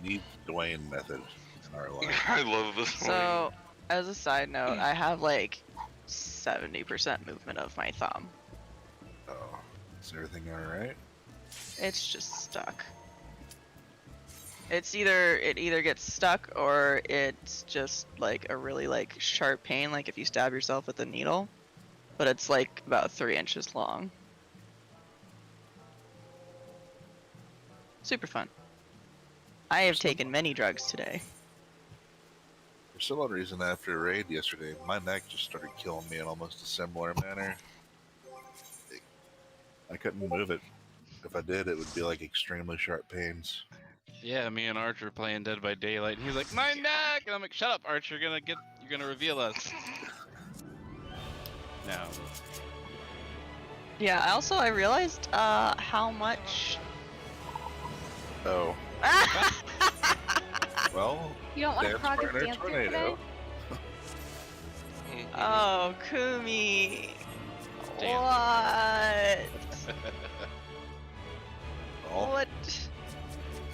We need Dwayne method in our life. I love this So, as a side note, I have like 70% movement of my thumb. Oh, is everything alright? It's just stuck. It either gets stuck or it's just like a really like sharp pain, like if you stab yourself with a needle. But it's like about 3 inches long. Super fun. I have taken many drugs today. For some odd reason, after a raid yesterday, my neck just started killing me in almost a similar manner. I couldn't move it. If I did, it would be like extremely sharp pains. Yeah, me and Archer were playing Dead by Daylight, and he's like, "My neck!" And I'm like, "Shut up, Archer! You're gonna reveal us." No. Yeah. Also, I realized how much. Oh. Well, You don't want to dance prog partner his dancer tornado. today? Oh, Kumi. Damn. What? Oh, What?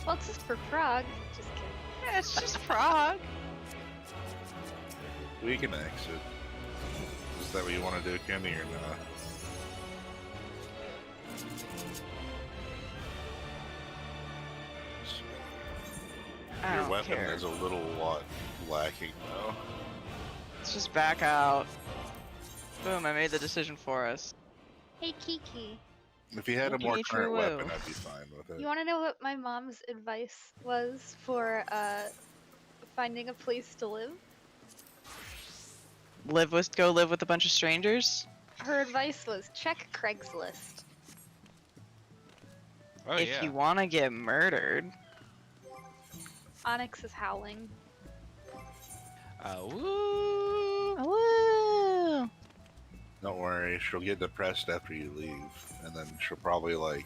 Well, it's just for prog. Just kidding. Yeah, it's just frog. we can exit. Is that what you want to do, Kenny, or not? I Your don't weapon care. is a little lot lacking, though. Let's just back out. Boom! I made the decision for us. Hey, Kiki. If you had a more Kiki current True weapon, Woo. I'd be fine with it. You want to know what my mom's advice was for finding a place to live? Go live with a bunch of strangers. Her advice was check Craigslist. Oh If yeah. you want to get murdered. Onyx is howling. Woo! Woo! Don't worry, she'll get depressed after you leave, and then she'll probably like.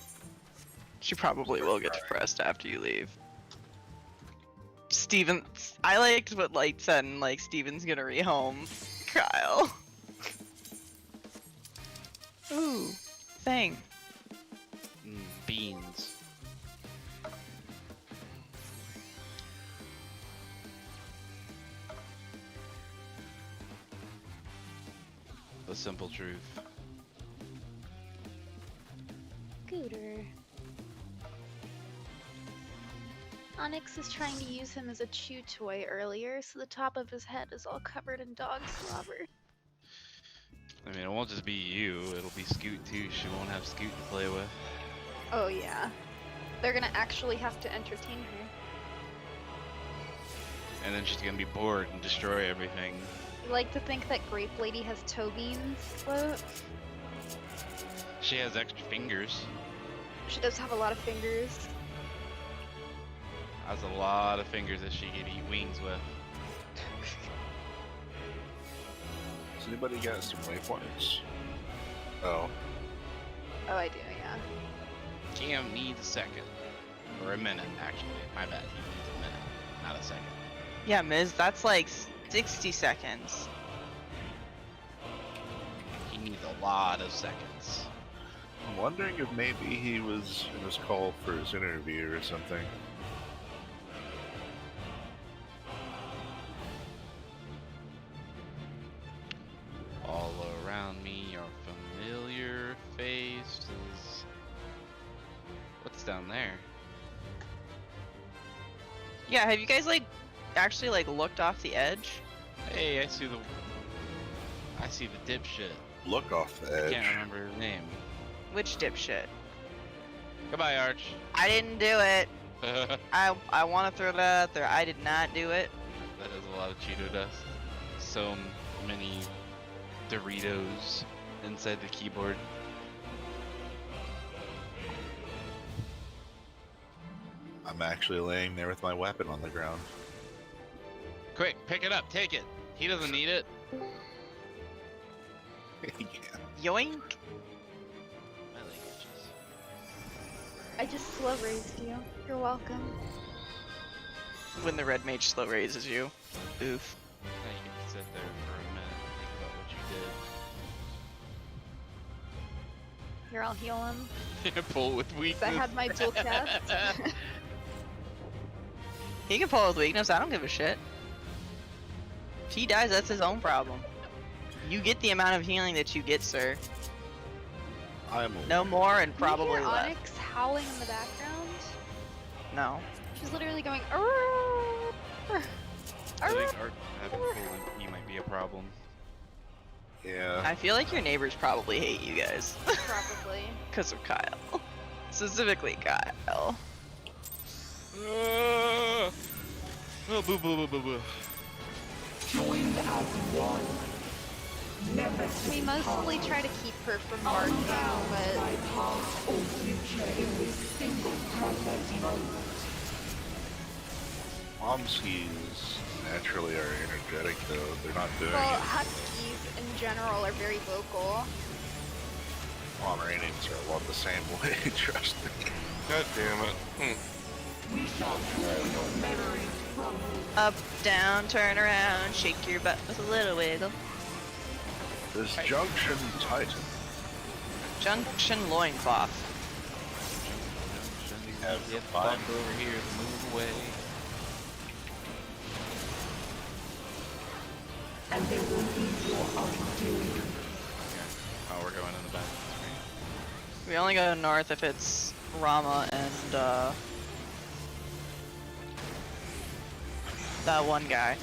She probably will get depressed after you leave. Steven, I liked what Light said, and like Steven's gonna rehome Kyle. Ooh, thing. Beans. The simple truth. Scooter. Onyx is trying to use him as a chew toy earlier, so the top of his head is all covered in dog slobber. I mean, it won't just be you. It'll be Scoot too. She won't have Scoot to play with. Oh yeah. They're gonna actually have to entertain her. And then she's gonna be bored and destroy everything. You like to think that Grape Lady has toe beans float? She has extra fingers. She does have a lot of fingers. Has a lot of fingers that she could eat wings with. Has anybody got some waypoints? Oh. Oh, I do, yeah. Cam needs a second. Or a minute, actually. My bad. He needs a minute, not a second. Yeah, Miz, that's like 60 seconds. He needs a lot of seconds. I'm wondering if maybe he was in his call for his interview or something. All around me are familiar faces. What's down there? Yeah, have you guys like actually like looked off the edge? Hey, I see the dipshit. Look off the I edge. can't remember his name. Which dipshit? Goodbye, Arch. I didn't do it. That I want to throw that out there. I did not do it. is a lot of Cheeto dust. So many Doritos inside the keyboard. I'm actually laying there with my weapon on the ground. Quick, pick it up, take it. He doesn't need it. Yeah. Yoink. My leg itches. I just slow raised you. You're welcome. When the red mage slow raises you. Oof. Now you get to sit there for a minute and think about what you Here, I'll heal him. did. Pull with weakness. I had my dual cast. He can pull with weakness. I don't give a shit. If he dies, that's his own problem. You get the amount of healing that you get, sir. I'm No more and Can probably you hear less. Onyx howling in the background? No. She's literally going. "Arrrr, arrrr, I think arrrr." Art having full MP might be a problem. Yeah. I feel like your neighbors probably hate you guys. Probably. Because of Kyle. Specifically Kyle. Oh, boo boo boo boo boo. We mostly try to keep her from barking, but Momskis naturally are energetic though. They're not doing well, it. huskies in general are very vocal. Pomeranians are a lot the same way, trust me. God damn it. Up, down, turn around, shake your butt with a little wiggle. This Junction Titan. Junction loincloth. Have Get fun. fucked over here, move away. Oh, we're going in the back. We only go north if it's Rama and that one guy.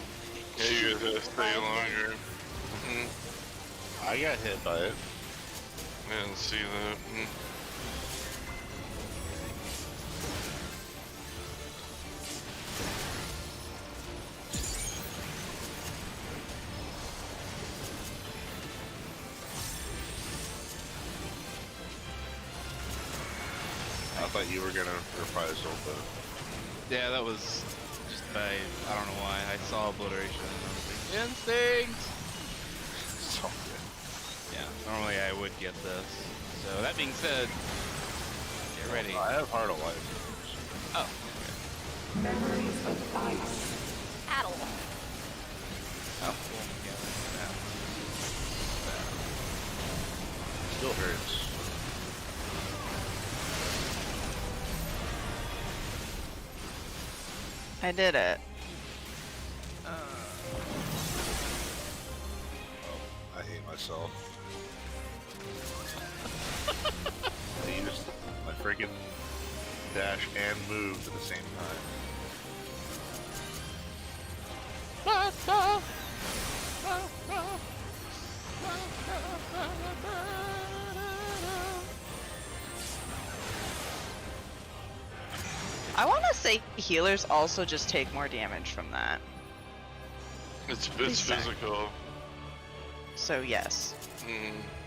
Yeah, you guys gotta stay longer. I got hit by it. I didn't see that. I thought you were gonna reprisal, but Yeah, that was just I don't know why. I saw obliteration and I was like, instinct! so good. Yeah, normally I would get this. So that being said, get ready. I have Heart of Life. Oh, Addle. oh, cool. Yeah, Still hurts. I did it. I hate myself. I used my freaking dash and move at the same time. I want to say healers also just take more damage from that. It's Sorry. physical. So yes.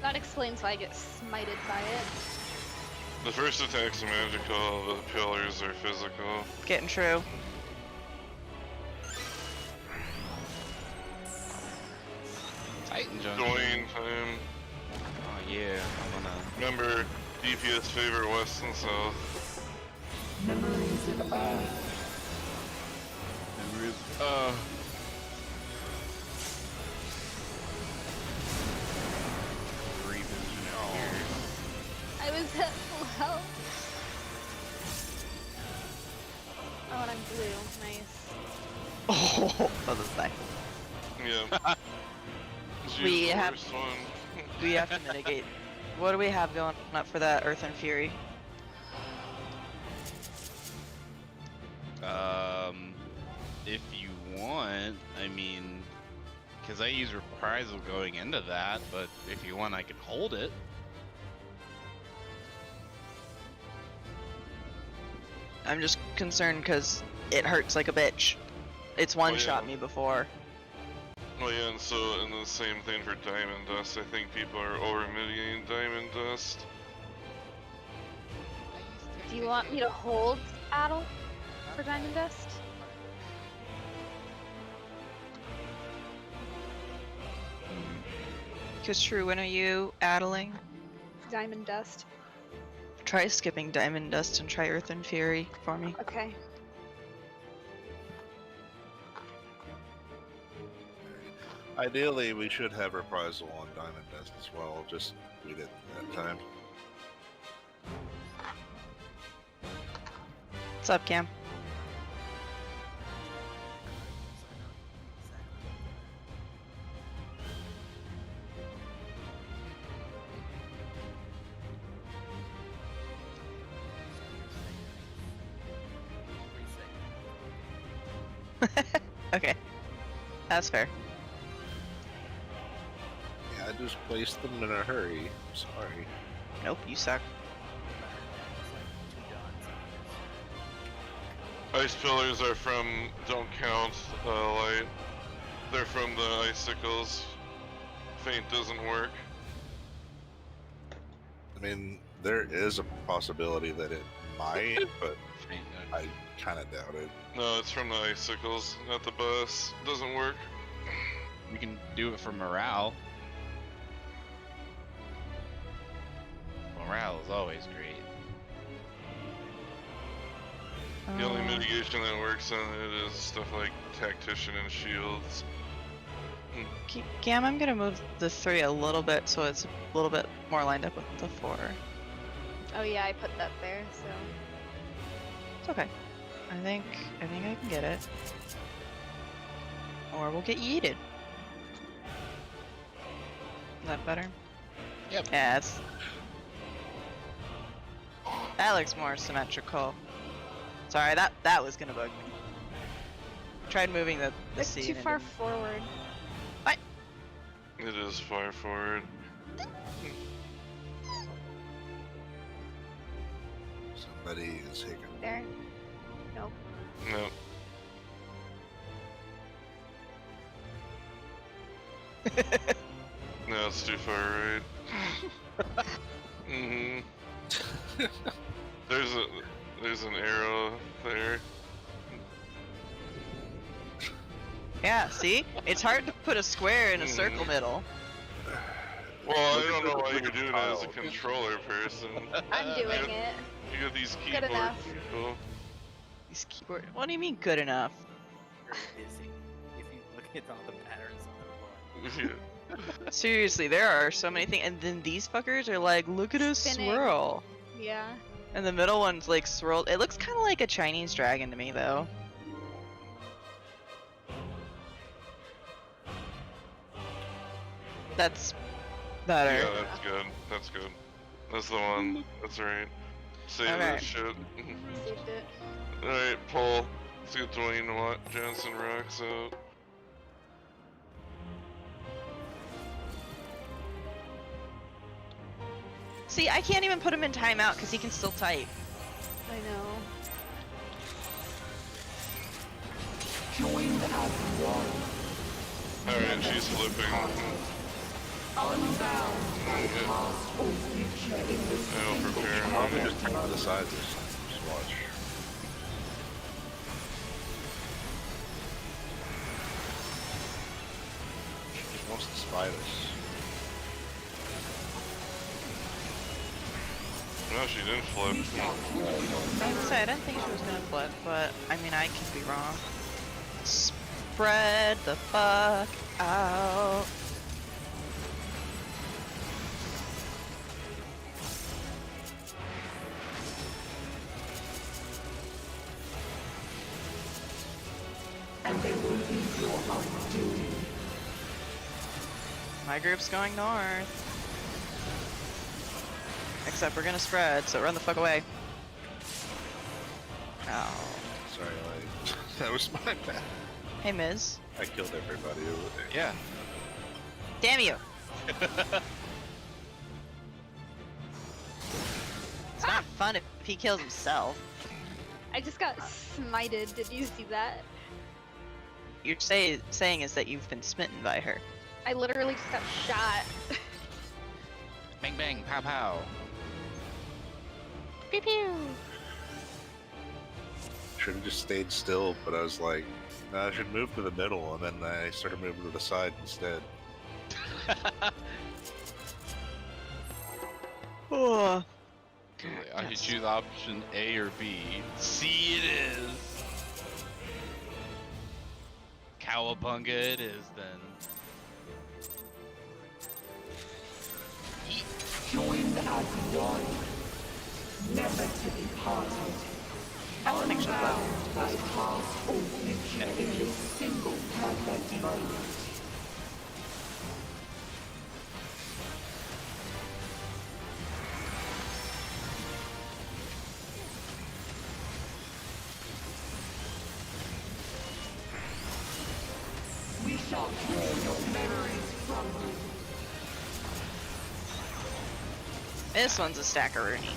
That explains why I get smited by it. The first attack's magical, the pillars are physical. Getting true. Titan Junction. Dwayne time. Oh yeah, I'm gonna. Remember, DPS favor west and south. I was at full health. Oh, and I'm blue. Nice. Oh, that was nice. Yeah. She's We the have- worst one. We have to mitigate. What do we have going up for that Earth and Fury? If you want, I mean, because I use reprisal going into that, but if you want, I can hold it. I'm just concerned because it hurts like a bitch. It's one-shot yeah. me before. Well, yeah, and so, and the same thing for Diamond Dust. I think people are over-mitigating Diamond Dust. Do you want me to hold Addle for Diamond Dust? Because true, when are you addling? Diamond Dust. Try skipping Diamond Dust and try Earth and Fury for me. Okay. Ideally, we should have reprisal on Diamond Dust as well, just we didn't that time. What's up, Cam? Okay. That's fair. Yeah, I just placed them in a hurry. Sorry. Nope, you suck. Ice pillars are from don't count light. They're from the icicles. Faint doesn't work. I mean, there is a possibility that it might, but I kind of doubt it. No, it's from the icicles, not the bus. Doesn't work. We can do it for morale. Morale is always great. The only mitigation that works on it is stuff like tactician and shields. Gam, I'm gonna move the 3 a little bit so it's a little bit more lined up with the 4. Oh yeah, I put that there, so. It's okay. I think I can get it. Or we'll get yeeted. Is that better? Yep. Yeah, it's... That looks more symmetrical. Sorry, that was gonna bug me. Tried moving the It's seat. too and it far didn't- forward. It is far forward. Somebody is taking. There. Nope. No. No, it's too far right. There's an arrow there. Yeah, see? It's hard to put a square in a circle middle. Well, I Look at don't know the- why look you're at the doing it as a tile. controller person. I'm doing it. You got these Good keyboard enough. people. These keyboard. What do you mean good enough? Very busy. If you look at all the patterns on the board. Yeah. Seriously, there are so many things, and then these fuckers are like, look at us Spinning. swirl. Yeah. And the middle one's like swirled. It looks kind of like a Chinese dragon to me, though. That's better. Yeah, that's good. That's good. That's the one. That's right. Save Okay. that shit. Saved it. Alright, Paul. Let's get Dwayne Johnson rocks out. See, I can't even put him in timeout because he can still type. I know. Alright, she's flipping. I'll prepare. Probably just turn to the side this time. Just watch. She just wants to spite us. No, she didn't flip. I was say I didn't think she was gonna flip, but I mean I could be wrong. Spread the fuck out. My group's going north. Except we're gonna spread, so run the fuck away. Oh. Sorry, like that was my bad. Hey, Miz. I killed everybody over there. Yeah. Damn you! It's not fun if he kills himself. I just got smited. Did you see that? You're saying is that you've been smitten by her. I literally just got shot. Bang bang, pow pow. Pew pew. Should have just stayed still, but I was like, no, I should move to the middle, and then I started moving to the side instead. Oh. I should choose option A or B. C it is. Cowabunga it is then. That's an extra blow. This one's a stackaroonie.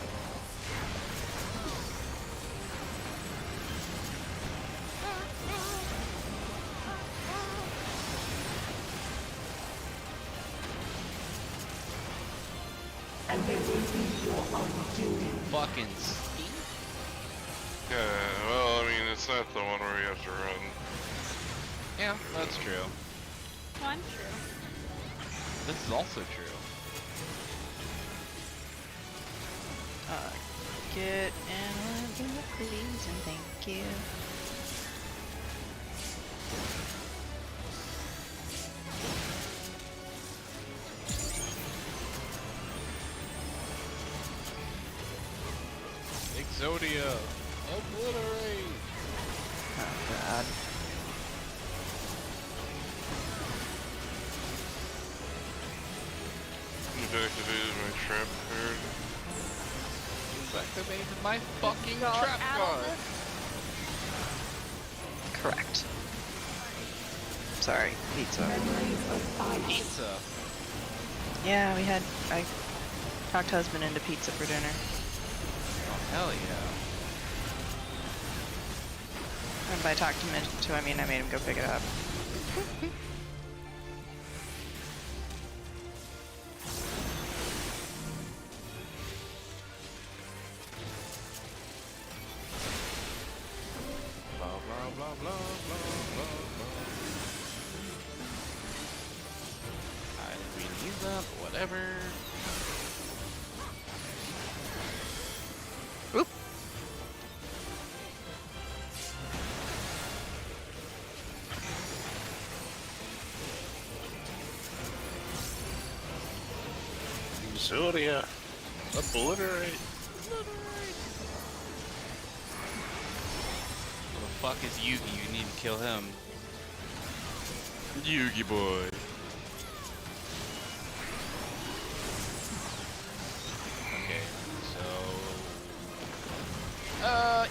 Fucking Steve. Yeah, well, I mean, it's not the one where you have to run. Yeah, that's true. No, I'm true. This is also true. Get and please and thank you. Exodia, obliterate. Oh god. You've activated my trap card. You've activated my fucking Y'all trap add all card. this? Correct. Sorry, pizza. Pizza. Yeah, I talked husband into pizza for dinner. Oh hell yeah. And by talked him into, I mean I made him go pick it up. Blah blah blah blah blah blah blah. I didn't mean to use that, but whatever. Oop. Exodia. Obliterate. Who the fuck is Yugi? You need to kill him. Yugi boy. Okay, so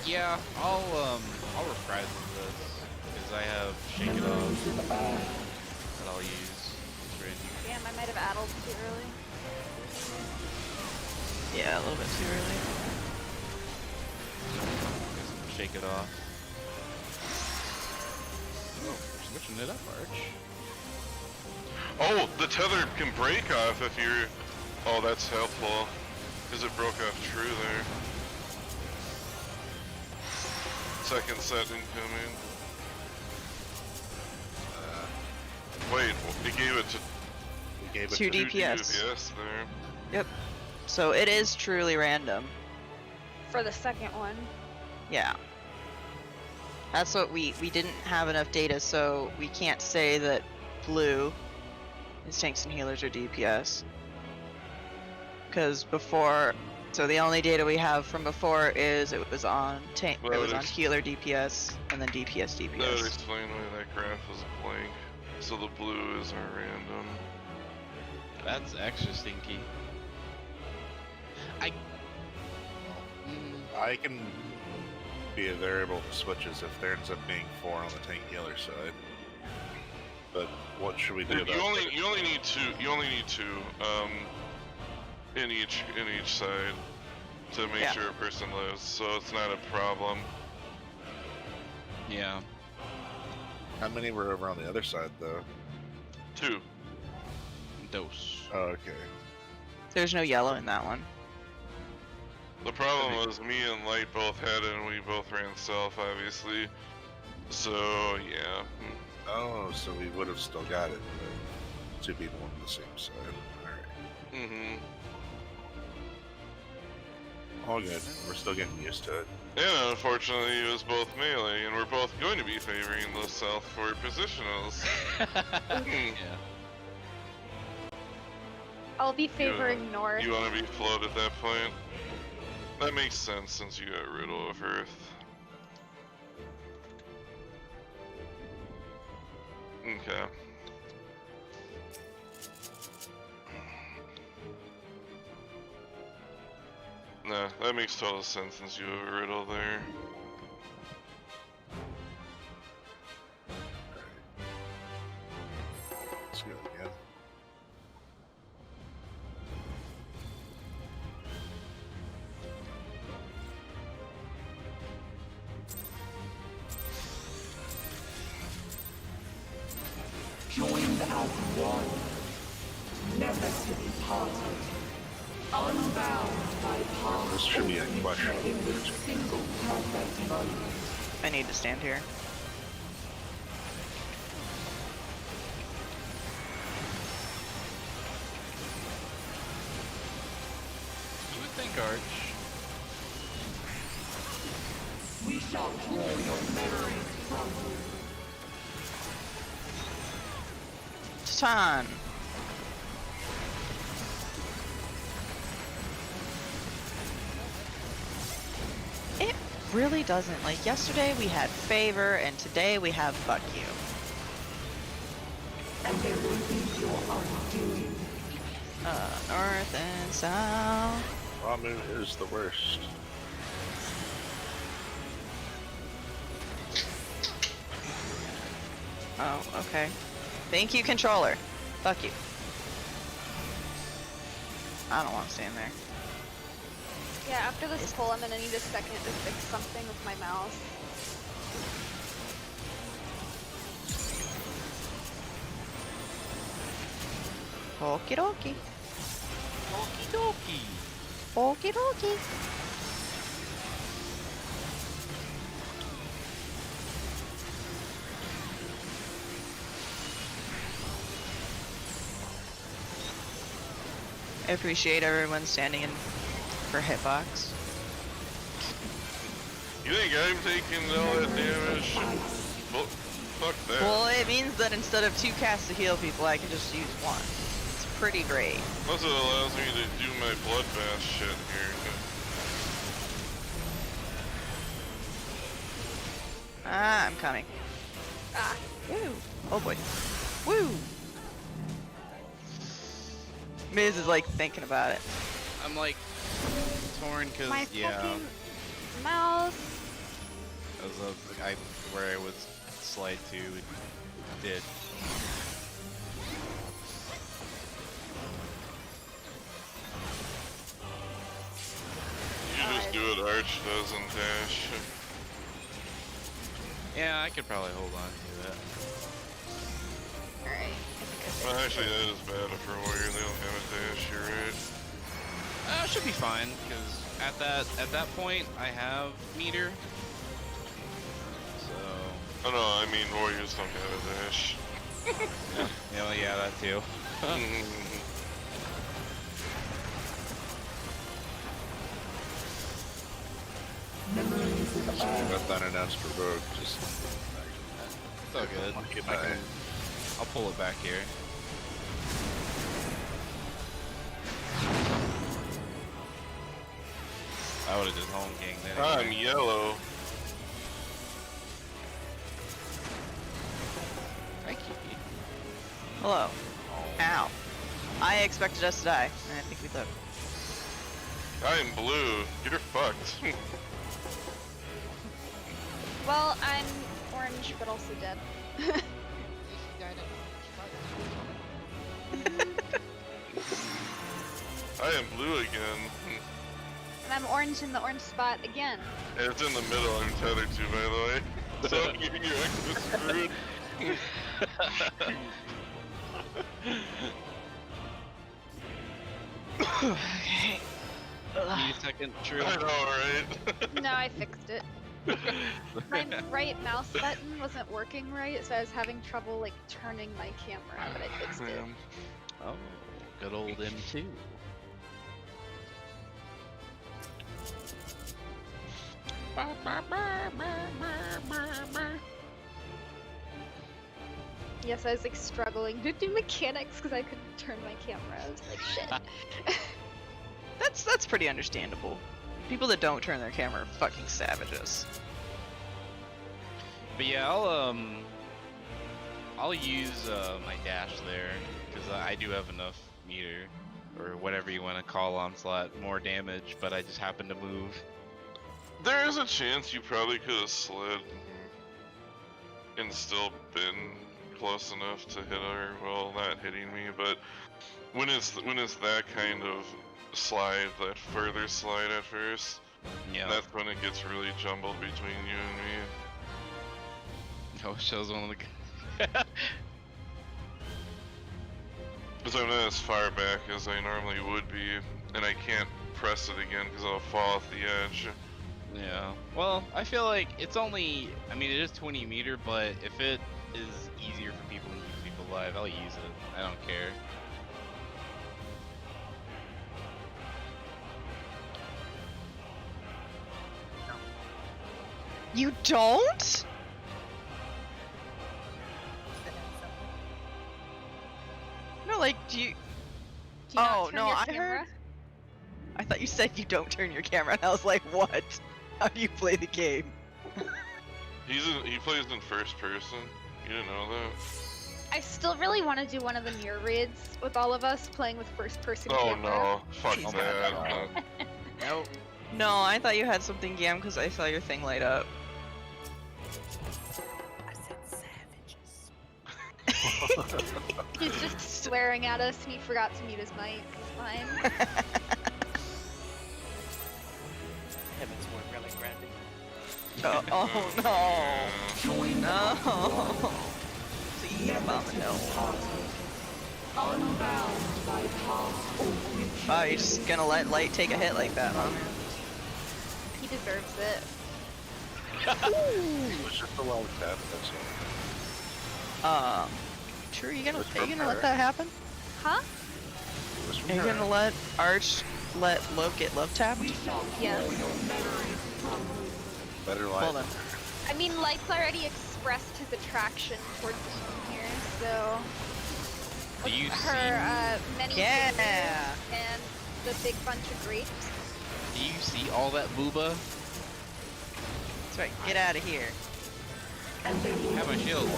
yeah, I'll reprise this because I have Shake It Off that I'll use. It's ready. Damn, I might have addled too early. Yeah, a little bit too early. Shake It Off. Oh, we're switching it up, Arch. Oh, the tether can break off if you're... Oh, that's helpful. Because it broke off true there. Second set incoming. Wait, it gave it to We gave it Two to DPS. DPS there. Yep. So it is truly random. For the second one. Yeah. That's what we didn't have enough data, so we can't say that blue is tanks and healers or DPS. Because before, so the only data we have from before is it was on tank, Well, it was it on is- healer DPS and then DPS That would DPS. explain why that graph was blank. So the blue is our random. That's extra stinky. I can be a variable to switches if there ends up being 4 on the tank healer side. But what should we do about You only it? you only need two. You only need two. In each side to make Yeah. sure a person lives. So it's not a problem. Yeah. How many were over on the other side though? Two. Dose. Oh, okay. There's no yellow in that one. The problem was me and Light both had it, and we both ran self, obviously. So yeah. Oh, so we would have still got it. But 2 people on the same side. Alright. Mhm. All good. We're still getting used to it. And unfortunately, it was both melee, and we're both going to be favoring the south for positionals. Yeah. I'll be favoring north. You want to be float at that point? That makes sense since you got Riddle of Earth. Okay. Nah, that makes total sense since you have a Riddle there. as one, never to be parted, unbound by past This should be a or question. treading with single perfect moment. I need to stand here. You would think Arch. We shall draw your memories from you. Titan. It really doesn't. Like yesterday we had favor and today we have fuck you. And there will be your undoing. North and south. Ramu is the worst. Oh, okay. Thank you, controller. Fuck you. I don't want to stand there. Yeah, after this pull, I'm gonna need a second to fix something with my mouse. Okie dokie. Okie dokie. Okie dokie. I appreciate everyone standing in for hitbox. You think I'm taking all that damage? Well, fuck that. Well, it means that instead of 2 casts to heal people, I can just use 1. It's pretty great. Plus it allows me to do my bloodbath shit here. Ah, I'm coming. Ah, Woo! Oh boy. Woo! Miz is like thinking about it. I'm like torn because my yeah, fucking mouse. as of where I was slide to it did. You just do what Arch does and dash. Yeah, I could probably hold on to it. Alright. Well, actually, that is bad for a warrior. They don't have a dash. You're right. Should be fine because at that point I have meter. So Oh no, I mean warriors don't have a dash. yeah, that too. Memories of So we left unannounced for Rogue. Just It's all good. Monkey I bye. I'll pull it back here. I would have just home king then. I'm yellow. Thank you. Hello. Ow. I expected us to die, and I think we lived. I'm blue. You're fucked. Well, I'm orange, but also dead. I am blue again. And I'm orange in the orange spot again. And it's in the middle I'm tethered to, by the way. So I'm getting you extra screwed. Okay. Need a second, true. I know, right? No, I fixed it. My right mouse button wasn't working right, so I was having trouble like turning my camera, but I fixed it. Man. Oh, good old M2. Yes, I was like struggling to do mechanics because I couldn't turn my camera. I was like, shit. That's pretty understandable. People that don't turn their camera are fucking savages. But yeah, I'll use my dash there because I do have enough meter or whatever you want to call onslaught, more damage, but I just happen to move. There is a chance you probably could have slid and still been close enough to hit her. Well, not hitting me, but when it's that kind of slide, that further slide at first, Yeah, that's when it gets really jumbled between you and me. I wish I was one of the. Because I'm not as far back as I normally would be, and I can't press it again because I'll fall off the edge. Yeah. Well, I feel like it's only. I mean, it is 20 meter, but if it is easier for people to keep people alive, I'll use it. I don't care. You don't? Is that something? No, like, do you? Do you not Oh, turn no, your I camera? heard- I thought you said you don't turn your camera, and I was like, what? How do you play the game? He plays in first person. You didn't know that? I still really want to do one of the mirror reads with all of us playing with first person Oh camera. no, fuck She's that. not. Nope. No, I thought you had something, Gam, because I saw your thing light up. I said savages. He's just swearing at us and he forgot to mute his mic. It's fine. Heavens weren't really grounding. Oh no. Yeah. Join No. Please, Mama, no. Unbound by past Oh, you're just gonna let Light take a hit like that, huh? He deserves it. It was just a long tap, that's all. Sure, you Let's gonna let prepare. that happen? Huh? It was Are you from gonna her. let Arch let Love get love tapped? Yes. Better line. Hold on. I mean, Light's already expressed his attraction towards Eden here, so. Do you With her many Yeah. fingers and the big bunch of grapes. Do you see all that booba? That's right. Get out of here. Have my shield.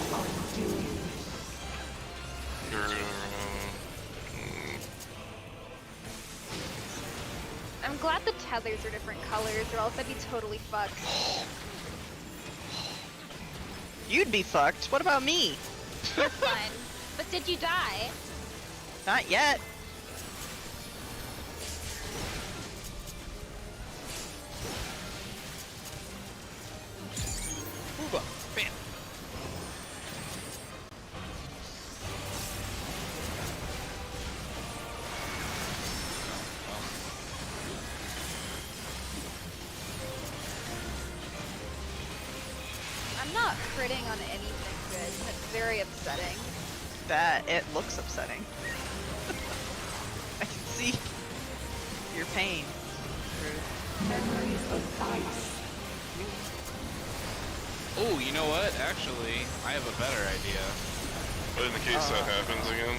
I'm glad the tethers are different colors, or else I'd be totally fucked. You'd be fucked. What about me? You're fine. But did you die? Not yet. Booba. Bam. I'm not critting on anything good, and it's very upsetting. That it looks upsetting. I can see your pain. memories of dice. Oh, you know what? Actually, I have a better idea. But in the case that happens again,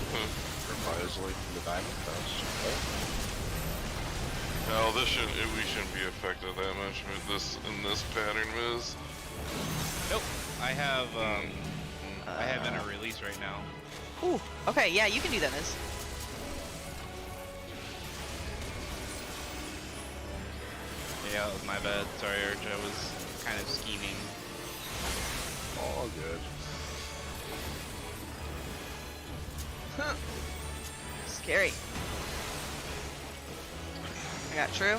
Revisely from the Diamond Dust. well, we shouldn't be affected that much with this in this pattern, Miz. Nope. I have in a release right now. Ooh. Okay, yeah, you can do that, Miz. Yeah, that was my bad. Sorry, Arch. I was kind of scheming. All good. Scary. I got True.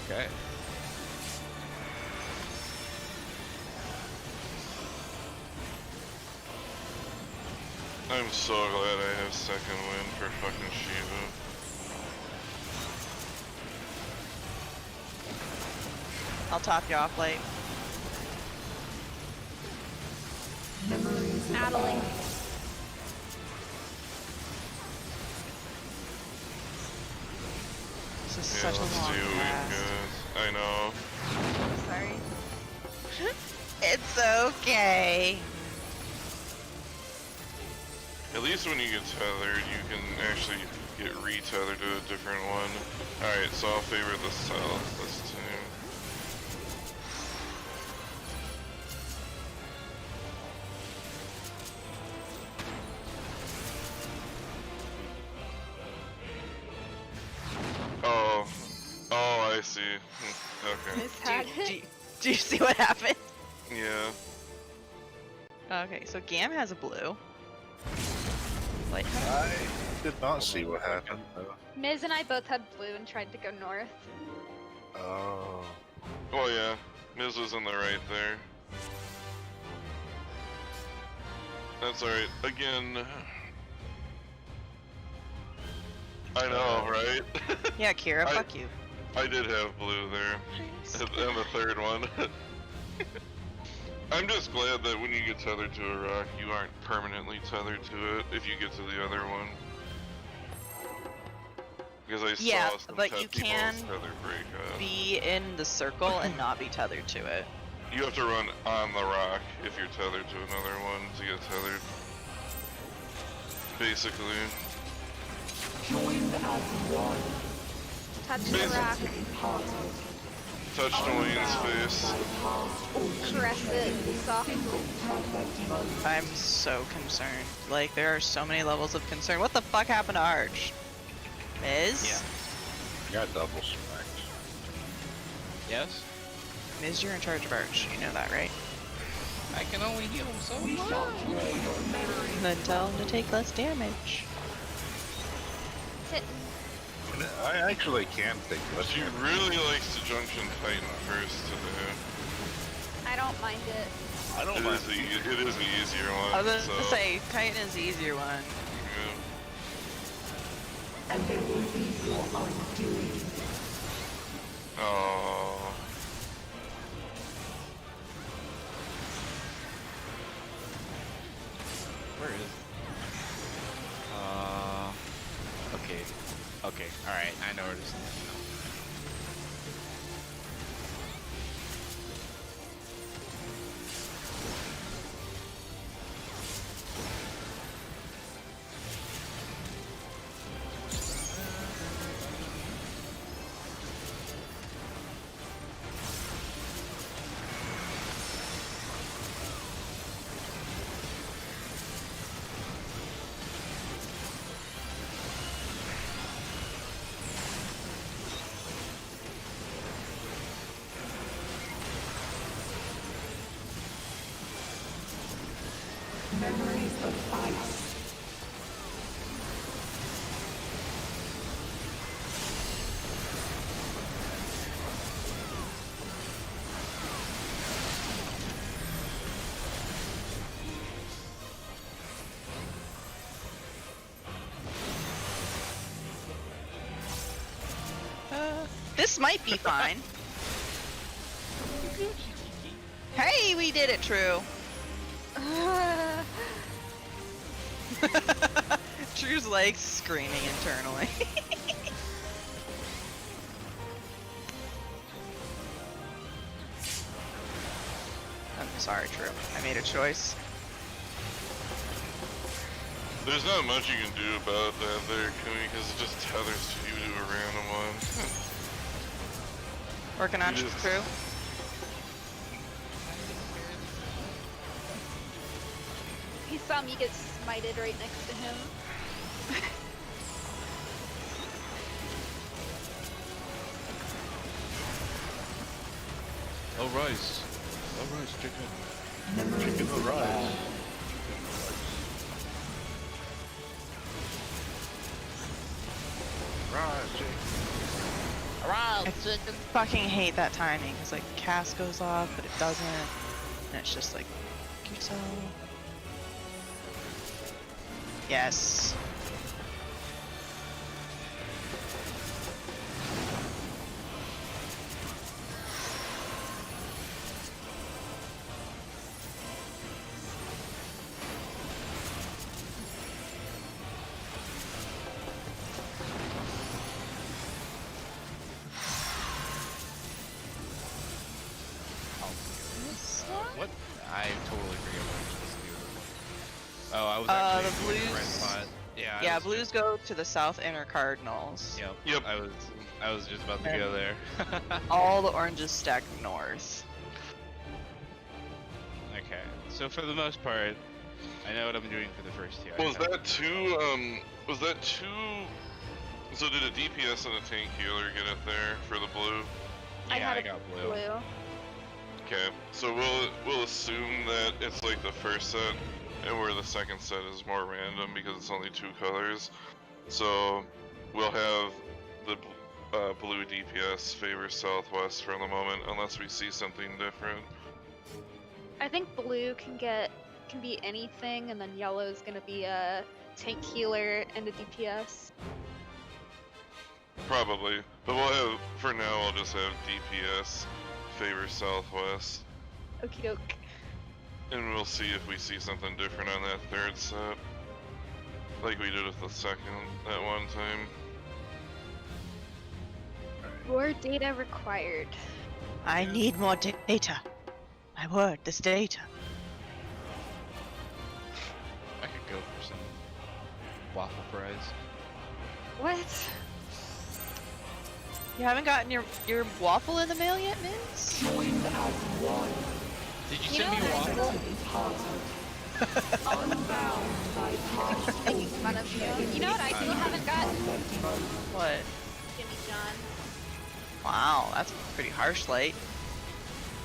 Okay. I'm so glad I have second win for fucking Shiva. I'll top you off, Light. Memories of Adeling. This is Yeah, such a let's long do it, cast. guys. I know. Sorry. It's okay. At least when you get tethered, you can actually get re-tethered to a different one. Alright, so I'll favor the south this time. Oh. Oh, I see. Okay. Miss Do you, had do, it. you, do you see what happened? Yeah. Okay, so Gam has a blue. Light has I did not see what happened. though. Miz and I both had blue and tried to go north. Oh. Well, yeah. Miz was in the right there. That's alright. Again. I know, right? Yeah, Kira, I- fuck you. I did have blue there. And the third one. I'm just glad that when you get tethered to a rock, you aren't permanently tethered to it if you get to the other one. Because I Yeah, saw some but you people's can tether break up. Be in the circle and not be tethered to it. You have to run on the rock if you're tethered to another one to get tethered. Basically. Join as one. Touch the rock, Touch Dwayne's face. caress it softly. I'm so concerned. Like, there are so many levels of concern. What the fuck happened to Arch? Miz? Yeah. Got double smacked. Yes? Miz, you're in charge of Arch. You know that, right? I can only heal him so We much. shall kill your memory. Then tell him to take less damage. Sit. I actually can think of She it. really likes to junction Titan first today. I don't mind it. I don't It mind. is, it is the easier one. I was gonna so, say, Titan is the easier one. yeah. And they will be your undoing. Oh. Where is? Okay. Okay. All right. I know where this is. Memories of ice. This might be fine. Hey, we did it, True. True's like screaming internally. I'm sorry, True. I made a choice. There's not much you can do about that there, Kumi, because it just tethers you to a random one. Working on It is. True. He saw me get smited right next to him. Oh, Rice. Oh, Rice, chicken. Chicken the rise. Rise, chicken. I fucking hate that timing because like cast goes off, but it doesn't, and it's just like, so. Yes. What? I totally forget what I'm supposed to do. Oh, I was The actually doing the right blues- spot. Yeah. I Yeah, was blues just- go to the south inner cardinals. Yep. Yep. I was just about to go there. All the oranges stack north. Okay. So for the most part, I know what I'm doing for the first two. I Was have- that two, was that two... So did a DPS and a tank healer get it there for the blue? Yeah, had I a got blue. Okay, so we'll assume that it's like the first set, and where the second set is more random because it's only two colors. So we'll have blue DPS favors Southwest for the moment, unless we see something different. I think blue can be anything, and then yellow is gonna be a tank healer and a DPS. Probably, but we'll have for now. I'll just have DPS favor Southwest, Okie doke. and we'll see if we see something different on that third set, like we did with the second at one time. More data required. I need more data. My word, this data. I could go for some waffle fries. What? You haven't gotten your waffle in the mail yet, Miz? Joined as one. Did you You send me know waffle? what? To be parted. Unbound by past Making fun of you. You know what I still haven't gotten? What? Jimmy John. Wow, that's pretty harsh, Light.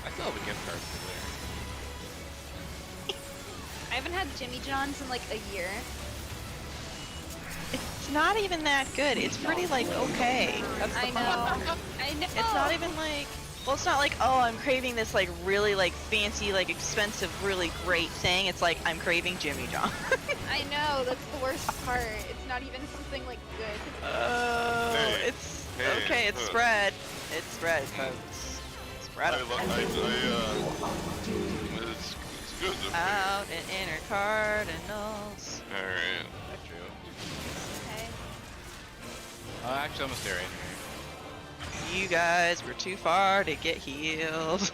I still have a gift card for there. I haven't had Jimmy John's in like a year. It's not even that good. It's pretty, like, okay. That's the I problem. know. I know. It's not even like, well, it's not like, oh, I'm craving this, like, really, like, fancy, like, expensive, really great thing. It's like, I'm craving Jimmy John. I know. That's the worst part. It's not even something like good. Oh, Hey, it's hey, okay. It's spread. It's spread, folks. Spread. It's good to be. Out in inner cardinals. Alright. That's true. Okay. Actually, I'm gonna stay right here. You guys were too far to get healed.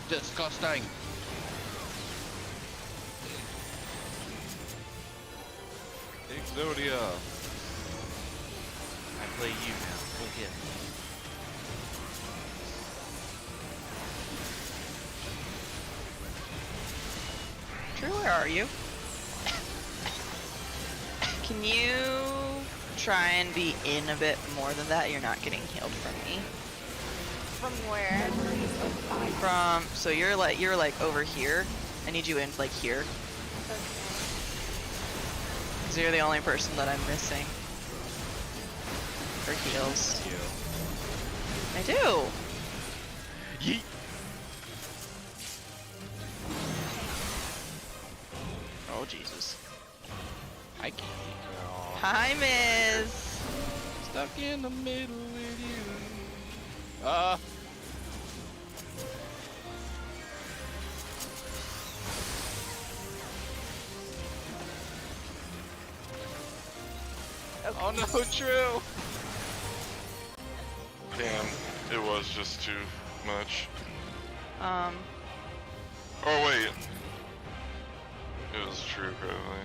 Disgusting. Exodia. I play you now. Look here. True, where are you? Can you try and be in a bit more than that? You're not getting healed from me. From where? From, so you're like over here. I need you in like here. Okay. Cause you're the only person that I'm missing. For heals. You. I do. Yeet. Oh Jesus. I can't. Hi, Miz. Stuck in the middle with you. Oh no, true. Damn, it was just too much. Um, Oh wait. It was true, probably.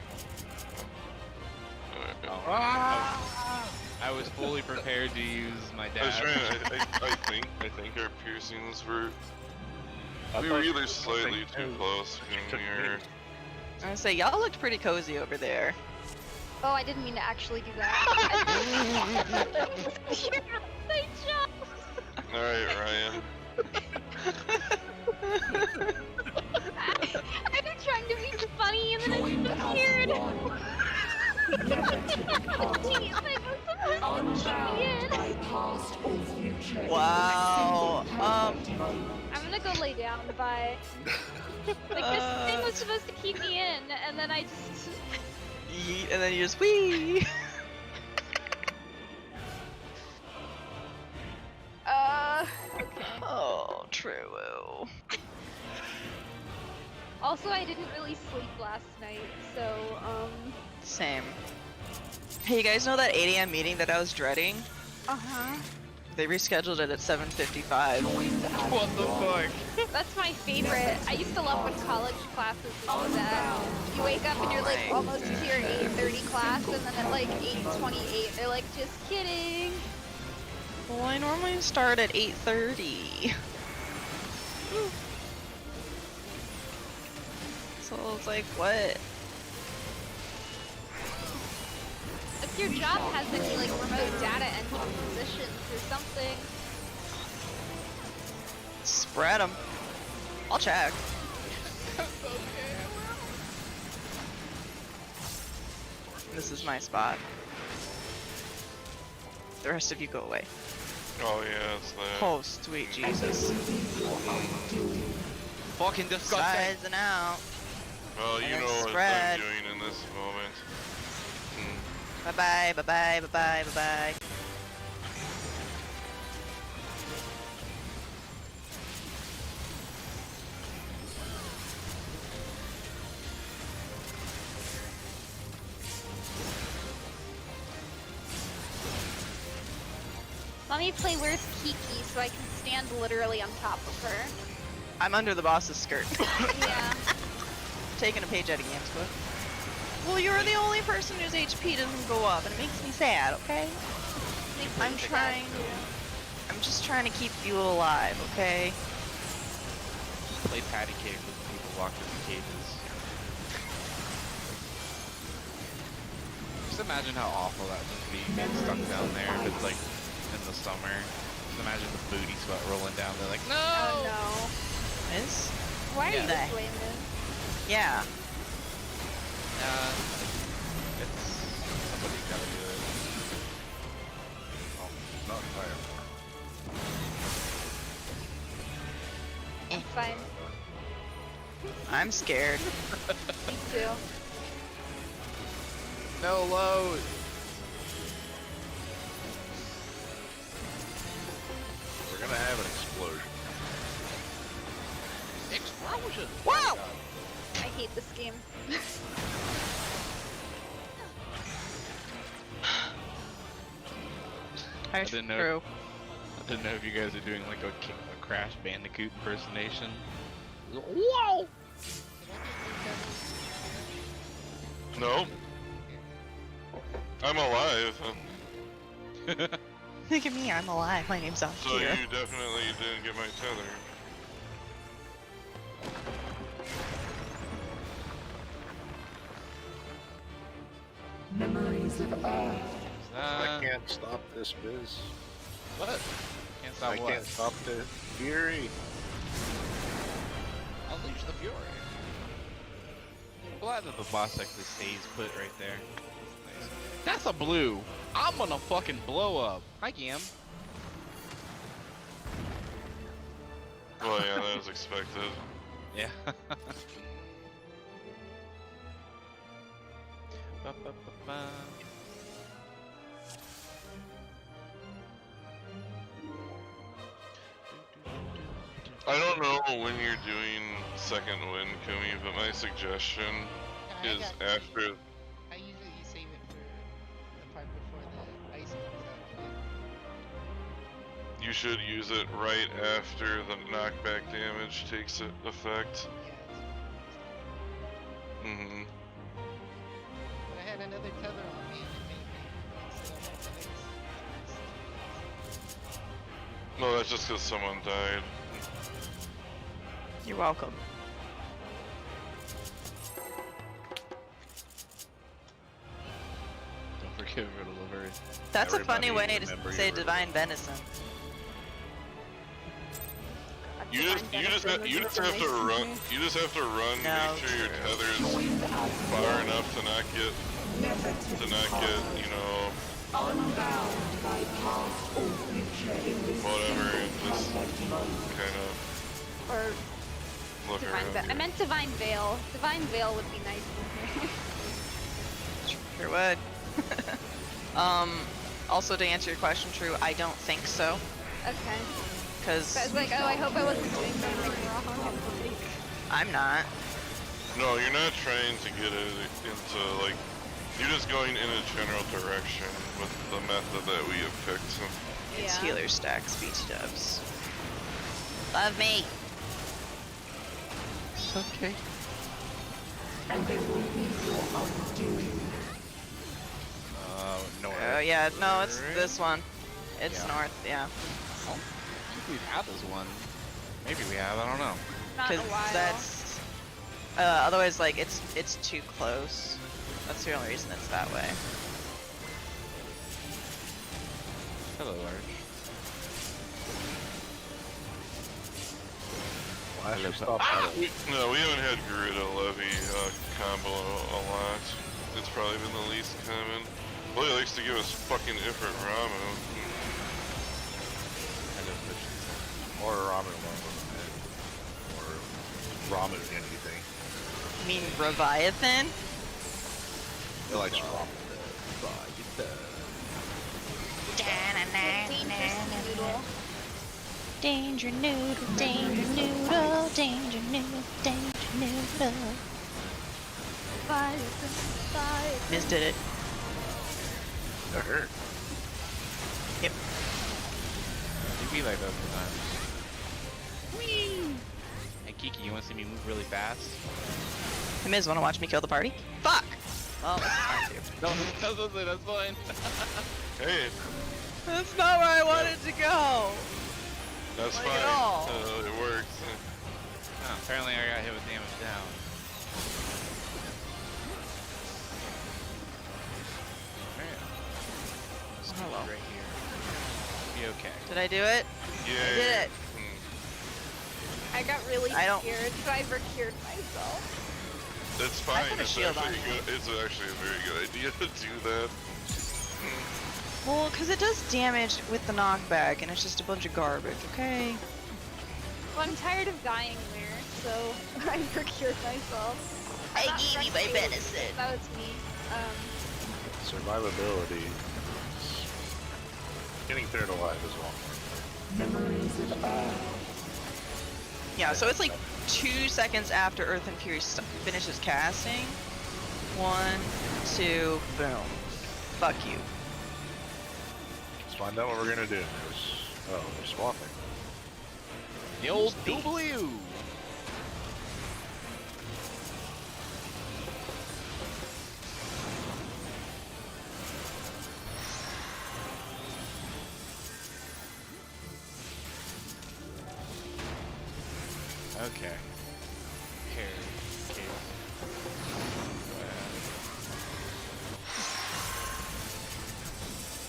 I was fully prepared to use my I was dad. trying. I think our piercings were. We were either slightly too close, and we were. I'm gonna say y'all looked pretty cozy over there. Oh, I didn't mean to actually do that. They jumped. All right, Ryan. I've been trying to be funny and then Joined it as disappeared. one. Never to be parted. Unbound by past or future. Wow. I'm gonna go lay down. Bye. Like this thing was supposed to keep me in, and then I just. Yeet, and then you just wee. Okay. Oh, true. Also, I didn't really sleep last night, so Same. Hey, you guys know that 8 a.m. meeting that I was dreading? Uh-huh. They rescheduled it at 7:55. Joined as What the one. fuck? That's my favorite. I used to love when college classes would do that. You wake up and you're like almost to your 8:30 class, and then at like 8:28, they're like, just kidding. Well, I normally start at 8:30. So it's like, what? If your job has any like remote data entry positions or something. It's Spread them. I'll check. This is my spot. The rest of you go away. Oh yeah, it's that. Oh, sweet Jesus. Fucking disgusting. Sizing out. Well, you and know what spread. I'm doing in this moment. Bye-bye, bye-bye, bye-bye, bye-bye. Let me play Where's Kiki so I can stand literally on top of her. I'm under the boss's skirt. Yeah. Taking a page out of Yam's book. Well, you're the only person whose HP doesn't go up, and it makes me sad, okay? Makes I'm me sad, trying. too. I'm just trying to keep you alive, okay? Play patty cake with people locked in the cages. Just imagine how awful that would be getting stuck down there if it's like in the summer. Just imagine the booty sweat rolling down. They're like, no! Oh no. Miss? Why are Yeah. you this way, Miz? Yeah. It's somebody's gotta do it. Oh, not fire. I'm fine. I'm scared. Me too. No load. We're gonna have an explosion. Explosion. Wow! I hate this game. Hi, didn't know. True. I didn't know if you guys are doing like a Crash Bandicoot impersonation. Whoa! No. I'm alive. Look at me, I'm alive. My name's on So here. you definitely didn't get my tether. Memories of Earth. I can't stop this, Biz. What? Can't stop I what? can't stop the fury. Unleash the fury. I'm glad that the boss actually stays put right there. Nice. That's a blue. I'm gonna fucking blow up. Hi, Gam. Well, yeah, that was expected. Yeah. Ba-ba-ba-ba. I don't know when you're doing second win, Kumi, but my suggestion is after. I usually save it for the part before the ice comes out. You should use it right after the knockback damage takes effect. Yeah, Mm-hmm. but I had another tether on me and it made me still have the ice. No, that's just because someone died. You're welcome. Don't forget Riddle of Earth. That's a funny way Everybody to remember say your- divine venison. You just have to run. You just have to run. No. Make sure your tether's far enough to not get, you know, Unbound by past or future in this whatever, and just kind of Or look Divine around. Veil. I meant Divine Veil. Divine Veil would be nice in here. Sure would. Also to answer your question, True, I don't think so. Okay. Because I was like, oh, I hope I wasn't doing something wrong. I'm not. No, you're not trying to get it into, like, you're just going in a general direction with the method that we have picked. It's Yeah. healer stacks, BT dubs. Love me. Okay. and they will be your undoing. North. Oh yeah, no, it's Right? this one. It's Yeah. north, yeah. I think we've had this one. Maybe we have. I don't know. Not in a while. That's otherwise like it's too close. That's the only reason it's that way. Hello, Arch. Why should stop that? No, we haven't had Garuda Levy combo a lot. It's probably been the least common. Well, he likes to give us fucking Ifrit Ramu. Or ramen, or ramen anything. You mean Leviathan? He likes ramen. Dangerous noodle. Danger noodle, danger noodle, danger noodle, danger noodle. Fire, fire. Miz did it. That hurt. Yep. You be like those sometimes. Whee! Hey Kiki, you wanna see me move really fast? The Miz wanna watch me kill the party? Fuck! Well, that's fine too. That's fine. Hey, That's not where I wanted to go! that's Like fine. at all. It works. Oh, apparently I got hit with damage down. Oh, well. Right here. Be okay. Did I do it? Yeah. I did it! I got really I don't- scared, so I cured myself. That's fine. put a It's shield actually on. good. It's actually a very good idea to do that. Well, because it does damage with the knockback, and it's just a bunch of garbage, okay? Well, I'm tired of dying there, so I cured myself. I Not gave you my frustrated, medicine. That was me. Survivability. Getting third alive is one. Yeah, so it's like 2 seconds after Earth and Fury finishes casting. 1, 2, boom. Fuck you. Let's find out what we're gonna do. They're swapping. The old W! Okay. Here. Case.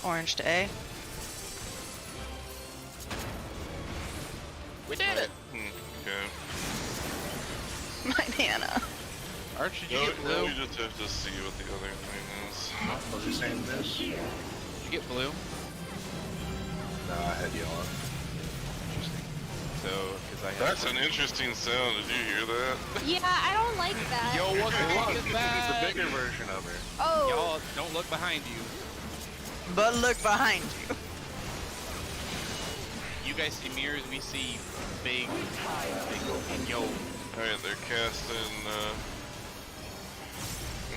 Orange to A. We did it! Okay. My Nana. Arch, did you No, get no, blue? we just have to see what the other thing is. Was he saying this? Did you get blue? Nah, I had yellow. Interesting. So, because I have... That's an interesting sound. Did you hear that? Yeah, I don't like that. Yo, what the fuck is It's the that? bigger version of her. Oh, Y'all, don't look behind you. But look behind you. You guys see mirrors, we see big, yo. Alright, they're casting,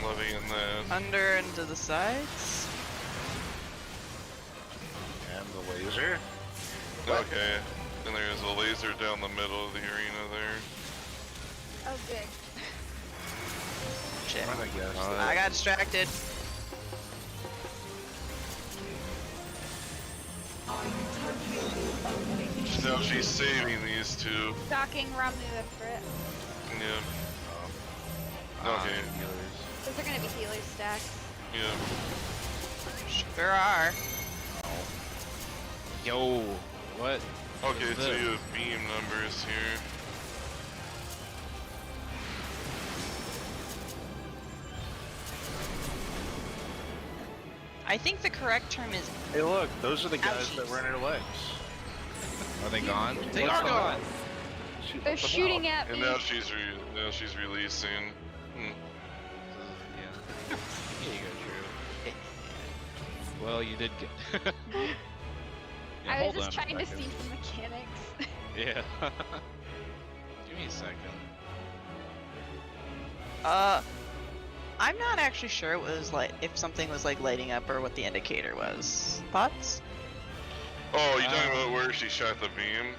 Levy in that. Under and to the sides. And the laser. Okay. And there's a laser down the middle of the arena there. oh good. Shit. I guess. I got distracted. So she's saving these two. Docking Ramu Ifrit. Yeah. Ah, Okay. Those are gonna be healer stacks. Yeah. Sure are. Yo, what? Okay, so This. you have beam numbers here. I think the correct term is Hey, look, those are the guys Ouchies. that were in her legs. Are they gone? They What's are going gone! on? She They're let them shooting out. at And me. now she's releasing. Hmm. Yeah. Here you go, True. Well, you did get... Yeah, I was hold just on a trying to second. see the mechanics. Yeah. Give me a second. I'm not actually sure it was like if something was like lighting up or what the indicator was. Thoughts? Oh, you talking about where she shot the beam?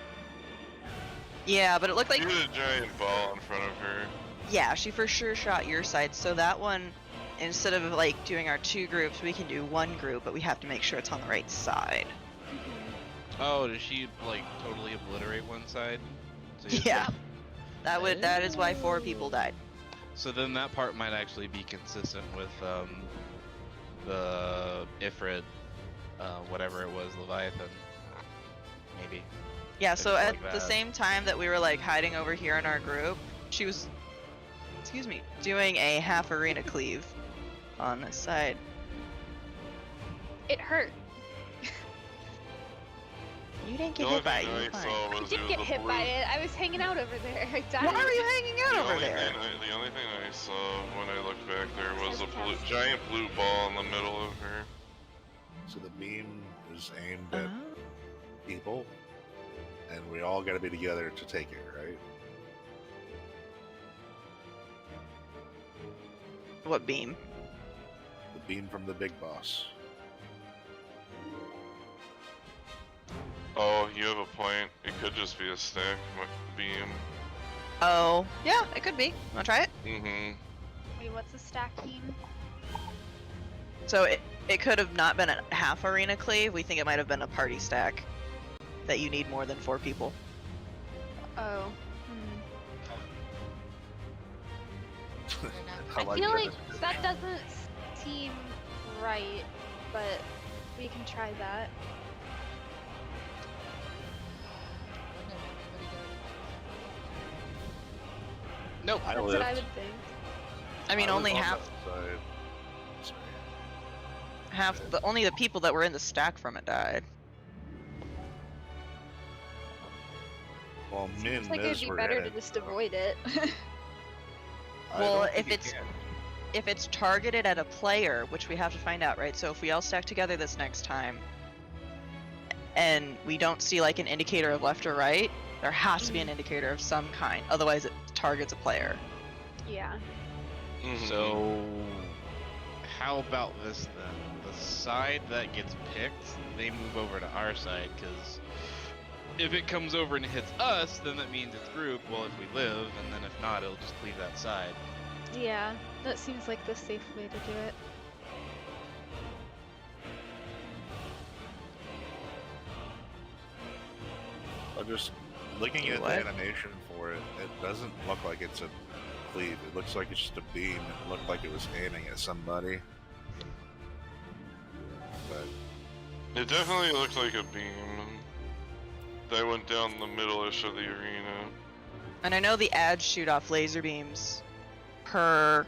Yeah, but it looked like She had a giant ball in front of her. yeah, she for sure shot your side. So that one, instead of like doing our 2 groups, we can do 1 group, but we have to make sure it's on the right side. Oh, does she, like, totally obliterate one side? So you have Yeah. to- That is why 4 people died. So then that part might actually be consistent with, the Ifrit, whatever it was, Leviathan. Maybe. Yeah, so just at like the that. same time that we were like hiding over here in our group, she was, excuse me, doing a half arena cleave on the side. It hurt. You didn't The get only hit by thing it, you I were fine. saw I was did it was get a hit blue. by it. I was hanging out over there. I died. Why are you hanging out The over only, there? the only thing I saw when I looked back there was a blue, Sabotage. giant blue ball in the middle of her. So the beam is aimed at Oh. people, and we all got to be together to take it, right? What beam? The beam from the big boss. Oh, you have a point. It could just be a stack beam. Oh, yeah, it could be. Wanna try it? Mm-hmm. Wait, what's a stack team? So it could have not been a half arena cleave. We think it might have been a party stack. That you need more than 4 people. Oh. I I like feel that. like that doesn't seem right, but we can try that. Nope. I That's lived. what I would think. I mean, was only on half, that side. Sorry. only the people that were in the stack from it died. Well, me and Seems like it'd Miz be were better in to it. just avoid it. I Well, don't if think you it's- can. If it's targeted at a player, which we have to find out, right? So if we all stack together this next time, and we don't see like an indicator of left or right, there has to be an indicator of some kind. Otherwise, it targets a player. Yeah. Mm-hmm. So, how about this then? The side that gets picked, they move over to our side, because if it comes over and hits us, then that means it's group. Well, if we live, and then if not, it'll just leave that side. Yeah, that seems like the safe way to do it. I'm just looking Do at what? the animation for it. It doesn't look like it's a cleave. It looks like it's just a beam. It looked like it was aiming at somebody. But It definitely looked like a beam that went down the middle-ish of the arena. And I know the ads shoot off laser beams per.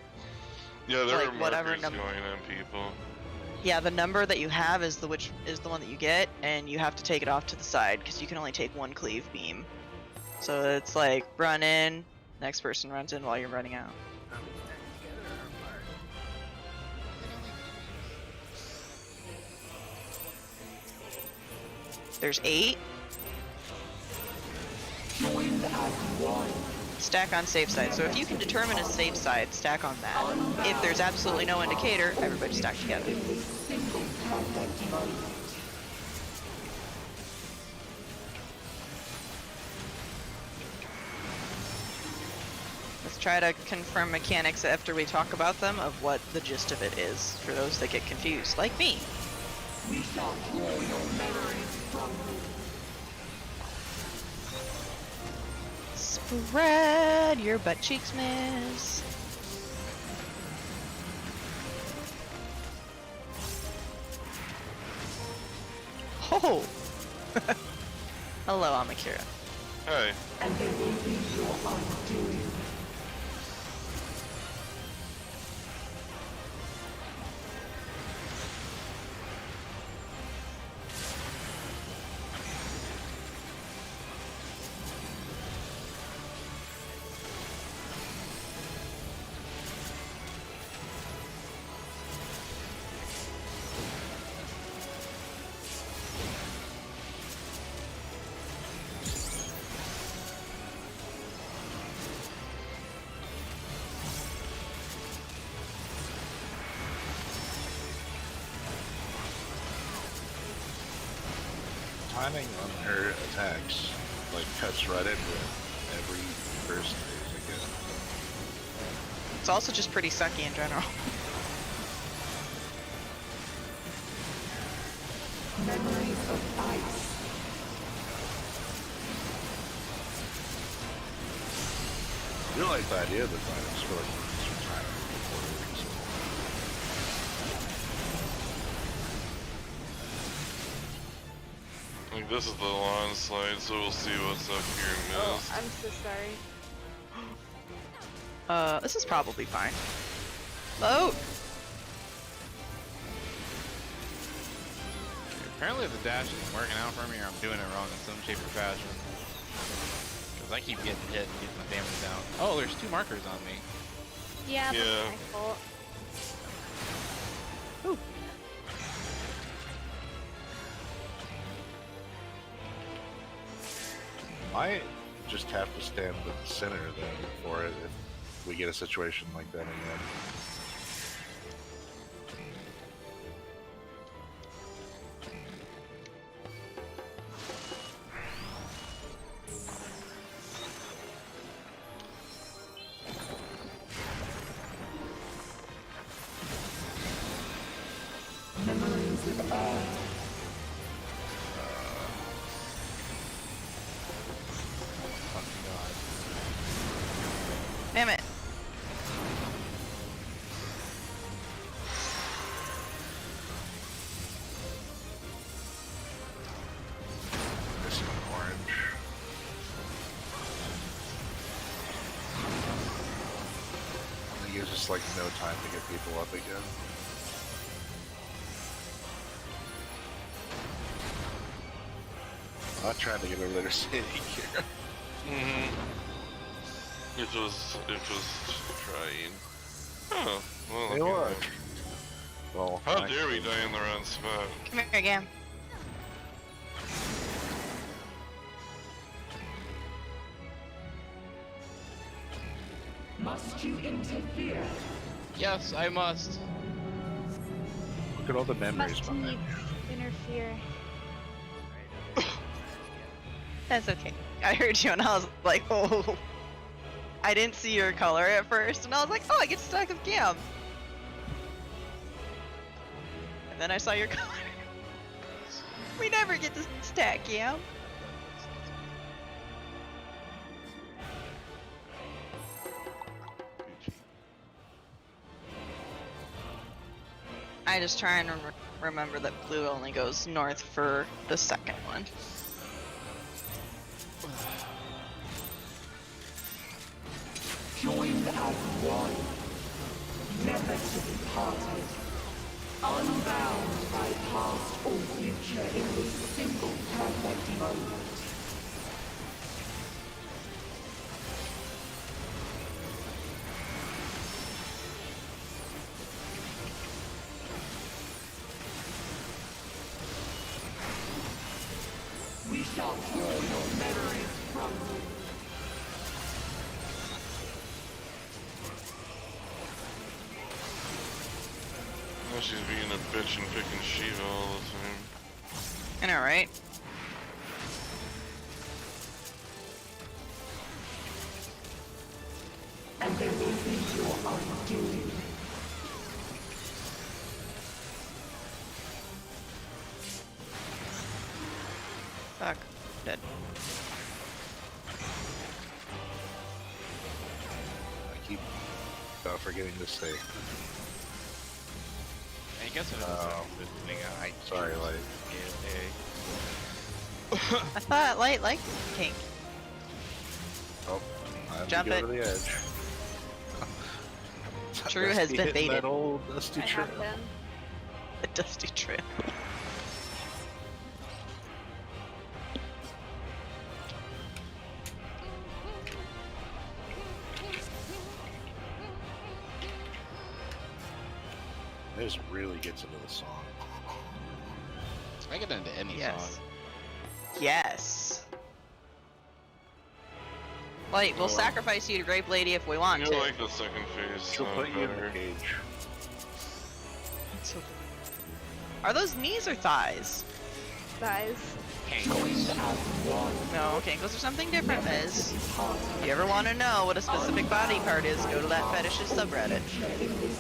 Yeah, there Like, were whatever markers number- going on people. Yeah, the number that you have is the one that you get, and you have to take it off to the side because you can only take 1 cleave beam. So it's like run in, next person runs in while you're running out. Are we stacked together or apart? There's 8. Stack on safe side. So if you can determine a safe side, stack on that. If there's absolutely no indicator, everybody stack together. Let's try to confirm mechanics after we talk about them of what the gist of it is for those that get confused, like me. Spread your butt cheeks, miss. Oh! Hello, Amakira. Hey, timing on her attacks like cuts right into it every first phase again. It's also just pretty sucky in general. You like the idea of the finals for like some time before release. Like, this is the lawn slide, so we'll see what's up here in a Oh, minute. I'm so sorry. This is probably fine. Load! Apparently the dash isn't working out for me, or I'm doing it wrong in some shape or fashion. Because I keep getting hit and getting my damage down. Oh, there's 2 markers on me. Yeah, Yeah. that's my fault. Might just have to stand with the center then for it if we get a situation like that again. Memories of all. Damn it. Missing orange. It gives us like no time to get people up again. I'm not trying to get over there city here. It was trying. Oh, well, Hey, okay. look. Well, How dare actually, we die in the wrong spot? Come here again. Must you interfere? Yes, I must. Look at all the memories Must behind needs you. interfere. That's okay. I heard you and I was like, oh. I didn't see your color at first, and I was like, oh, I get stuck with Gam. And then I saw your color. We never get to stack Gam. I just try and remember that blue only goes north for the second one. Joined as one, never to be parted, unbound by past or future in this single perfect moment. We shall draw your memories from you. Now she's being a bitch and picking Shiva all the time. I know, right? And they will be your undoing. Fuck. Dead. I keep forgetting to stay. I guess it is Oh. I Sorry, Light. I thought Light liked pink. Oh, I have Jump to go it. to the edge. True Must has be been hitting baited. That old dusty I trail. have been. The dusty trail. This really gets into the song. I get into any Yes. song. Yes. Light, we'll Oh. sacrifice you to Grape Lady if we want I to. like the second phase. She'll put you in the better. cage. Are those knees or thighs? Size. No, Kankles are something different, Miz. If you ever want to know what a specific body part is, go to that fetishist subreddit.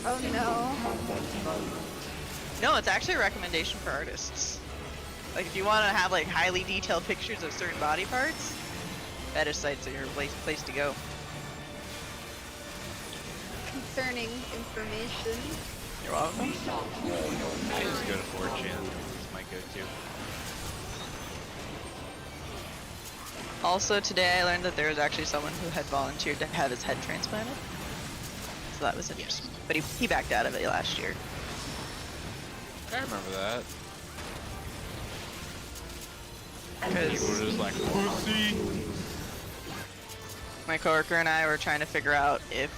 Oh no. No, it's actually a recommendation for artists. Like, if you want to have, like, highly detailed pictures of certain body parts, fetish sites are your place to go. Concerning information. You're welcome. I just go to 4chan. It's my go-to. Also, today I learned that there was actually someone who had volunteered to have his head transplanted. So that was interesting. But he backed out of it last year. I remember that. Because People were just like, pussy. my coworker and I were trying to figure out if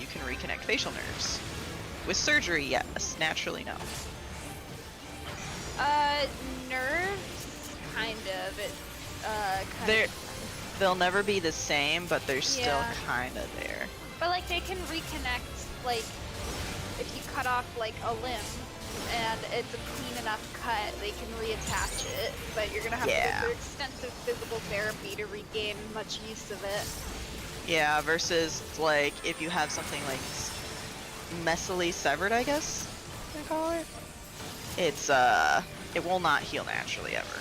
you can reconnect facial nerves. With surgery, yes. Naturally, no. Nerves, kind of. It, They're, they'll never be the same, but they're still Yeah. kind of there. But like they can reconnect, like if you cut off like a limb and it's a clean enough cut, they can reattach it. But you're gonna have to Yeah. go through extensive physical therapy to regain much use of it. Yeah, versus like if you have something like messily severed, I guess they call it. It's it will not heal naturally ever.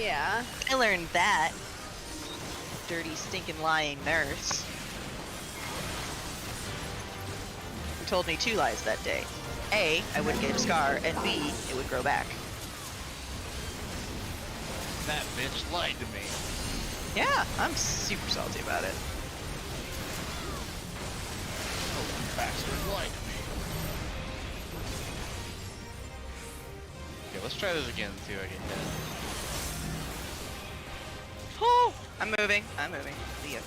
Yeah. I learned that. Dirty, stinking, lying nurse. Who told me 2 lies that day. A, I wouldn't get a scar, and B, it would grow back. That bitch lied to me. Yeah, I'm super salty about it. Oh, bastard lied to me. Okay, let's try this again and see if I can hit it. Oh, I'm moving. See ya.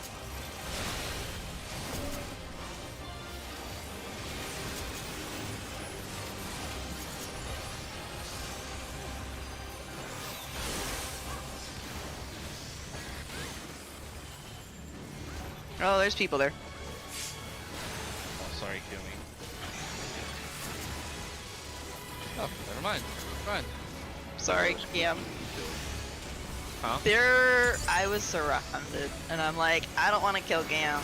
Oh, there's people there. Oh, sorry, Kumi. Oh, never mind. Fine. Sorry, yeah. Huh? I was surrounded, and I'm like, I don't want to kill Gam.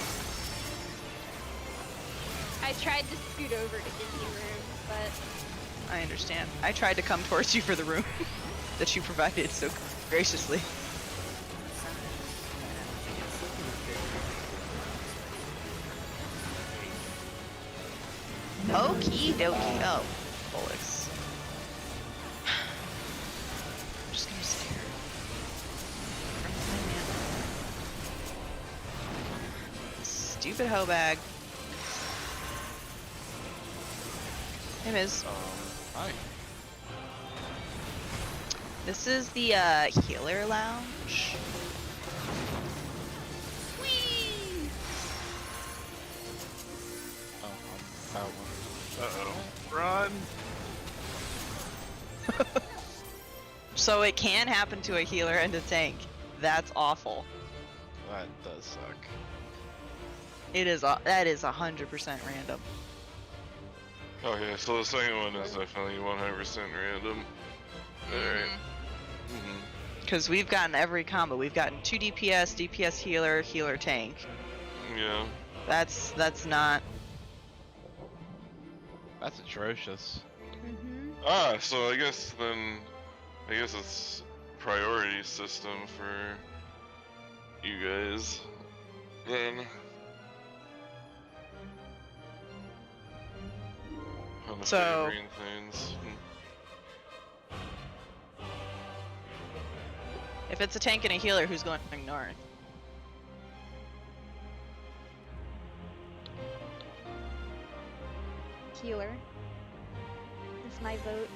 I tried to scoot over to give you room, but I understand. I tried to come towards you for the room that you provided so graciously. Okie dokie. Oh, bullocks. I'm just gonna sit here. Stupid hoe bag. Hey, Miz. Hi. This is the healer lounge. Whee! Oh, found one. Uh-oh. Run! So it can happen to a healer and a tank. That's awful. That does suck. It is. That is 100% random. Okay, so the second one is definitely 100% random. Alright. Mm-hmm. Because we've gotten every combo. We've gotten 2 DPS, DPS healer, healer tank. Yeah. That's not. That's atrocious. Ah, so I guess it's priority system for you guys. Then. On the So- favoring things. If it's a tank and a healer, who's going north? healer is my vote.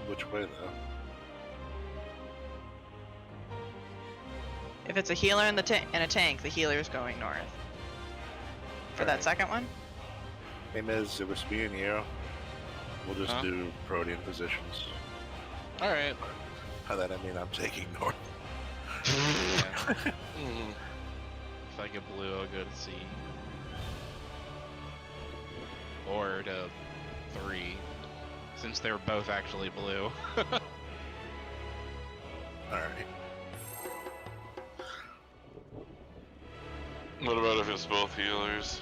Which way, though? If it's a healer and a tank, the healer is going north. For that Alright. second one? Hey, Miz, it was me and you. We'll just Huh? do Protean positions. Alright. By that I mean I'm taking north. Yeah. Mhm. If I get blue, I'll go to C. Or to 3. Since they're both actually blue. Alright. What about if it's both healers?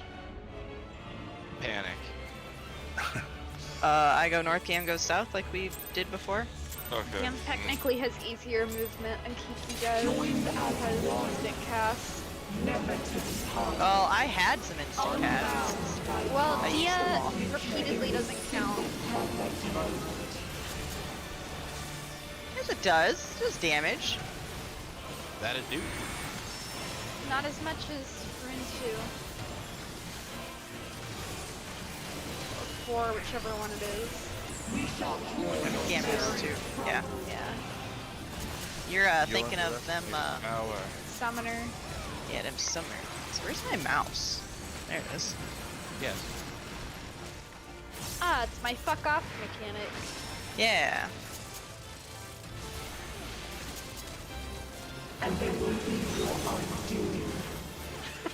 Panic. I go north, Cam goes south, like we did before. Okay. Cam technically has easier movement than Kiki does because instant cast. Well, I had some instant casts. Well, I used Tia them all. repeatedly doesn't count. Yes, it does. It does damage. that a dude? Not as much as Rune 2. Or 4, whichever one it is. Cameos too. Yeah. Yeah. You're thinking of them. Power. Summoner. Yeah, them summer. So where's my mouse? There it is. Yes. Ah, it's my fuck off mechanic. Yeah.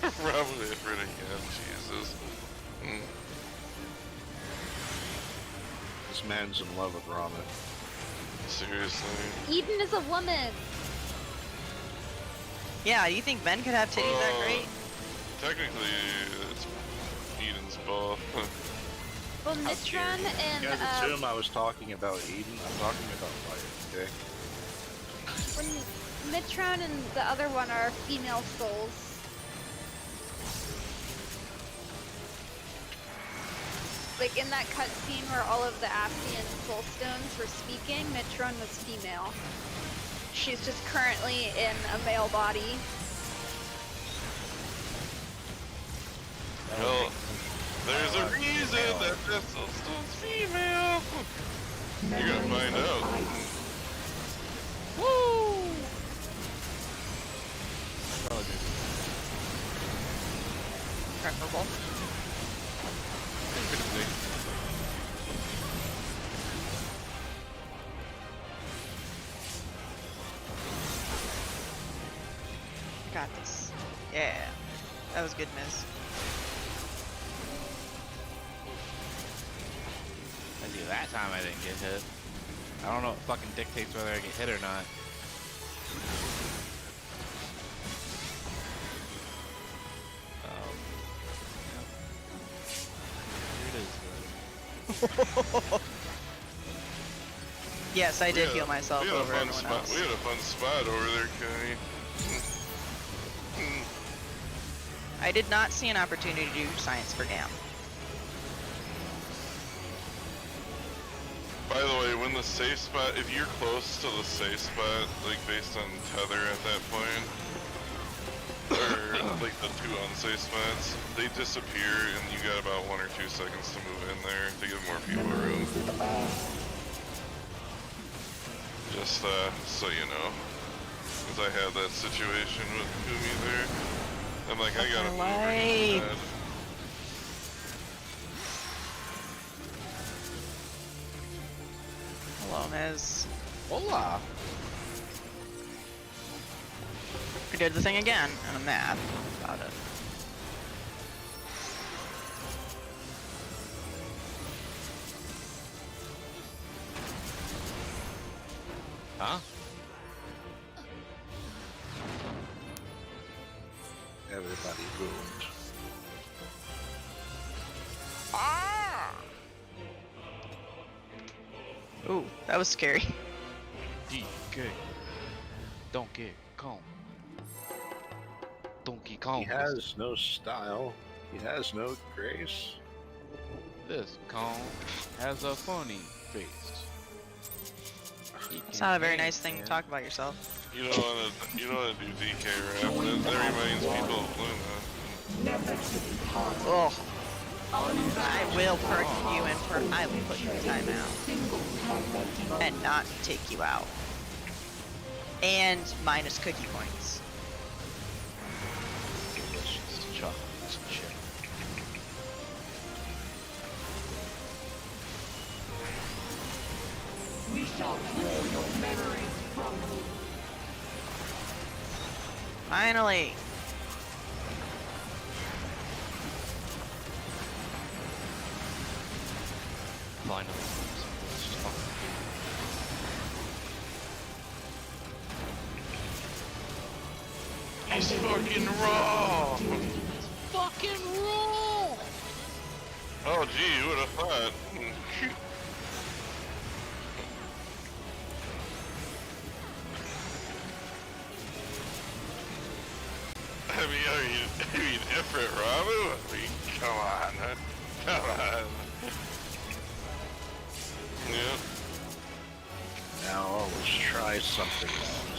Probably afraid again, Jesus. Mm. This man's in love with ramen. Seriously. Eden is a woman. Yeah. Do you think men could have titties that great? Technically, it's Eden's ball. Well, Nitron and You guys assume I was talking about Eden? I'm talking about fire, okay? when Nitron and the other one are female souls. Like in that cutscene where all of the Apsian soul stones were speaking, Nitron was female. She's just currently in a male body. Well, there's a reason that this stone's female. You're gonna find out. Woo! Preferable. Got this. Yeah. That was good, miss. I see, that time I didn't get hit. I don't know what fucking dictates whether I get hit or not. Here it is, then. Yes, I did We heal had- myself we had a over fun everyone spot. else. We had a fun spot over there, Kenny. I did not see an opportunity to do science for Gam. By the way, when the safe spot, if you're close to the safe spot, like based on tether at that point, or like the two unsafe spots, they disappear and you got about 1 or 2 seconds to move in there to give more people room. Just so you know, because I had that situation with Kumi there. I'm like, I gotta move right Life. inside. Hello, Miz. Hola! We did the thing again, and I'm mad about it. Huh? Everybody boomed. Ooh, that was scary. DK. Donkey Kong. Donkey Kong. He has no style. He has no grace. This Kong has a funny face. It's not a very nice thing to talk about yourself. You don't wanna do DK rap. That reminds people of Luna. Ugh. I will perk you and I will put you in timeout. And not take you out. And minus cookie points. Delicious chocolate chip. We shall draw your memories from you. Finally. Finally. Some delicious chocolate. He's fucking raw! Fucking roll! Oh gee, who would've thought? I mean, Ifrit Ramu? I mean, come on. Come on. Yep. Now let's try something else.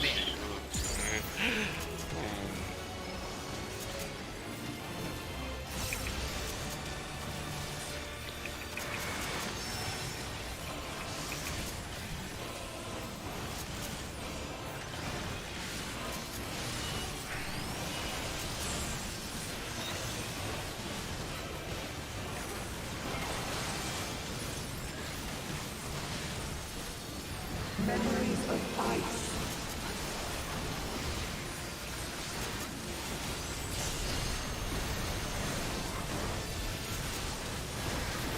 Memories of ice.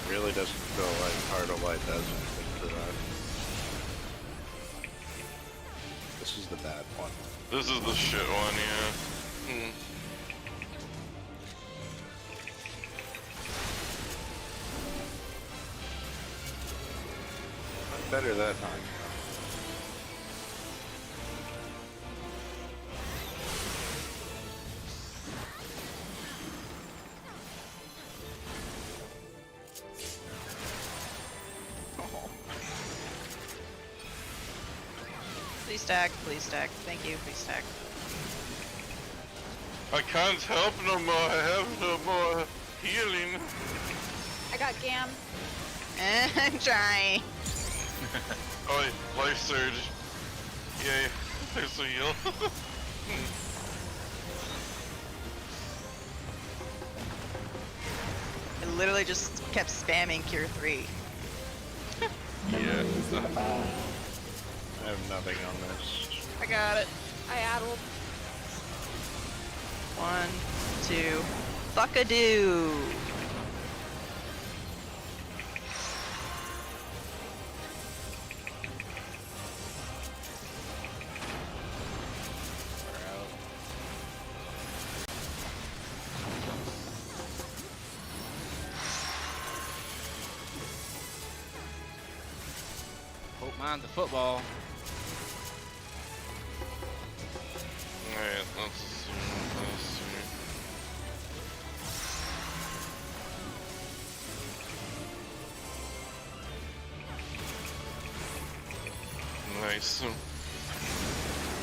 It really doesn't feel like Heart of Light does anything for that. This is the bad one. This is the shit one, yeah. Better that time. Please stack, please stack. Thank you, please stack. I can't help no more. I have no more healing. I got Gam. I'm trying. Oh, wait, life surge. Yay. There's a heal. I literally just kept spamming Cure 3. Yeah. I have nothing on this. I got it. I addled. 1, 2, fuck-a-doo. Hope mine's a football. Alright, let's assume this here. Nice.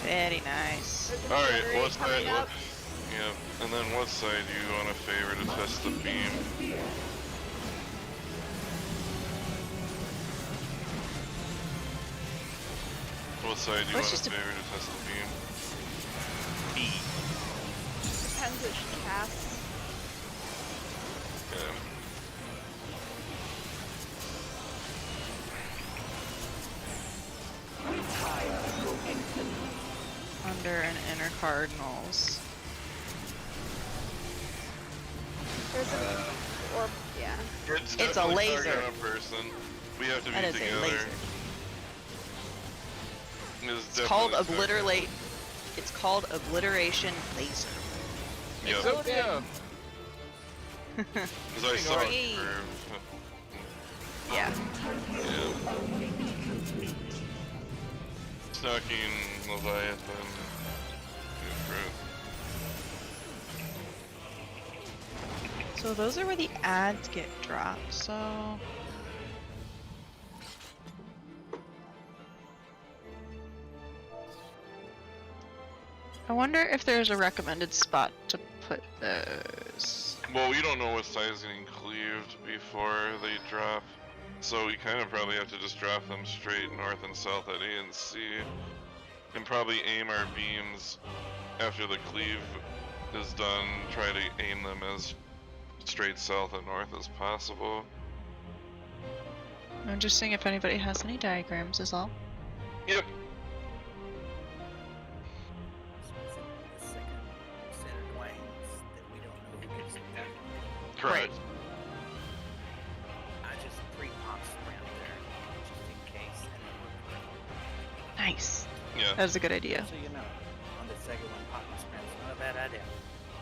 Very nice. There's a Alright, delivery what side? coming What, up. yep. And then what side do you want to favor to test the beam? What side do you Let's want to just- favor to test the beam? Depends which cast. Yeah. Under and inner cardinals. There's a or yeah. It's a definitely laser. target on person. We have to That be is together. a laser. It's It's called definitely target. obliterate. It's called obliteration laser. Yep. Exodia! Because I saw Hey. it curve. Yeah. Yeah. Stocking Leviathan. Good fruit. So those are where the ads get dropped, so... I wonder if there's a recommended spot to put those. Well, we don't know what side's getting cleaved before they drop. So we kind of probably have to just drop them straight north and south at A and C. And probably aim our beams after the cleave is done, try to aim them as straight south and north as possible. I'm just seeing if anybody has any diagrams is all. Yep. The second center lanes that we don't know who gets that. Correct. I just pre-pop sprint there, just in case. And then Nice. Yeah, That was a good idea. so you know, on the second one, popping sprint's not a bad idea.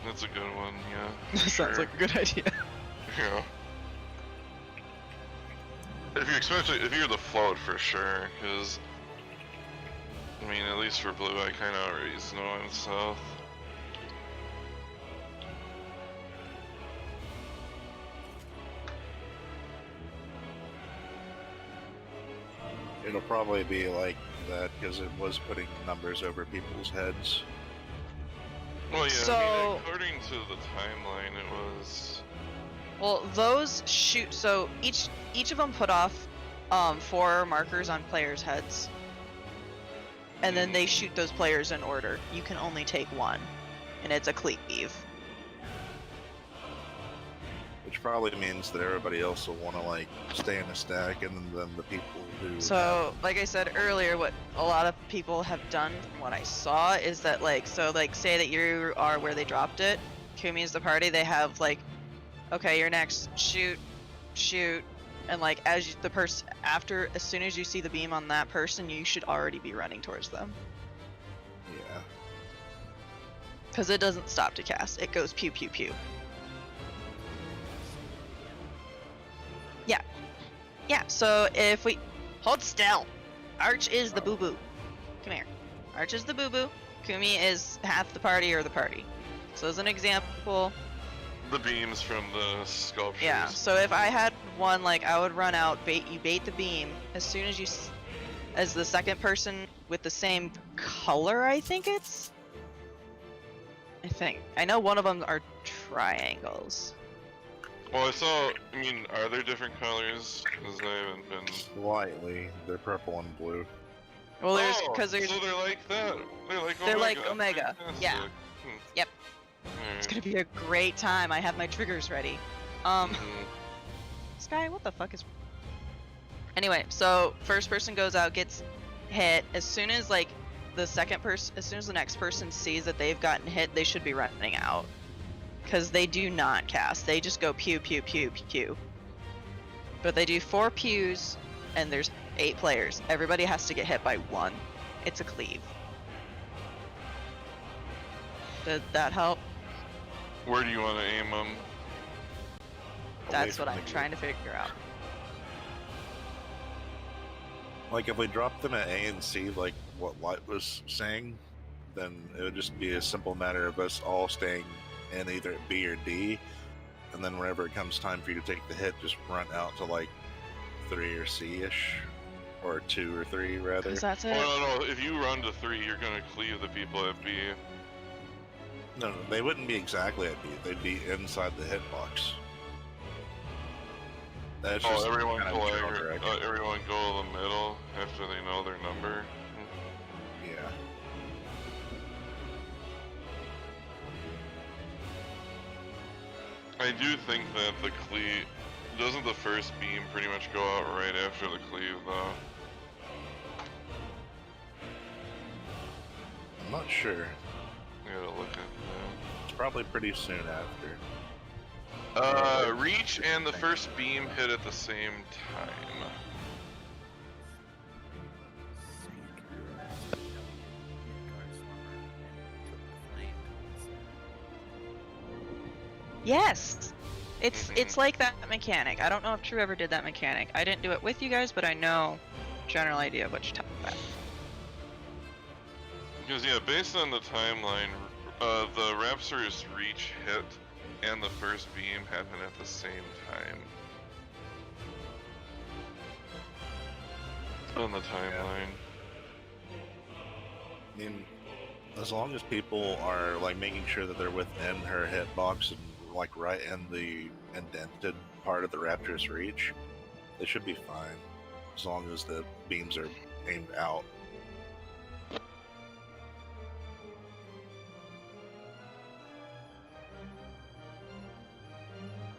that's a good one, yeah. Sounds like a good idea. Yeah. If you're especially if you're the float for sure, because I mean at least for blue I kinda already know I'm south. It'll probably be like that because it was putting numbers over people's heads. Well yeah, I So- mean according to the timeline it was Well, those shoot. So each of them put off 4 markers on players' heads, and then they shoot those players in order. You can only take one, and it's a cleave. Which probably means that everybody else will want to like stay in a stack, and then the people who So, like I said earlier, what a lot of people have done from what I saw is that, like, so, like, say that you are where they dropped it, Kumi is the party, they have, like, okay, you're next, shoot, and, like, as you, the person, after, as soon as you see the beam on that person, you should already be running towards them. yeah. Because it doesn't stop to cast, it goes pew pew pew. Yeah, so if we hold still, Arch is the boo boo. Come here. Arch is the boo boo. Kumi is half the party or the party. So as an example, The beams from the sculptures. yeah. So if I had one, like I would run out, you bait the beam as soon as you, as the second person with the same color. I think I know one of them are triangles. Well, I mean, are there different colors? Because I haven't been. Slightly, they're purple and blue. Well, there's Oh, because there's So they're like that. They're like Omega. Omega, yeah. Fantastic. Yep. Alright. it's gonna be a great time. I have my triggers ready. Um. Mhm. Sky, what the fuck is... Anyway, so first person goes out, gets hit. As soon as, like, the second person, as soon as the next person sees that they've gotten hit, they should be running out. Because they do not cast. They just go pew, pew, pew, pew. But they do 4 pews, and there's 8 players. Everybody has to get hit by 1. It's a cleave. Did that help? Where do you want to aim them? That's Away what from I'm the trying to figure out. Like if we dropped them at A and C, like what Light was saying, then it would just be a simple matter of us all staying in either B or D, and then whenever it comes time for you to take the hit, just run out to like 3 or C-ish, or 2 or 3 rather. Because that's it. Well, no, if you run to 3, you're gonna cleave the people at B. No, they wouldn't be exactly at B. They'd be inside the hitbox. That's just Everyone kind of a general collide. direction. Everyone go to the middle after they know their number. Yeah. I do think that the cleave doesn't the first beam pretty much go out right after the cleave, though. I'm not sure. I gotta look at that. It's probably pretty soon after. Reach and the first beam hit at the same time. Yes! Mhm. It's like that mechanic. I don't know if True ever did that mechanic. I didn't do it with you guys, but I know general idea of what you're talking about. Because yeah, based on the timeline, the Raptor's reach hit and the first beam happened at the same time. On the timeline. I mean, as long as people are like making sure that they're within her hitbox and like right in the indented part of the Raptor's reach, they should be fine. As long as the beams are aimed out.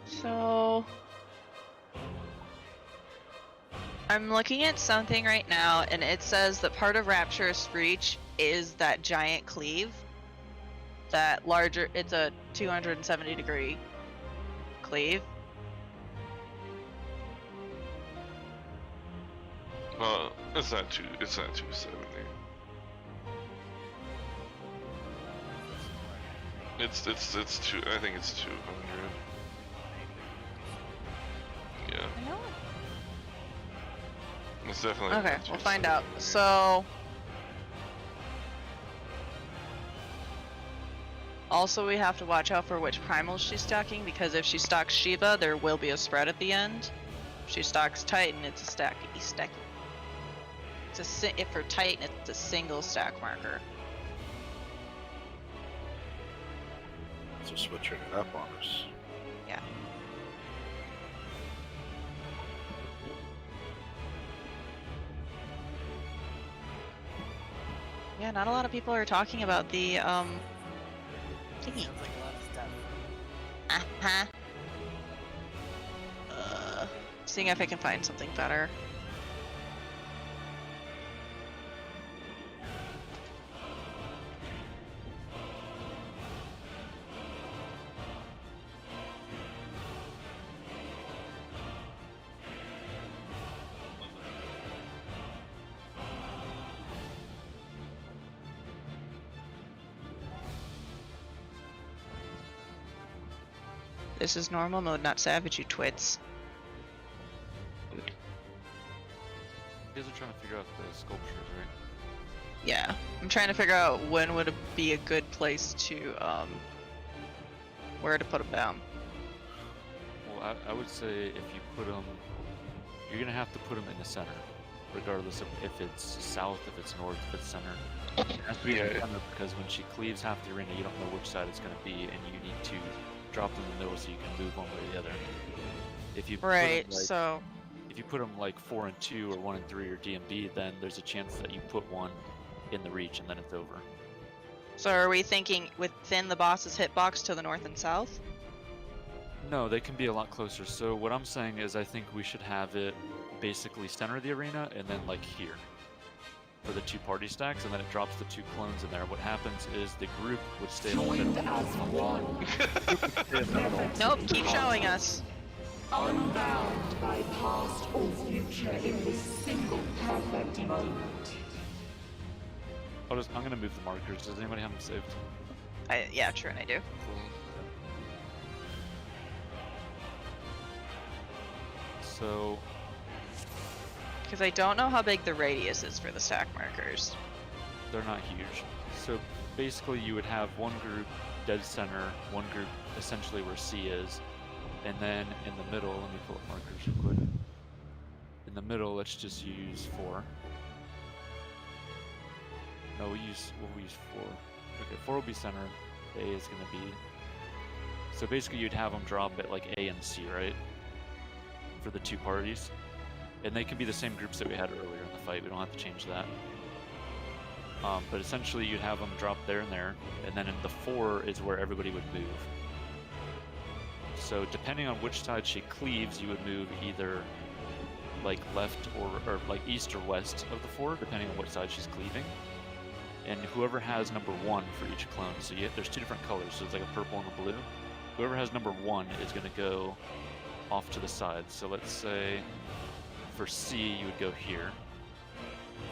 So... I'm looking at something right now, and it says that part of Rapturous Reach is that giant cleave. That larger, it's a 270 degree cleave. It's not 270. It's two. I think it's 200. Yeah, I know. it's definitely. Okay, not we'll find out. 270. So... Also, we have to watch out for which primals she's stacking, because if she stocks Shiva, there will be a spread at the end. If she stocks Titan, it's a stacky. If for Titan, it's a single stack marker. So switching it up on us. Yeah. Yeah, not a lot of people are talking about the thingy. Sounds like a lot of stuff. Uh-huh. Seeing if I can find something better. This is normal mode, not savage, you twits. You guys are trying to figure out the sculptures, right? Yeah, I'm trying to figure out when would be a good place to, where to put them down. Well, I would say if you put them, you're gonna have to put them in the center, regardless of if it's south, if it's north, if it's center. It has to be in the center because when she cleaves half the arena, you don't know which side it's gonna be, and you need to drop them in the middle so you can move one way or the other. If you Right, put them, like, so if you put them like 4 and 2 or 1 and 3 or DMB, then there's a chance that you put one in the reach and then it's over. so are we thinking within the boss's hitbox to the north and south? No, they can be a lot closer. So what I'm saying is I think we should have it basically center of the arena and then like here for the 2 party stacks, and then it drops the 2 clones in there. What happens is the group would stay in the Joined middle. as one. Nope, keep showing us. Unbound by past or future in this single perfect moment. I'm gonna move the markers. Does anybody have them saved? Yeah, true, and I do. So Because I don't know how big the radius is for the stack markers. they're not huge. So basically you would have one group dead center, one group essentially where C is, and then in the middle, let me pull up markers real quick. In the middle, let's just use 4. No, we'll use 4. Okay, 4 will be center. A is gonna be. So basically, you'd have them drop at like A and C, right? For the 2 parties, and they can be the same groups that we had earlier in the fight. We don't have to change that. But essentially, you'd have them drop there and there, and then in the 4 is where everybody would move. So depending on which side she cleaves, you would move either like left or like east or west of the 4, depending on what side she's cleaving. And whoever has number 1 for each clone, so there's 2 different colors, so it's like a purple and a blue. Whoever has number 1 is going to go off to the side. So let's say for C you would go here,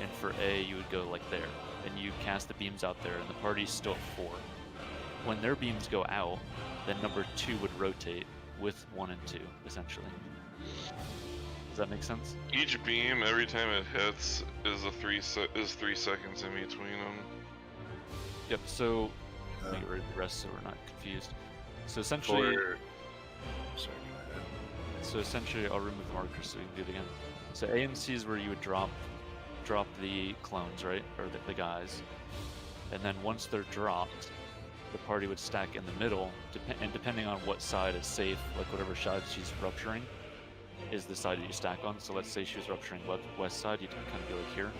and for A you would go like there, and you cast the beams out there, and the party's still at 4. When their beams go out, then number 2 would rotate with 1 and 2, essentially. Does that make sense? Each beam, every time it hits, is 3 seconds in between them. Yep. So let me get rid of the rest so we're not confused. So essentially, Sorry, go ahead. So essentially, I'll remove the markers so we can do it again. So A and C is where you would drop the clones, right? Or the guys. And then once they're dropped, the party would stack in the middle, and depending on what side is safe, like whatever side she's rupturing, is the side that you stack on. So let's say she was rupturing west side, you'd kind of go like here.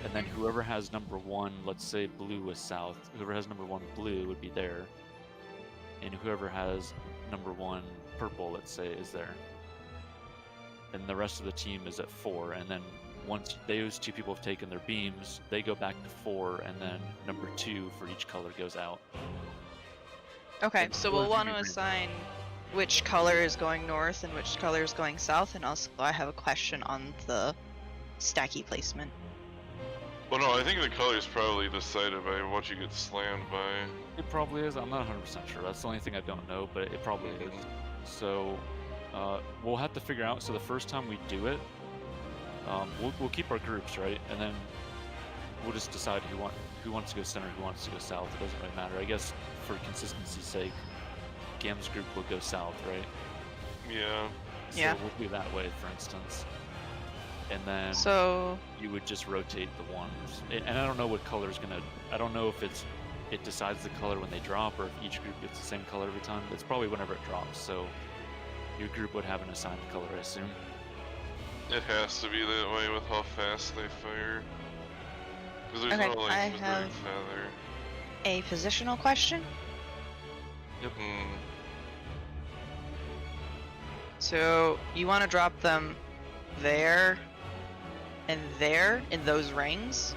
And then whoever has number 1, let's say blue was south, whoever has number 1 blue would be there. And whoever has number 1 purple, let's say, is there. And the rest of the team is at 4, and then once those 2 people have taken their beams, they go back to 4, and then number 2 for each color goes out. Okay, And so those we'll would want be to green. assign which color is going north and which color is going south, and also I have a question on the stacky placement. Well, no, I think the color's probably decided by what you get slammed by. It probably is. I'm not 100% sure. That's the only thing I don't know, but it probably is. So we'll have to figure out. So the first time we do it, we'll keep our groups, right? And then we'll just decide who wants to go center, who wants to go south. It doesn't really matter. I guess for consistency's sake, Gam's group will go south, right? Yeah. So Yeah. we'll do that way, for instance. And then So you would just rotate the ones. And I don't know what color's gonna. I don't know if it decides the color when they drop, or if each group gets the same color every time. It's probably whenever it drops. So your group would have an assigned color, I assume. It has to be that way with how fast they fire. Because there's Okay, no like I withering have- feather. a positional question. So you want to drop them there and there in those rings?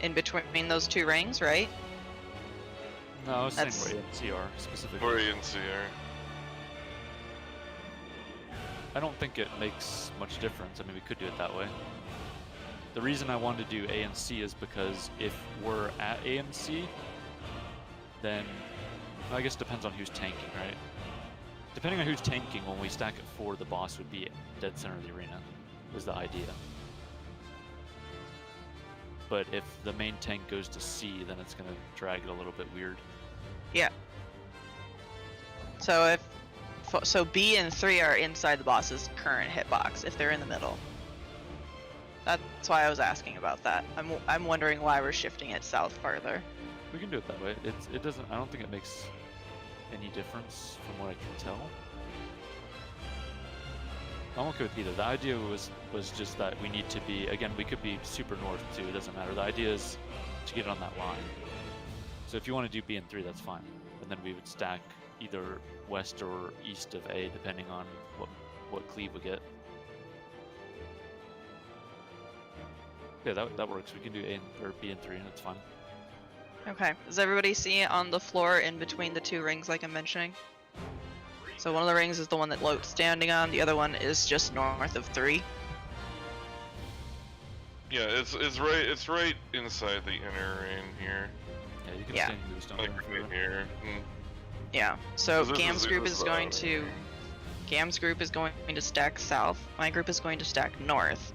In between those two rings, right? No, I was saying That's- where ANC are specifically. Or ANCR. I don't think it makes much difference. I mean, we could do it that way. The reason I wanted to do ANC is because if we're at ANC, then I guess it depends on who's tanking, right? Depending on who's tanking, when we stack at 4, the boss would be dead center of the arena, was the idea. But if the main tank goes to C, then it's going to drag it a little bit weird. Yeah. So so B and 3 are inside the boss's current hitbox if they're in the middle. That's why I was asking about that. I'm wondering why we're shifting it south farther. We can do it that way. It doesn't. I don't think it makes any difference from what I can tell. I'm okay with either. The idea was just that we need to be, again, we could be super north too. It doesn't matter. The idea is to get on that line. So if you want to do B and 3, that's fine. And then we would stack either west or east of A, depending on what cleave we get. Yeah, that works. We can do or B and 3, and it's fine. Okay. Does everybody see it on the floor in between the two rings like I'm mentioning? So one of the rings is the one that Lote's standing on, the other one is just north of 3. Yeah, it's right inside the inner ring here. Yeah, you can Yeah. stand moves, don't Like you? right here. Yeah. So 'Cause this Gam's is- group this is is going out. to Gam's group is going to stack south. My group is going to stack north,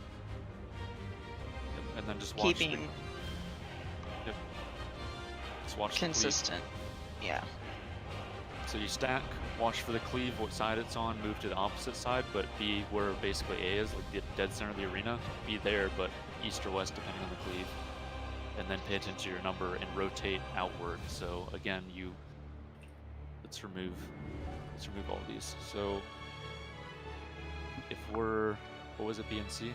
And then just watch keeping just watch the cleave. consistent. Yeah. So you stack, watch for the cleave, what side it's on, move to the opposite side, but be where basically A is, like the dead center of the arena. Be there, but east or west depending on the cleave. And then pay attention to your number and rotate outward. So again, let's remove all of these. So if we're, what was it, B and C?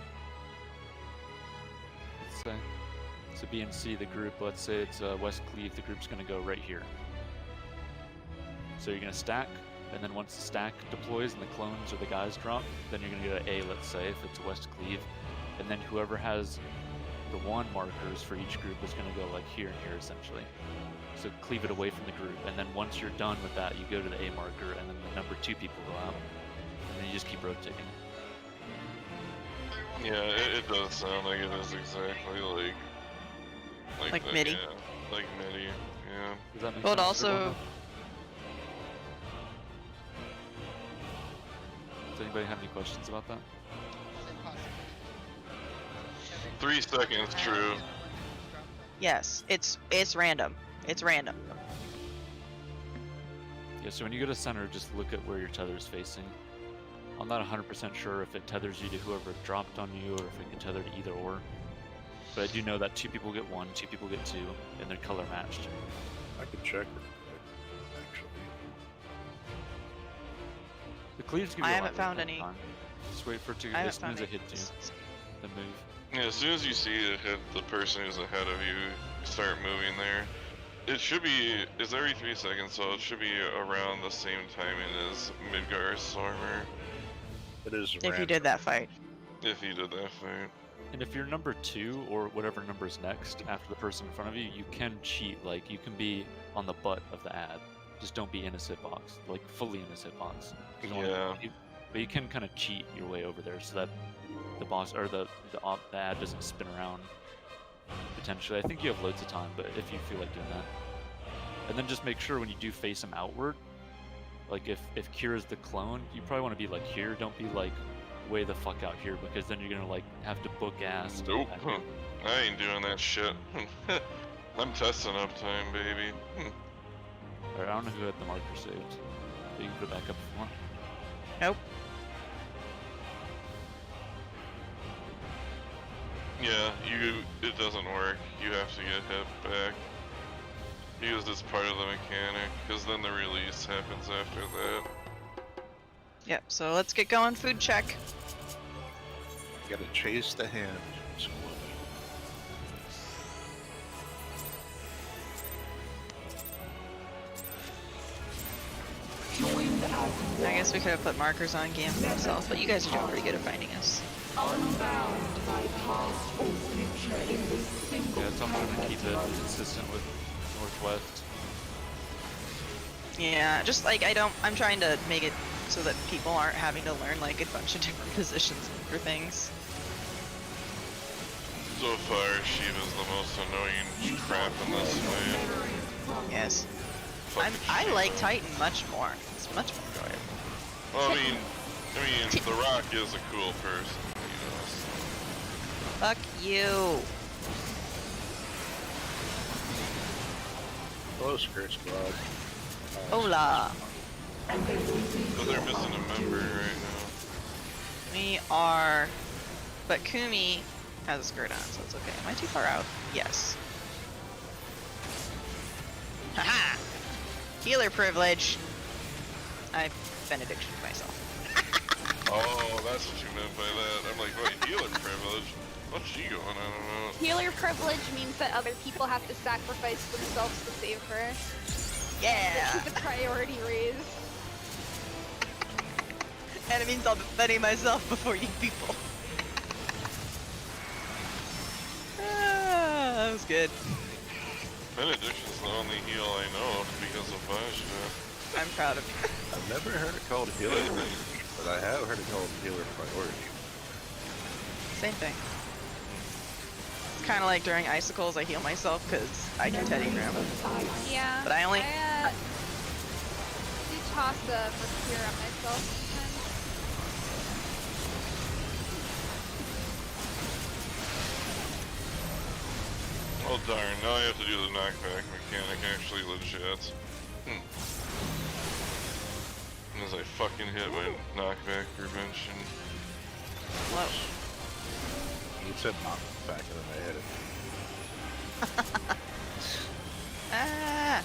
Let's say. So B and C, the group, let's say it's west cleave, the group's gonna go right here. So you're going to stack, and then once the stack deploys and the clones or the guys drop, then you're going to go to A, let's say, if it's west cleave. And then whoever has the 1 markers for each group is going to go like here and here, essentially. So cleave it away from the group, and then once you're done with that, you go to the A marker, and then the number 2 people go out. And then you just keep rotating. Yeah, it does sound like it is exactly like that, MIDI? Yeah, like MIDI, yeah. Does that make Well, it sense? also Does anybody have any questions about that? Is it possible? 3 seconds, true. yes, it's random. It's random. Yeah, so when you go to center, just look at where your tether is facing. I'm not 100% sure if it tethers you to whoever dropped on you or if it can tether to either or. But I do know that 2 people get 1, 2 people get 2, and they're color matched. I could check real quick, actually. The cleaves give you I a haven't lot found of any. time. Just wait for it to, I as haven't soon found as it hits any. you, then move. Yeah, as soon as you see it hit the person who's ahead of you, start moving there. It should be, it's every 3 seconds, so it should be around the same timing as Midgar's armor, It is If you random. did that fight. if he did that fight. And if you're number 2 or whatever number is next after the person in front of you, you can cheat. Like, you can be on the butt of the ad. Just don't be in a sit box, like fully in a sit box. You don't wanna- Yeah. But you can kind of cheat your way over there so that the boss or the ad doesn't spin around. Potentially, I think you have loads of time, but if you feel like doing that, and then just make sure when you do face him outward, like if Kira's the clone, you probably want to be like here. Don't be like way the fuck out here because then you're gonna like have to book ass. to Nope. back here. I ain't doing that shit. I'm testing uptime, baby. Alright, I don't know who had the marker saved, but you can put it back up if you want. Nope. Yeah, it doesn't work. You have to get hit back. Because it's part of the mechanic, because then the release happens after that. Yep. So let's get going. Food check. Gotta chase the hand. Squad. Join I guess we could have put markers on game for himself, but you guys are doing pretty good at finding us. Unbound by past or future in this single Yeah, something to keep it consistent with Northwest. Yeah, just like I'm trying to make it so that people aren't having to learn like a bunch of different positions for things. So far, Shiva's the most annoying crap in this fight. Yes. Fucking I Shiva. like Titan much more. It's much more enjoyable. Well, I mean, The Rock is a cool person. You know, so. Fuck you. Hello, Skirt Squad. Hola. But they're missing a member right now. We are, but Kumi has a skirt on, so it's okay. Am I too far out? Yes. Haha! Healer privilege. I benediction myself. Oh, that's what you meant by that. I'm like, wait, healer privilege? What's she going on about? Healer privilege means that other people have to sacrifice themselves to save her. Yeah. Keep the priority raised. And it means I'll be defending myself before you people. That was good. Benediction's the only heal I know of because of Vajna. I'm proud of you. I've never heard it called healer privilege, but I have heard it called healer priority. Same thing. It's kind of like during icicles, I heal myself because I do Teddy Graham. Yeah. But I only- do toss a Mercure on myself sometimes. Oh darn, now I have to do the knockback mechanic actually legit. As I fucking hit my knockback prevention. Whoa. You said knock back and then I hit it. Ah!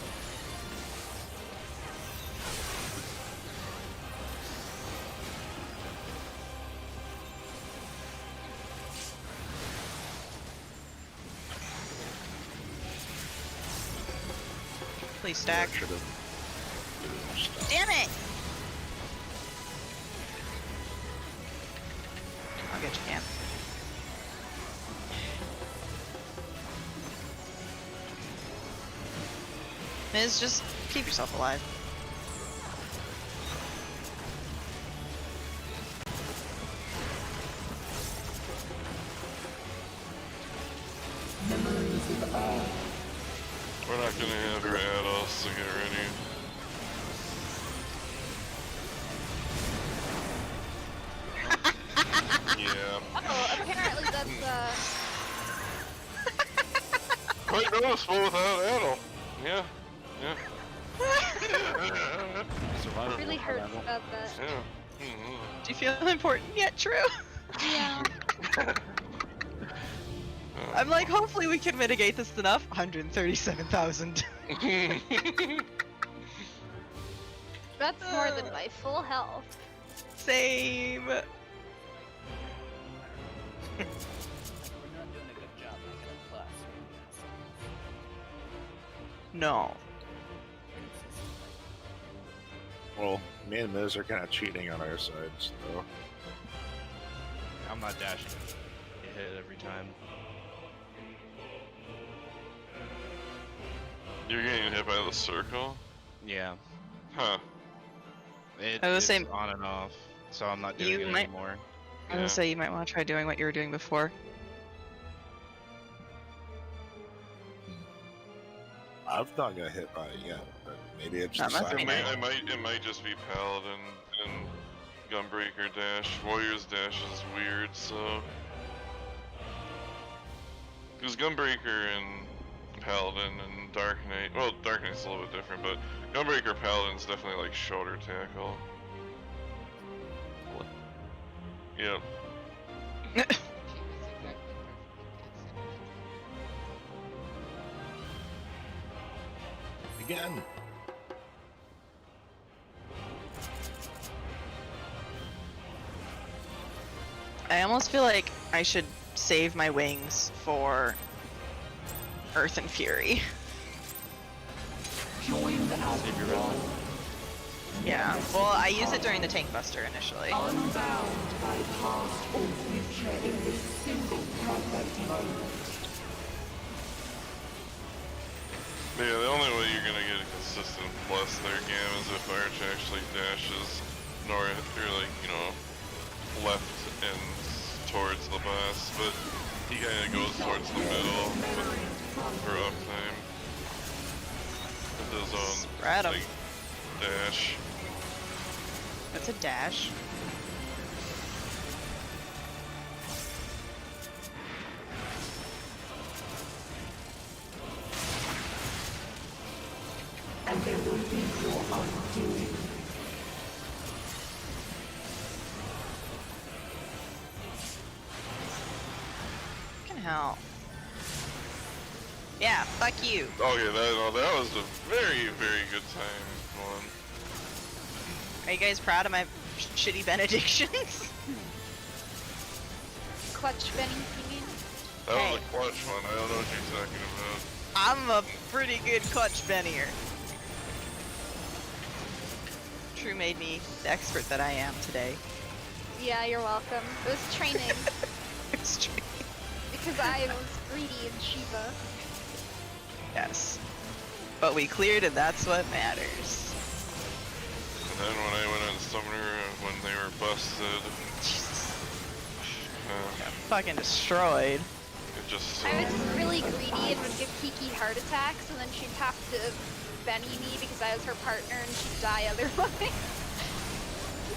Please stack. Should have. Damn it! I'll get you, Cam. Miz, just keep yourself alive. We're not gonna have her add us to get ready. Yeah. Oh, apparently that's Quite noticeable without Adel. Yeah. Yeah. Survival. really hurts about that. Yeah. Do you feel important yet, True? Yeah. I'm like, hopefully we can mitigate this enough. 137,000. That's more than my full health. Same. We're not doing a good job making a plus. No. Well, me and Miz are kind of cheating on our sides, though. I'm not dashing. Get hit every time. You're getting hit by the circle? Yeah. Huh. I was It's saying- on and off, so I'm not You doing it might- anymore. I was Yeah. gonna say you might want to try doing what you were doing before. I've not got hit by it yet, but maybe it's Not just much. It might just be Paladin and Gunbreaker dash. Warrior's dash is weird, so. Because Gunbreaker and Paladin and Dark Knight. Well, Dark Knight's a little bit different, but Gunbreaker Paladin's definitely like shoulder tackle. What? Yep. She was exactly perfect. again. I almost feel like I should save my wings for Earth and Fury. Join the Save your Outlaw. Yeah. Well, I use it during the tank buster initially. Unbound by past or future in this single perfect moment. Yeah, the only way you're gonna get a consistent plus there, Gam, is if Arch actually dashes north, or like, you know, left and towards the boss, but he kinda goes towards the middle for uptime. With his own, Spread 'em. like, dash. That's a dash. And there will be your undoing. Fucking hell. Yeah, fuck you. Okay, that was a very, very good time one. Are you guys proud of my shitty benedictions? Clutch Benny, you mean? That Hey. was a clutch one, I don't know what you're talking about. I'm a pretty good clutch bennier. True made me the expert that I am today. Yeah, you're welcome. It was training It's true. because I was greedy in Shiva. Yes. But we cleared and that's what matters. And then when I went on Summoner, when they were busted, Jesus. uh, Fucking destroyed. it just so... I was really greedy and would give Kiki heart attacks, and then she'd have to Benny me because I was her partner, and she'd die otherwise.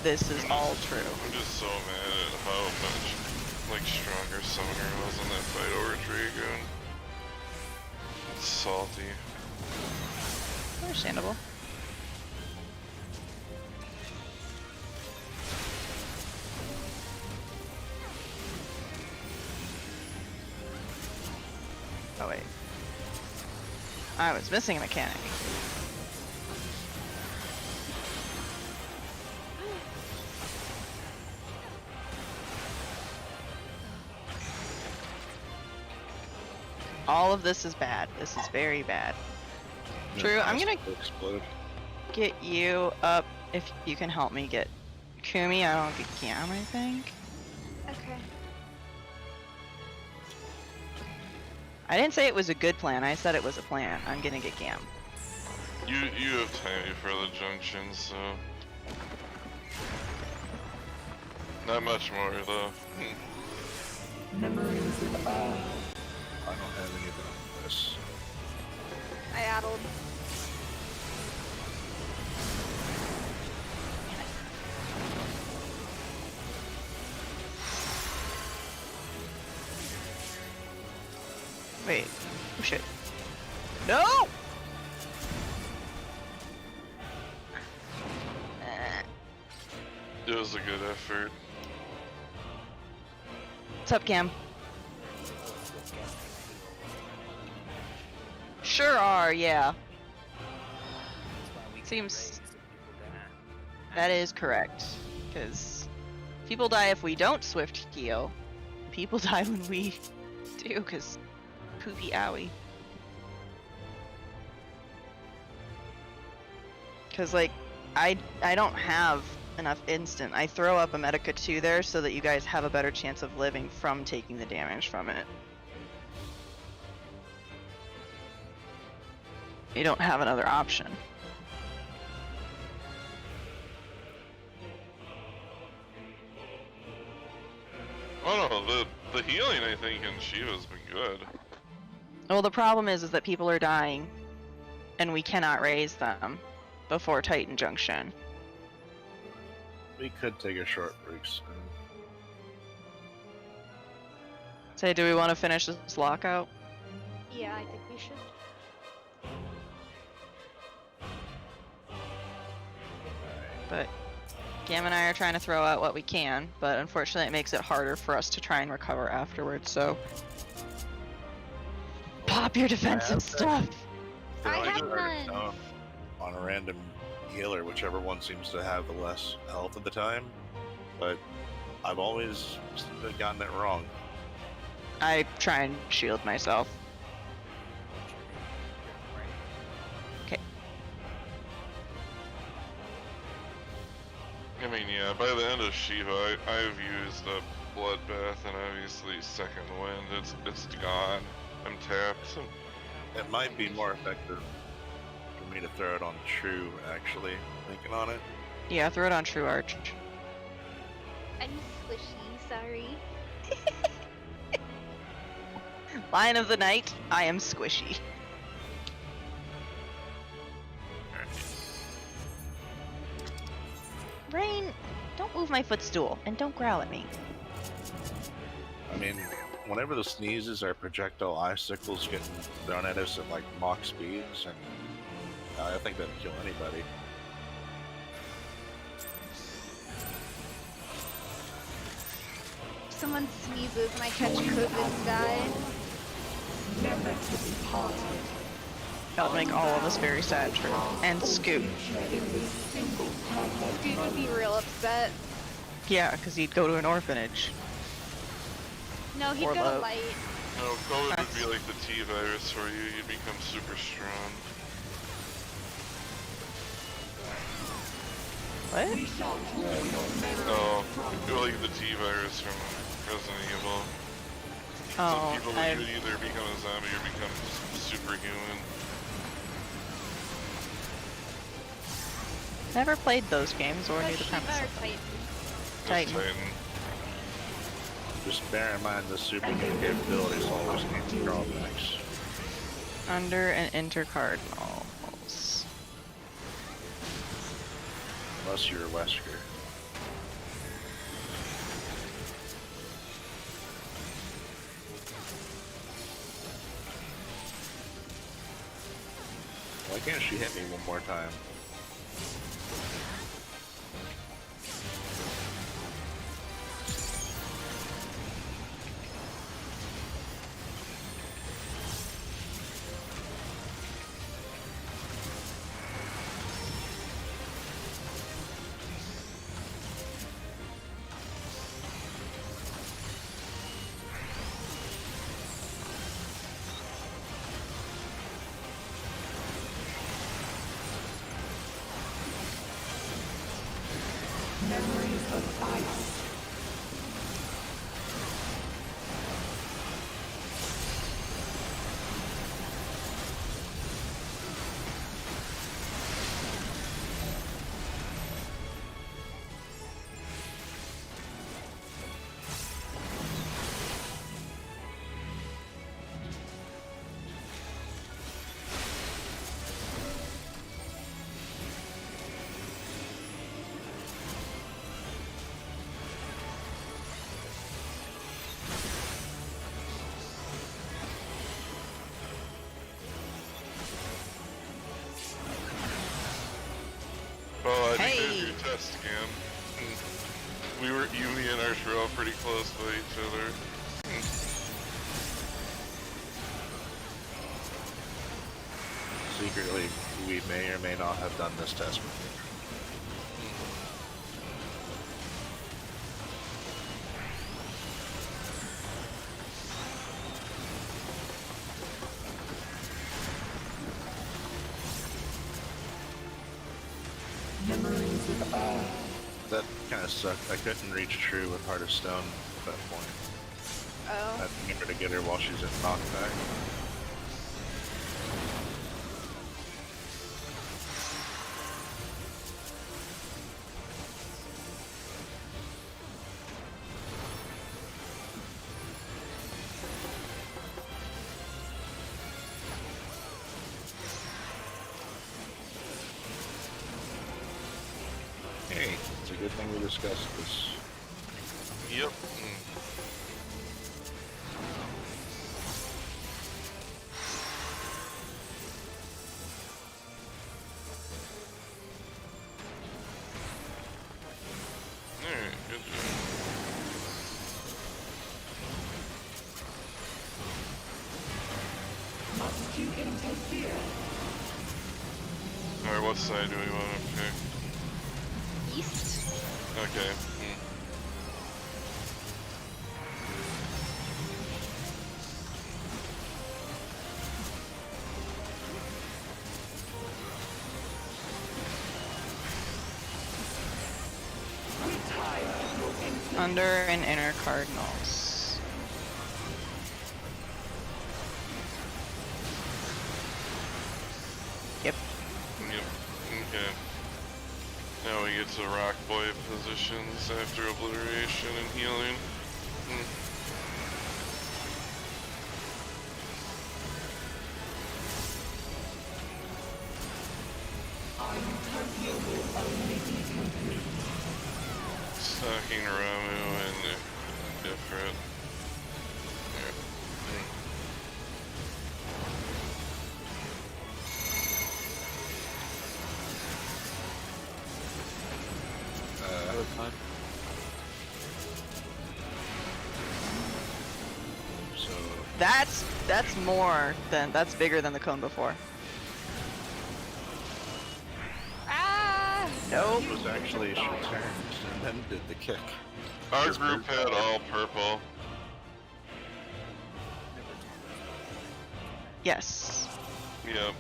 This is all true. I'm just so mad at how much, like, stronger Summoner was in that fight over Dragoon. It's salty. Understandable. Oh wait. I was missing a mechanic. All of this is bad. This is very bad. True, I'm gonna explode. get you up if you can help me get Kumi. I don't get Gam, I think. Okay. I didn't say it was a good plan. I said it was a plan. I'm gonna get Gam. You have time for the junction, so... Not much more, though. Memories in the bag. I don't have anything on this. I addled. Wait. Oh shit. No! It was a good effort. What's up, Cam? Sure are, yeah. Seems that is correct. Because people die if we don't swift heal. People die when we do, because poopy owie. Because, like, I don't have enough instant. I throw up a Medica 2 there so that you guys have a better chance of living from taking the damage from it. You don't have another option. Oh no, the healing I think in Shiva's been good. Well, the problem is that people are dying, and we cannot raise them before Titan Junction. We could take a short break soon. Say, do we want to finish this lockout? Yeah, I think we should. But Gam and I are trying to throw out what we can, but unfortunately it makes it harder for us to try and recover afterwards, so... Pop your defensive stuff! Throw I like have a target none. down on a random healer, whichever one seems to have the less health at the time. But I've always gotten it wrong. I try and shield myself. I mean, yeah, by the end of Shiva, I've used a Bloodbath and obviously Second Wind. It's gone. I'm tapped. It might be more effective for me to throw it on True, actually, thinking on it. Yeah, throw it on True Arch. I'm squishy, sorry. Lion of the Night, I am squishy. Rain, don't move my footstool, and don't growl at me. I mean, whenever the sneezes or projectile icicles get thrown at us at like Mach speeds, and I think that'd kill anybody. If someone sneezes and I catch COVID and die. Never to be parted. That would make all of us very sad, True. And Scoot. Dude would be real upset. Yeah, because he'd go to an orphanage. No, he'd Or go to low. light. No, COVID would be like the T virus for you. You'd become super strong. What? Oh, you're like the T virus from Resident Evil. Oh, Some people would either become a zombie or become superhuman. never played those games or knew the Shiva premise or of them. Titan? Titan. Just bear in mind the superhuman capabilities always need drawbacks. Under and intercardinals. Unless you're Wesker. Why can't she hit me one more time? Memories of ice. Well, I think Hey. there's your test again. We were, you, me, and Arch were all pretty close to each other. Secretly, we may or may not have done this test before. Memories of air. That kind of sucked. I couldn't reach True with Heart of Stone at that point. I Oh. remember to get her while she's in knockback. Hey, it's a good thing we discussed this. Yep. Alright, good job. Must you interfere? Alright, what side do we want to pick? East? Okay. Under and inner cardinals. Yep. Yep. Okay. Now we get to rock boy positions after obliteration and healing. Stocking Ramu and Ifrit. So That's more than that's bigger than the cone before. Ah! Nope. it was actually she turned and then did the kick. Our His group had all purple. Yes. Yep.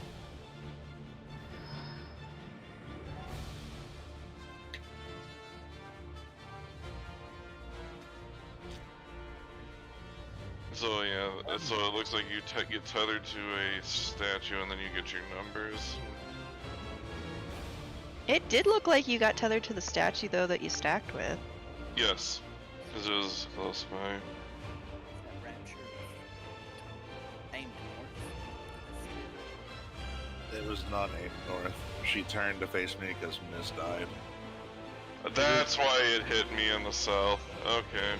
So yeah, so it looks like you get tethered to a statue and then you get your numbers. It did look like you got tethered to the statue though that you stacked with. Yes, because it was close by. That rapture aimed north. It was not aimed north. She turned to face me because Miz died. That's why it hit me in the south. Okay.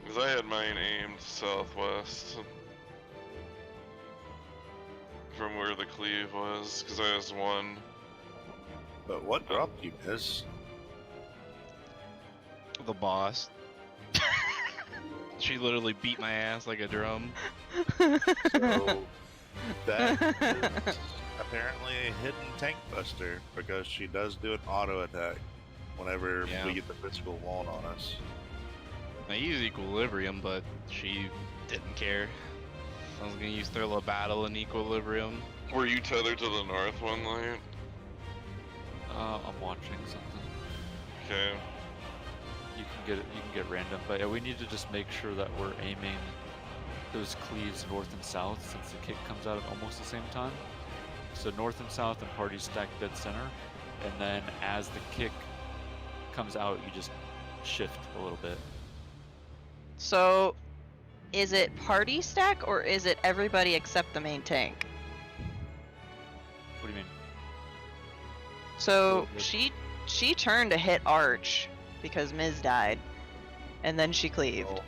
Because I had mine aimed southwest. From where the cleave was, because I was one. But what dropped you, Miz? The boss. She literally beat my ass like a drum. So that is apparently a hidden tank buster because she does do an auto attack whenever Yeah. we get the physical wall on us. I use Equilibrium, but she didn't care. I was gonna use Thrill of Battle and Equilibrium. Were you tethered to the north one light? I'm watching something. Okay. You can get it. You can get random, but yeah, we need to just make sure that we're aiming those cleaves north and south, since the kick comes out at almost the same time. So north and south, and party stack dead center, and then as the kick comes out, you just shift a little bit. So, is it party stack or is it everybody except the main tank? What do you mean? So The- she turned to hit Arch because Miz died, and then she cleaved. Well,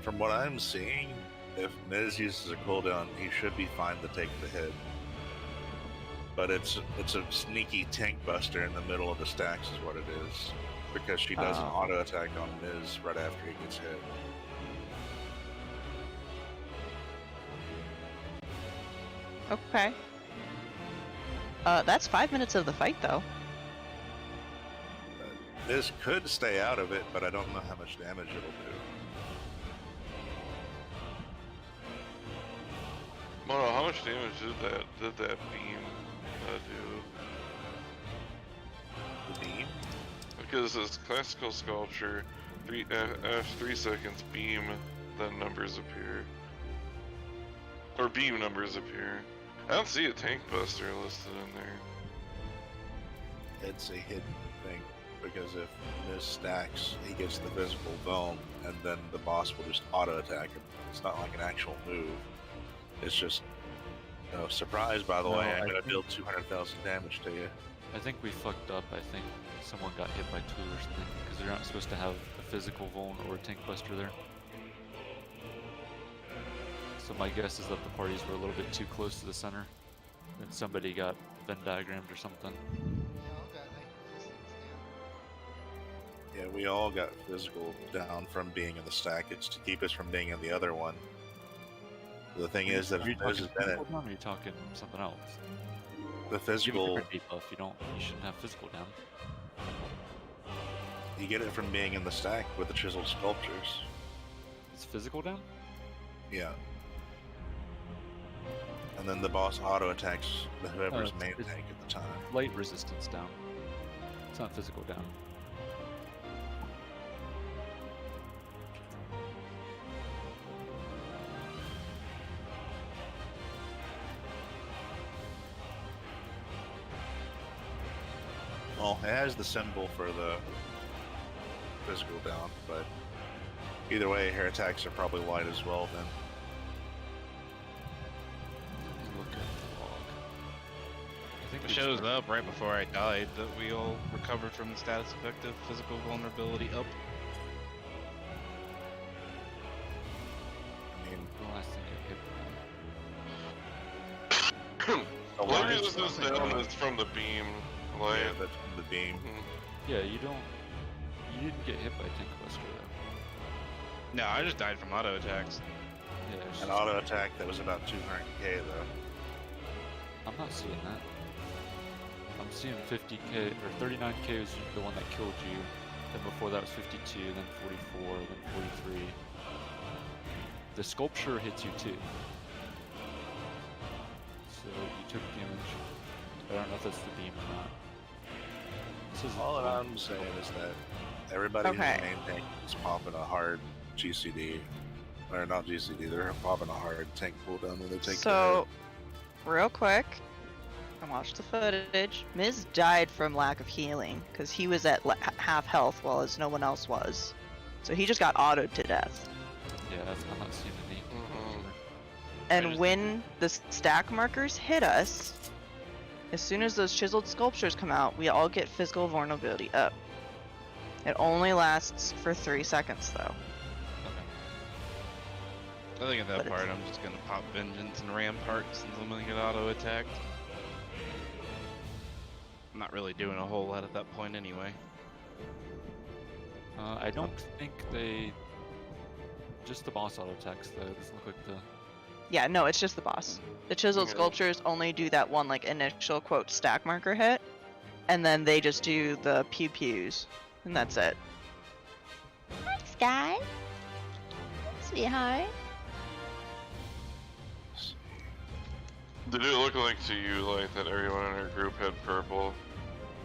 from what I'm seeing, if Miz uses a cooldown, he should be fine to take the hit. But it's a sneaky tank buster in the middle of the stacks is what it is. Because she does an Oh. auto attack on Miz right after he gets hit. Okay. That's 5 minutes of the fight though. Miz could stay out of it, but I don't know how much damage it'll do. Mono, how much damage did that beam do? The beam? Because it's classical sculpture, after 3 seconds beam, then numbers appear. Or beam numbers appear. I don't see a tank buster listed in there. It's a hidden thing. Because if Miz stacks, he gets the physical dome, and then the boss will just auto attack him. It's not like an actual move. It's just, surprise, by the No, way, I I'm gonna think- deal 200,000 damage to you. I think we fucked up. I think someone got hit by two or something, because you're not supposed to have a physical vuln or a tank buster there. So my guess is that the parties were a little bit too close to the center, and somebody got Venn diagrammed or something. Y'all got like resistance now. Yeah, we all got physical down from being in the stack. It's to keep us from being in the other one. The thing is that Are you if Miz talking is in it, physical down, or are you talking something else? the You have a physical, different debuff. You shouldn't have physical down. you get it from being in the stack with the chiseled sculptures. It's physical down? Yeah. And then the boss auto attacks whoever's Oh, main it's- tank at the time. Light resistance down. It's not physical down. Well, it has the symbol for the physical down, but either way, hair attacks are probably light as well. Then Look at the log. I think It we shows started- up right before I died that we all recovered from the status effective physical vulnerability up. I mean, the last thing you hit. the Well, light this is down is from the beam light. yeah, that's from the beam. Mhm. Yeah, you didn't get hit by Tank Buster though. No, I just died from auto attacks. Yeah, it's An just- auto attack that was about 200k though. I'm not seeing that. I'm seeing 50k or 39k was the one that killed you. Then before that was 52, then 44, then 43. The sculpture hits you too. So you took damage. I don't know if that's the beam or not. This is All that I'm saying is that everybody Okay. who's main tank is popping a hard GCD, or not GCD. They're popping a hard tank cooldown when they take. So, real quick, I watched the footage. Miz died from lack of healing because he was at half health, while as no one else was. So he just got autoed to death. Yeah, I'm not seeing any. Mhm. And just- when the stack markers hit us, as soon as those chiseled sculptures come out, we all get physical vulnerability up. It only lasts for 3 seconds though. I think at that But it's- part I'm just gonna pop Vengeance and Rampart since I'm gonna get auto attacked. I'm not really doing a whole lot at that point anyway. I don't think they. Just the boss auto attacks though. It doesn't look like the. Yeah, no, it's just the boss. The chiseled Okay. sculptures only do that one like initial quote stack marker hit, and then they just do the pew pews, and that's it. Hi, Sky. Sweetheart. Did it look like to you like that everyone in our group had purple?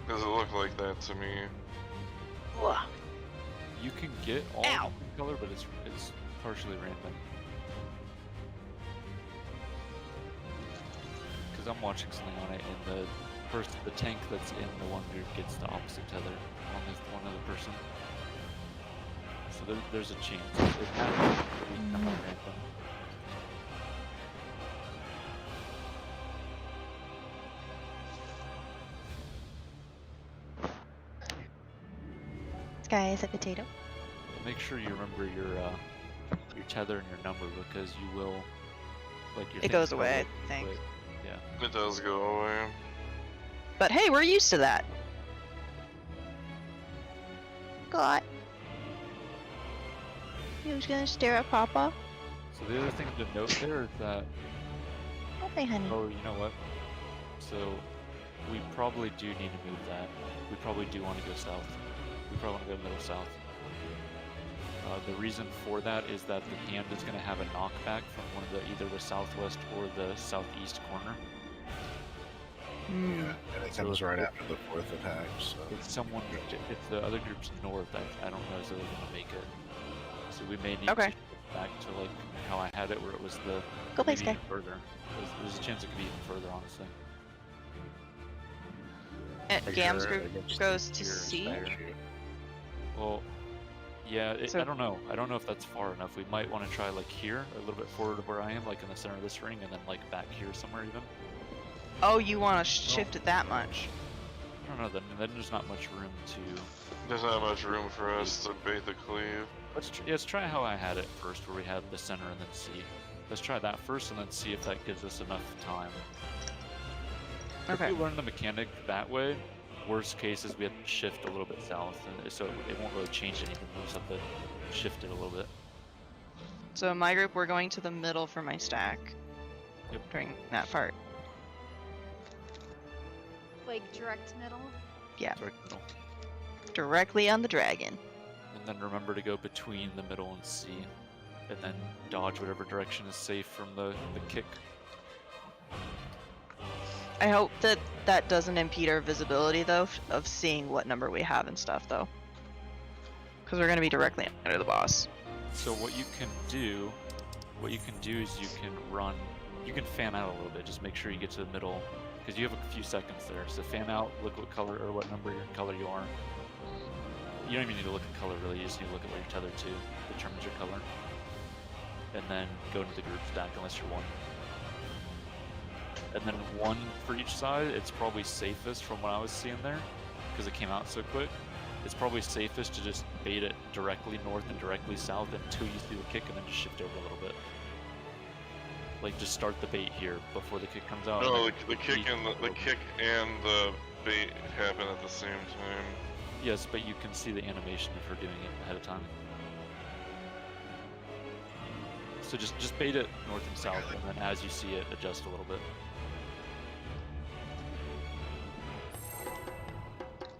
Because it looked like that to me. You can get all Ow. the color, but it's partially random. Because I'm watching something on it, and the tank that's in the one group gets the opposite tether on this one other person. So there's a chance. It happens to be kind of random. Sky is a potato. But make sure you remember your tether and your number, because you will like your It things goes go away, really I think. quick. Yeah. It does go away. But hey, we're used to that. God. You was gonna stare at Papa? So the other thing to note there is that Okay, honey. oh, you know what? So we probably do need to move that. We probably do want to go south. We probably want to go middle south. The reason for that is that the hand is going to have a knockback from one of the either the southwest or the southeast corner. Hmm. Yeah, and it So comes if- right after the 4th attack. So If someone, if the other group's north, I don't know if they're going to make it. So we may need Okay. to shift back to like how I had it, where it was the Go play maybe Sky. even further. There's a chance it could be even further, honestly. And make Gam's sure group it gets goes to your C. statue. Well, yeah, So- I don't know. I don't know if that's far enough. We might want to try like here, a little bit forward of where I am, like in the center of this ring, and then like back here somewhere even. Oh, you want to shift it that much? I don't know. Then there's not much room to. There's not much room for us to bait the cleave. Let's try how I had it first, where we had the center and then C. Let's try that first, and then see if that gives us enough time. Okay. If we learn the mechanic that way, worst case is we have to shift a little bit south, and so it won't really change anything. We'll just have to shift it a little bit. So in my group, we're going to the middle for my stack. Yep. During that part. Like direct middle. Yeah. Sorry, middle. Directly on the dragon. And then remember to go between the middle and C, and then dodge whatever direction is safe from the kick. I hope that that doesn't impede our visibility though, of seeing what number we have and stuff though. Because we're going to be directly under the boss. So what you can do is you can run, you can fan out a little bit. Just make sure you get to the middle because you have a few seconds there. So fan out, look what color or what number your color you are. You don't even need to look at color really, you just need to look at what you're tethered to, determines your color. And then go into the group stack unless you're 1. And then 1 for each side, it's probably safest from what I was seeing there, because it came out so quick. It's probably safest to just bait it directly north and directly south until you see the kick and then just shift over a little bit. Like just start the bait here before the kick comes out. No, the kick and the kick and the bait happen at the same time. Yes, but you can see the animation of her doing it ahead of time. So just bait it north and south, and then as you see it, adjust a little bit.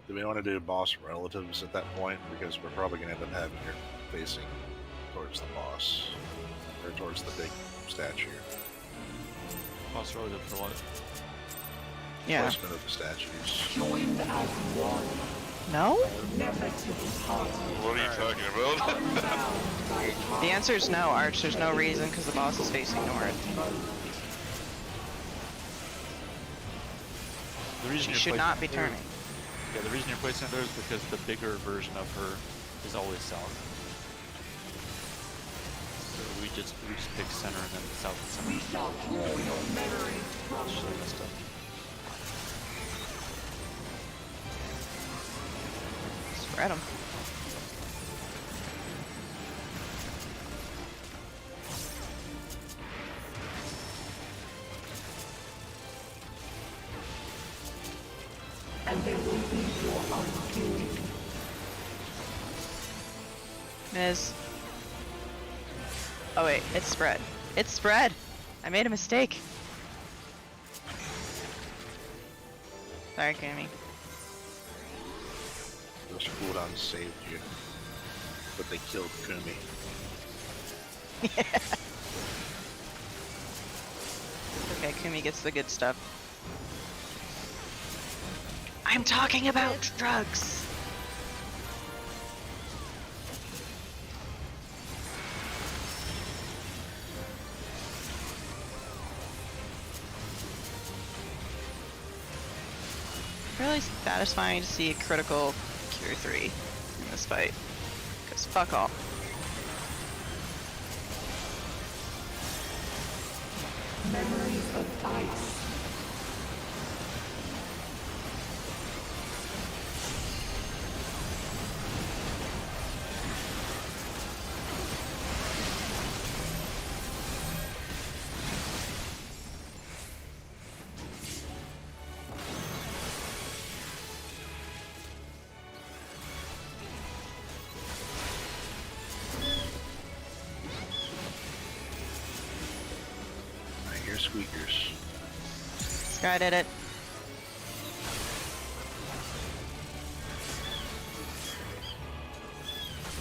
Do we want to do boss relatives at that point? Because we're probably going to end up having her facing towards the boss, or towards the big statue. Boss relative for what? Yeah. Placement of the statues. Joined as one, No? never to be parted. What are you talking about? Unbound by The answer is no, Arch. There's no reason because the boss is facing north. The reason She you're should placing not be it there- turning. Yeah, the reason you're placing it there is because the bigger version of her is always south. So we just pick center and then south and center. we shall draw your memories from It's really messed up. Spread them. and they will be your undoing. Miz. Oh wait, it's spread. It's spread! I made a mistake. Sorry, Kami. Those cooldowns saved you, but they killed Kumi. Okay, Kumi gets the good stuff. I'm talking about drugs! Really satisfying to see a critical Cure 3 in this fight. Because fuck all. Memories of ice. I hear squeakers. Sky did it.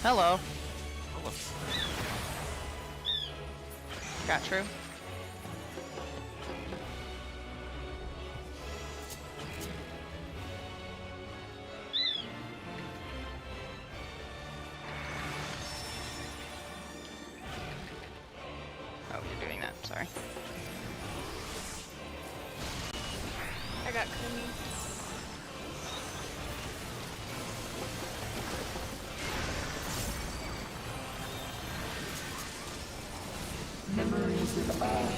Hello. Got true. Oh, you're doing that. Sorry. I got Kumi. Memories of all.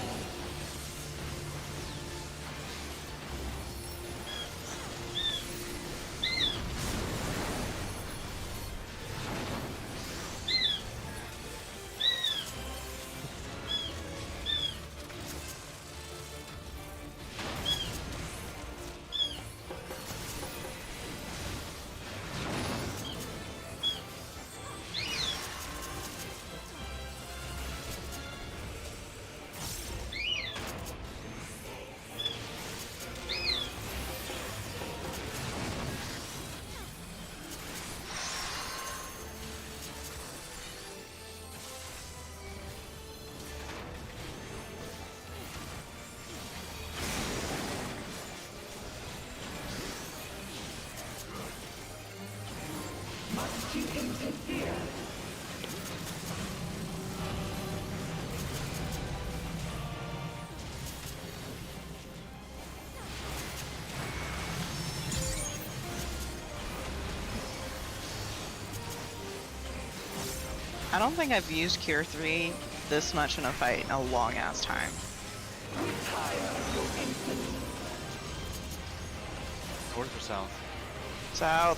Must you interfere? I don't think I've used Cure 3 this much in a fight in a long ass time. North or south? South.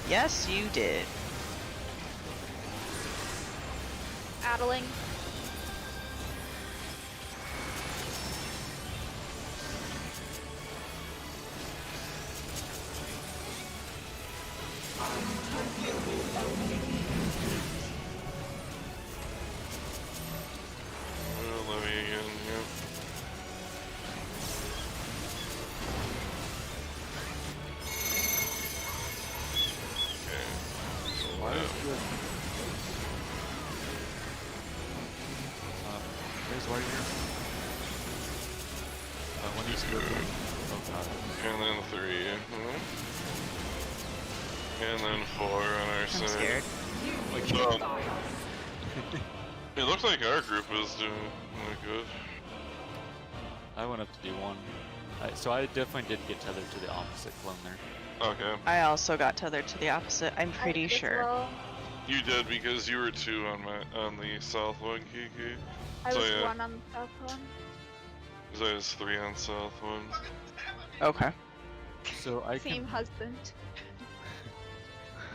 Yes, you did. Adeling. Let me again, yeah. Okay. So Why is yeah. the... Guys, why are you here? When he's good. Oh god. And then 3. And then 4 on our I'm side. scared. Well, it looks like our group is doing good. I went up to D1. So I definitely did get tethered to the opposite clone there. Okay. I also got tethered to the opposite. I'm I pretty did as sure. well. You did because you were 2 on the south one, Kiki. I So, was yeah. 1 on the south one. Because I was 3 on south one. Okay. So I Same can... husband.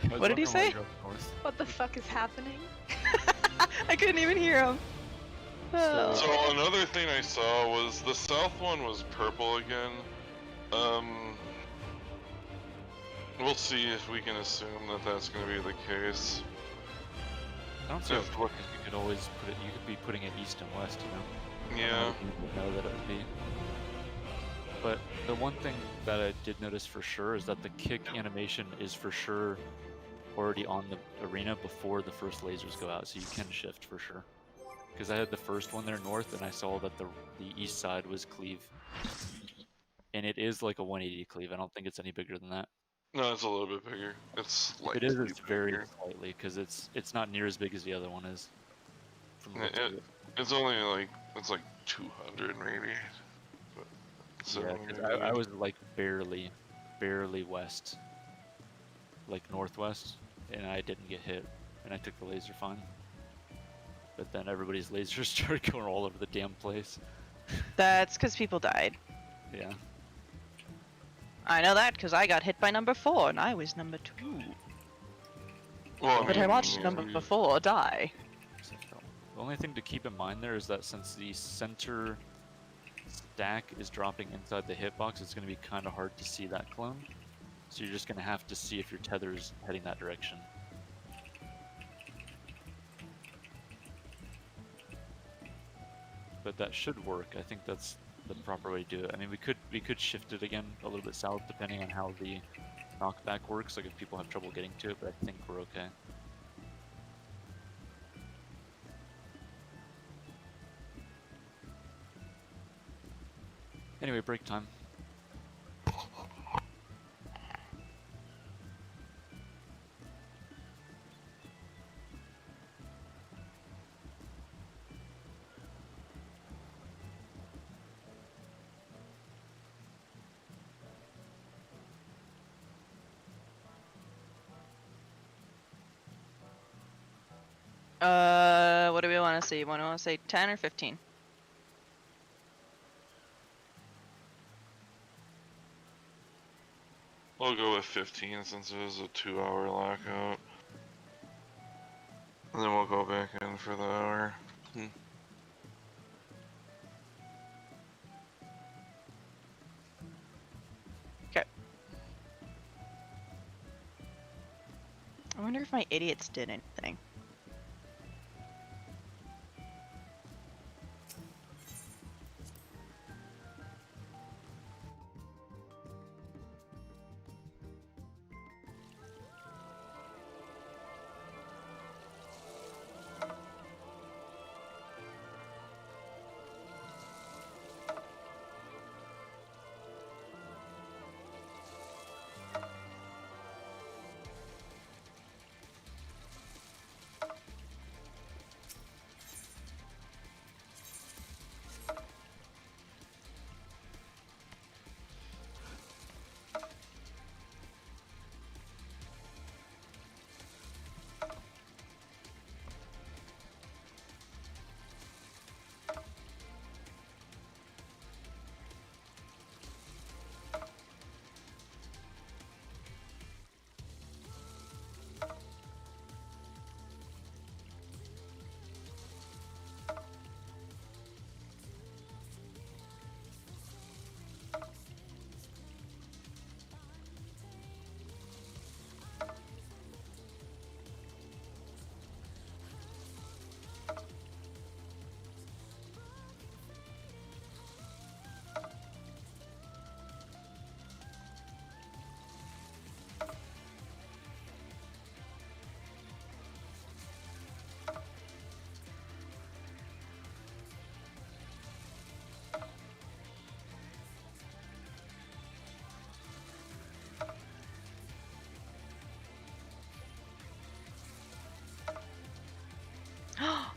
I was What did he wondering why say? you're up north. What the fuck is happening? I couldn't even hear him. Oh. So another thing I saw was the south one was purple again. We'll see if we can assume that that's going to be the case. I don't see Yeah. how because you could always put it. You could be putting it east and west, you know. Yeah. People know that it would be. But the one thing that I did notice for sure is that the kick animation is for sure already on the arena before the first lasers go out, so you can shift for sure. Because I had the first one there north, and I saw that the east side was cleave, and it is like a 180 cleave. I don't think it's any bigger than that. No, it's a little bit bigger. It's like If it is, it's very slightly because it's not near as big as the other one is. From the looks of it. It's only like it's like 200 maybe. But, so Yeah, 'cause I was like barely west, like northwest, and I didn't get hit, and I took the laser fine. But then everybody's lasers started going all over the damn place. That's because people died. Yeah. I know that because I got hit by number 4 and I was number 2. well, But I watched yeah, number 4 die. The only thing to keep in mind there is that since the center stack is dropping inside the hitbox, it's going to be kind of hard to see that clone. So you're just going to have to see if your tether is heading that direction. But that should work. I think that's the proper way to do it. I mean, we could shift it again a little bit south depending on how the knockback works, like if people have trouble getting to it, but I think we're okay. Anyway, break time. What do we want to see? Want to say 10 or 15? We'll go with 15 since it is a 2-hour lockout. And then we'll go back in for the hour. Okay. I wonder if my idiots did anything.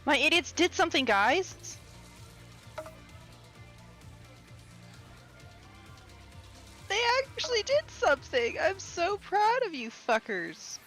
My idiots did something, guys! They actually did something! I'm so proud of you fuckers!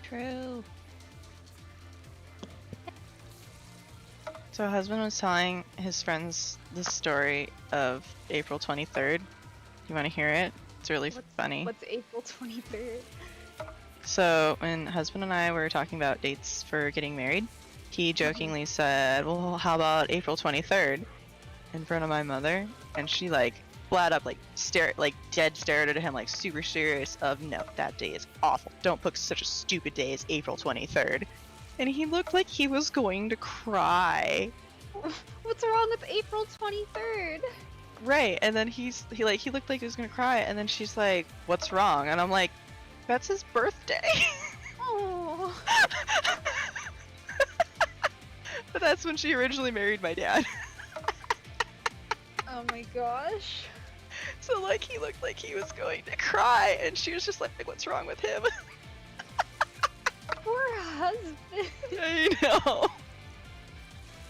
True. So husband was telling his friends the story of April 23rd. You want to hear it? It's really funny. What's April 23rd? So when husband and I were talking about dates for getting married, he jokingly said, well, how about April 23rd in front of my mother? And she like flat up dead stared at him like super serious of, no, that day is awful. Don't book such a stupid day as April 23rd. And he looked like he was going to cry. What's wrong with April 23rd? Right, and then he looked like he was gonna cry, and then she's like, what's wrong? And I'm like, that's his birthday. Oh. But that's when she originally married my dad. Oh my gosh. So like he looked like he was going to cry, and she was just like, what's wrong with him? Poor husband. I know.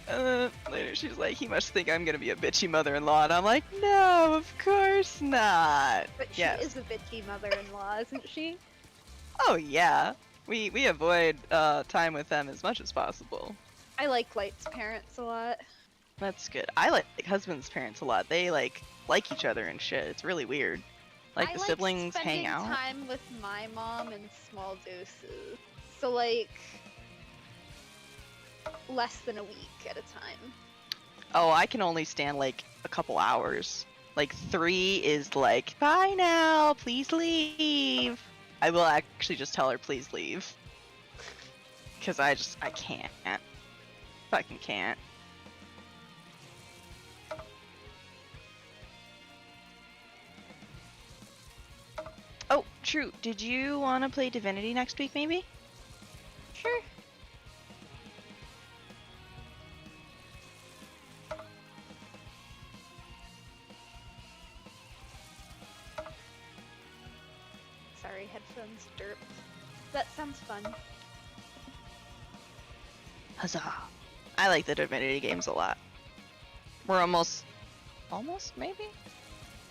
And then later she's like, he must think I'm gonna be a bitchy mother-in-law, and I'm like, no, of course not. But she Yes. is a bitchy mother-in-law, isn't she? Oh yeah. We avoid time with them as much as possible. I like Light's parents a lot. That's good. I like husband's parents a lot. They like each other and shit. It's really weird. Like I the siblings hang out. spending time with my mom in small doses. So like less than a week at a time. Oh, I can only stand like a couple hours. Like 3 is like, bye now, please leave. I will actually just tell her, please leave. Cause I can't. Fucking can't. Oh, true. Did you want to play Divinity next week, maybe? Sure. Sorry, headphones derp. That sounds fun. Huzzah. I like the Divinity games a lot. We're almost maybe?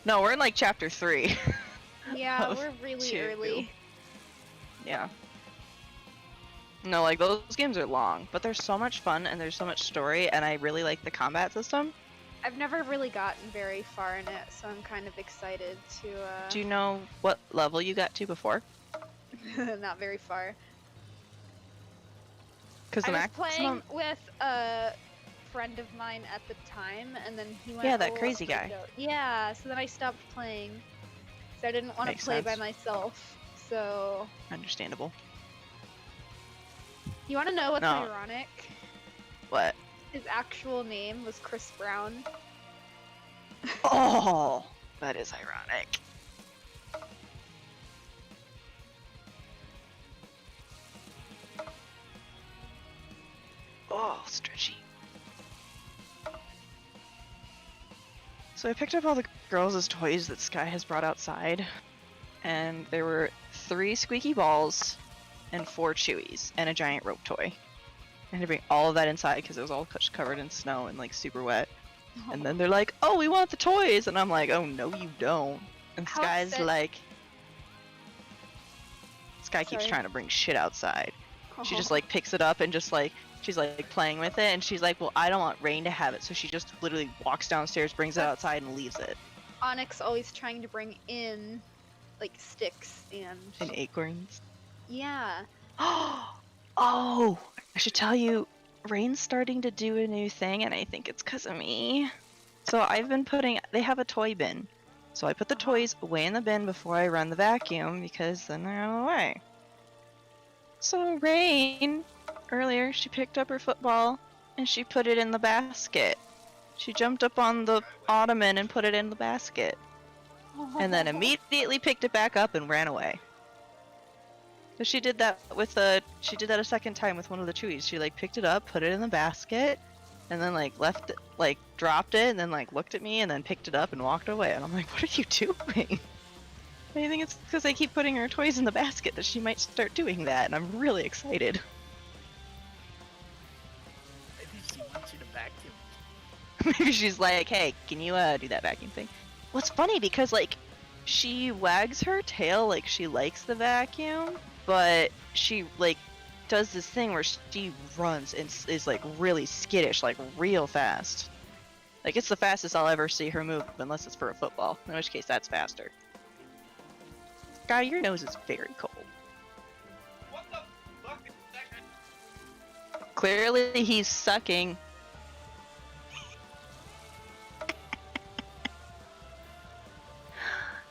No, we're in like chapter 3. Yeah, Of we're really 2. early. Yeah. No, like those games are long, but they're so much fun and there's so much story, and I really like the combat system. I've never really gotten very far in it, so I'm kind of excited to. Do you know what level you got to before? Not very far. Because I the was playing maximum. with a friend of mine at the time, and then he went. Yeah, that "Oh, crazy let's guy." go." Yeah, so then I stopped playing. So I didn't want to Makes play by sense. myself. So Understandable. you want to know what's No. ironic? What? His actual name was Chris Brown. Oh, that is ironic. Oh, stretchy. So I picked up all the girls' toys that Sky has brought outside, and there were 3 squeaky balls and 4 chewies and a giant rope toy. I had to bring all of that inside because it was all covered in snow and like super wet. And then they're like, "Oh, we want the toys," and I'm like, "Oh no, you don't." And How Sky's upset- like, Sky keeps Sorry. trying to bring shit outside. She just like picks it up and just like she's like playing with it, and she's like, "Well, I don't want Rain to have it," so she just literally walks downstairs, brings it That's- outside, and leaves it. Onyx always trying to bring in like sticks and And acorns. yeah. Oh, I should tell you, Rain's starting to do a new thing, and I think it's because of me. So I've been they have a toy bin. So I put the toys away in the bin before I run the vacuum, because then they're out of the way. So Rain, earlier, she picked up her football, and she put it in the basket. She jumped up on the ottoman and put it in the basket. And then immediately picked it back up and ran away. So she did that she did that a second time with one of the chewies. She like picked it up, put it in the basket, and then like left it, like dropped it, and then like looked at me and then picked it up and walked away. And I'm like, "What are you doing?" I think it's because I keep putting her toys in the basket that she might start doing that, and I'm really excited. Maybe she wants you to vacuum. Maybe she's like, "Hey, can you do that vacuum thing?" Well, it's funny because like she wags her tail like she likes the vacuum, but she like does this thing where she runs and is like really skittish, like real fast. Like it's the fastest I'll ever see her move, unless it's for a football, in which case that's faster. Guy, your nose is very cold. What the fuck is that? Clearly he's sucking.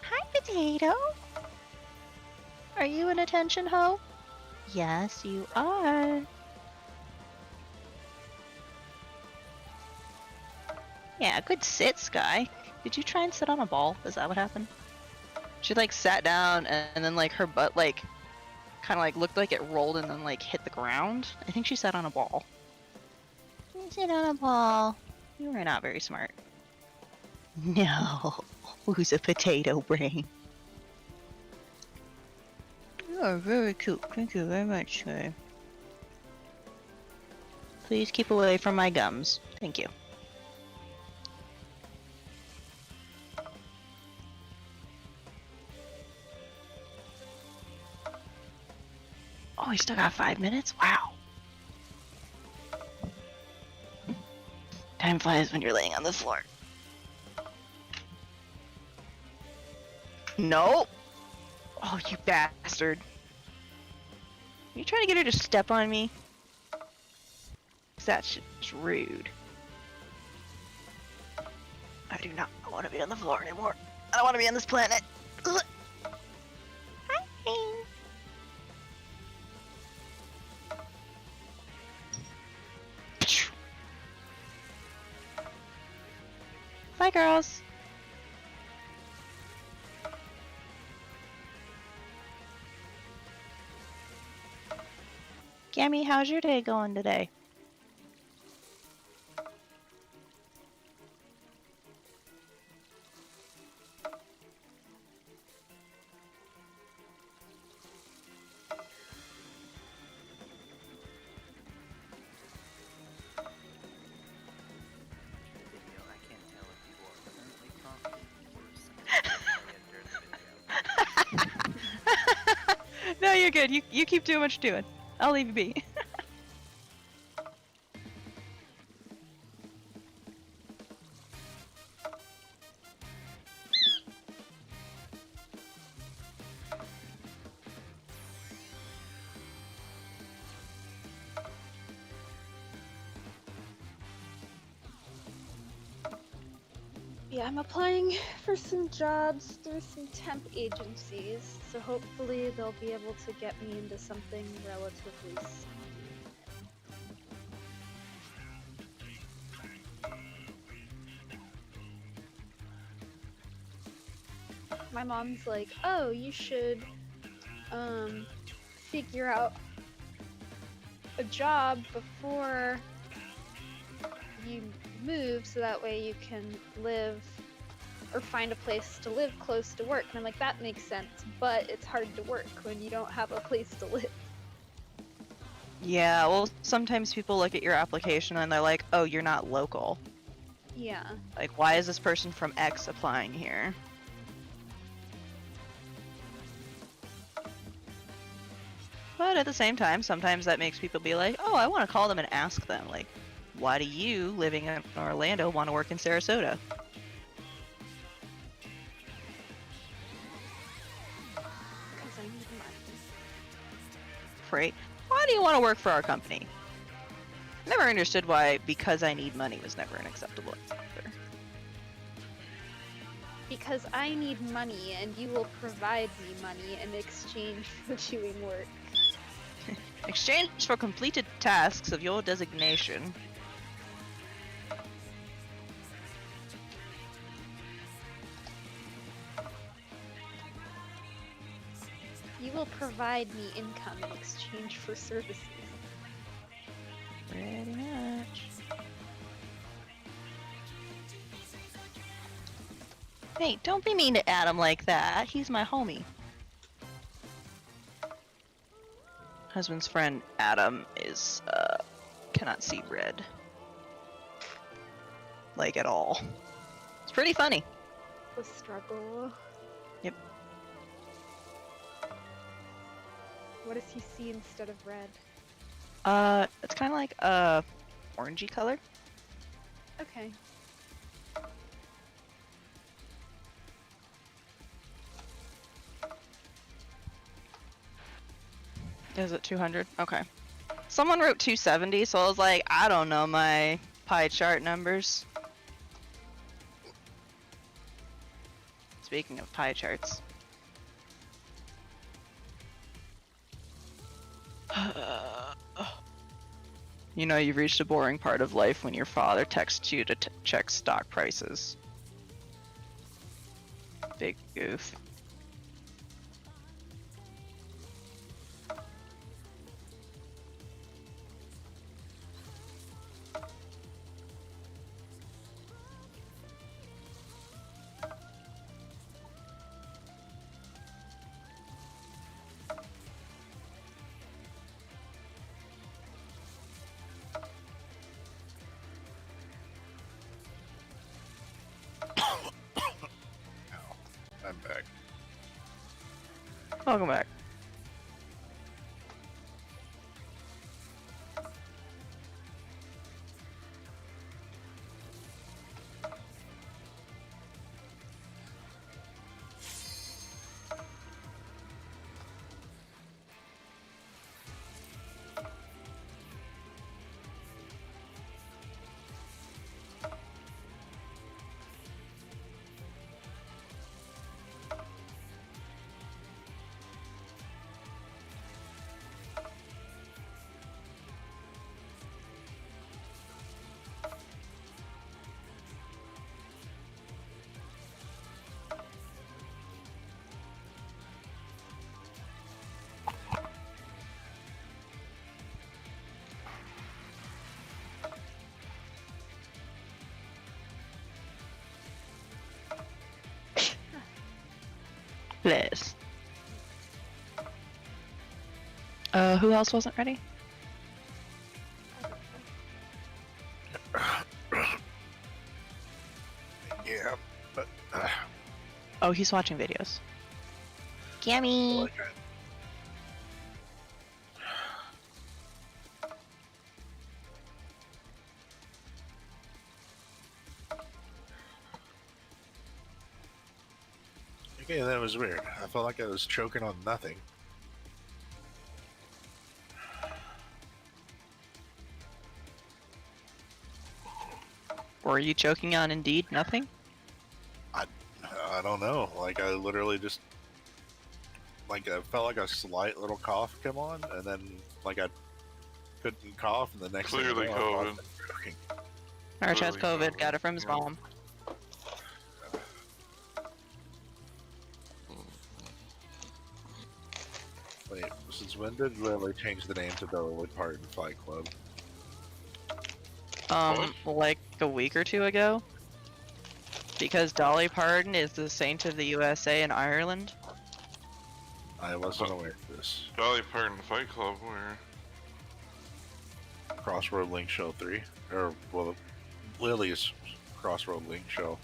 Hi, Potato. Are you an attention hoe? Yes, you are. Yeah, good sit, Sky. Did you try and sit on a ball? Is that what happened? She like sat down and then like her butt like kind of like looked like it rolled and then like hit the ground. I think she sat on a ball. You sit on a ball. You are not very smart. No. Who's a potato brain? You are very cute. Thank you very much, sir. Please keep away from my gums. Thank you. Oh, we still got 5 minutes? Wow. Time flies when you're laying on the floor. Nope. Oh, you bastard. Are you trying to get her to step on me? 'Cause that's just rude. I do not want to be on the floor anymore. I don't want to be on this planet. Ugh. Hi. Bye, girls. Gammy, how's your day going today? Video. I can't tell if people are currently talking or something during the video. No, you're good. You keep doing what you're doing. I'll leave you be. Yeah, I'm applying for some jobs through some temp agencies, so hopefully they'll be able to get me into something relatively soon. My mom's like, oh, you should figure out a job before you move so that way you can live or find a place to live close to work. And I'm like, that makes sense, but it's hard to work when you don't have a place to live. Yeah, well, sometimes people look at your application and they're like, oh, you're not local. Yeah. Like, why is this person from X applying here? But at the same time, sometimes that makes people be like, oh, I want to call them and ask them, like, why do you, living in Orlando, want to work in Sarasota? Because I need money. Right? Why do you want to work for our company? Never understood why because I need money was never an acceptable answer. Because I need money and you will provide me money in exchange for doing work. Exchange for completed tasks of your designation. You will provide me income in exchange for services. Pretty much. Hey, don't be mean to Adam like that. He's my homie. Husband's friend Adam is cannot see red. Like at all. It's pretty funny. The struggle. Yep. What does he see instead of red? It's kind of like a orangey color. Okay. Is it 200? Okay. Someone wrote 270, so I was like, I don't know my pie chart numbers. Speaking of pie charts. You know you've reached a boring part of life when your father texts you to check stock prices. Big goof. I'm back. Welcome back. Bliss. Who else wasn't ready? Yeah, but Oh, he's watching videos. Gammy. like Yeah, that was weird. I felt like I was choking on nothing. Were you choking on Indeed? Nothing? I don't know. Like I literally just like I felt like a slight little cough come on, and then like I couldn't cough, and the next thing Clearly I know, I COVID. was choking. Arch has Clearly COVID, got it from his yeah. mom. Wait, since when did Lily change the name to Dolly Parton Fight Club? Like a week or two ago. Because Dolly Parton is the saint of the USA and Ireland. I wasn't aware of this. Dolly Parton Fight Club, where? Crossroad Link Show 3, or well, Lily's Crossroad Link Show.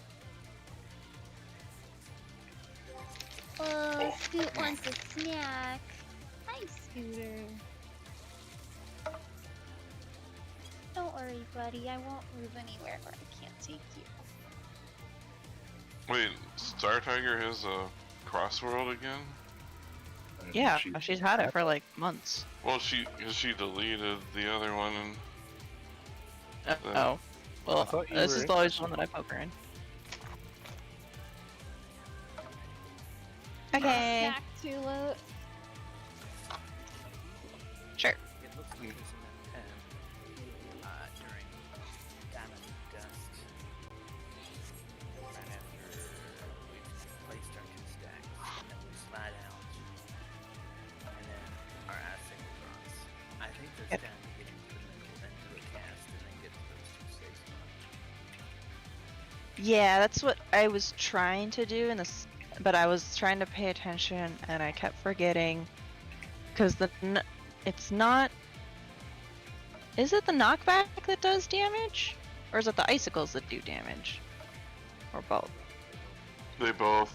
Oh, Scoot wants a snack. Hi, Scooter. Don't worry, buddy. I won't move anywhere where I can't take you. Wait, Star Tiger has a Crossworld again? And Yeah, she's had it for like months. Well, she deleted the other one, and Oh. I Well, thought you this were is always the one that I poke her in. Okay. Snack Tula. Sure. It looks like there's an event during Diamond Dust. Right after we've placed our 2 stacks, and then we slide out. And then our icicle drops. I think there's Yep. time to get into the middle and do a cast and then get to those 2 safe spots. Yeah, that's what I was trying to do in this, but I was trying to pay attention and I kept forgetting because it's not. Is it the knockback that does damage, or is it the icicles that do damage, or both? they both.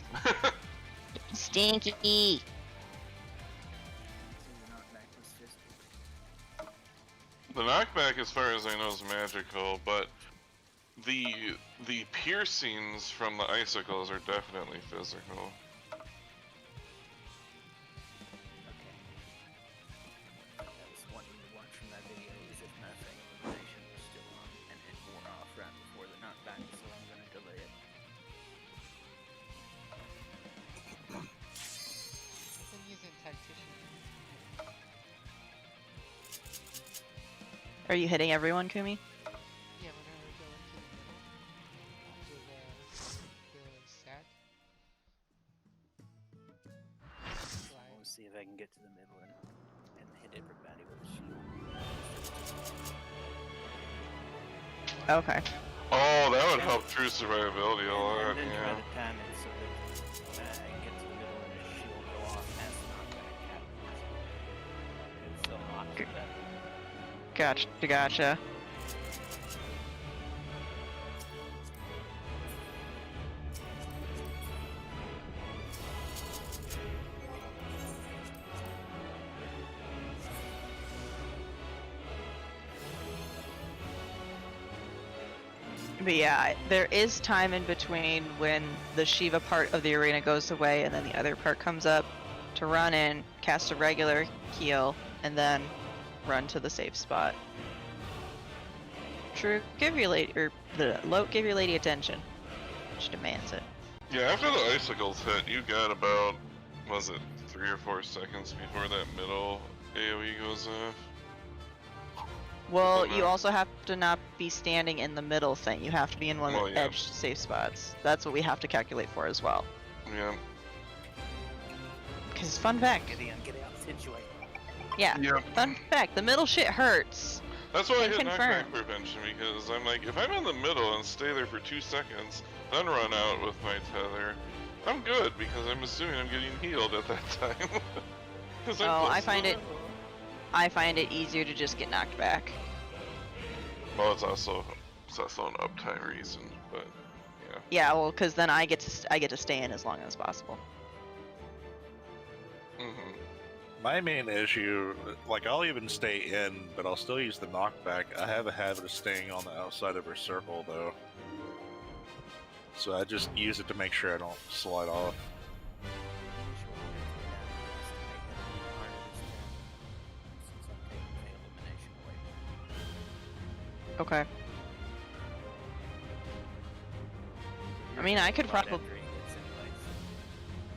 Stinky. So the knockback was just The knockback, as far as I know, is magical, but the piercings from the icicles are definitely physical. okay. That was one thing to watch from that video is if nothing, elimination was still on and it wore off right before the knockback, so I'm gonna delay it. Been using tactician. Are you hitting everyone, Kumi? Yeah, whenever I go into the middle after the sack. Slide. We'll see if I can get to the middle and hit everybody with a shield. Okay. Oh, that would help true survivability a lot, And then try yeah. to time it so that I get to the middle and the shield go off as the knockback happens. It's so hot for that. Gotcha. But yeah, there is time in between when the Shiva part of the arena goes away and then the other part comes up to run in, cast a regular heal, and then run to the safe spot. True, give your lady, or give your lady attention. She demands it. Yeah, after the icicles hit, you got about, was it 3 or 4 seconds before that middle AoE goes off? Well, Okay. you also have to not be standing in the middle thing. You have to be in one of Well, the yeah. edge safe spots. That's what we have to calculate for as well. Yeah. Because fun fact, Get in, get out, situate. yeah, Yeah. fun fact, the middle shit hurts. That's why I And hit knockback confirm. prevention, because I'm like, if I'm in the middle and stay there for 2 seconds, then run out with my tether, I'm good, because I'm assuming I'm getting healed at that time. 'Cause I'm Oh, close I to find the it- middle. I find it easier to just get knocked back. Well, it's also an uptime reason, but yeah. Yeah, well, because then I get to stay in as long as possible. Mm-hmm. My main issue, like I'll even stay in, but I'll still use the knockback. I have a habit of staying on the outside of her circle though. So I just use it to make sure I don't slide off. Okay. I mean, I could About probably. entering its anyways.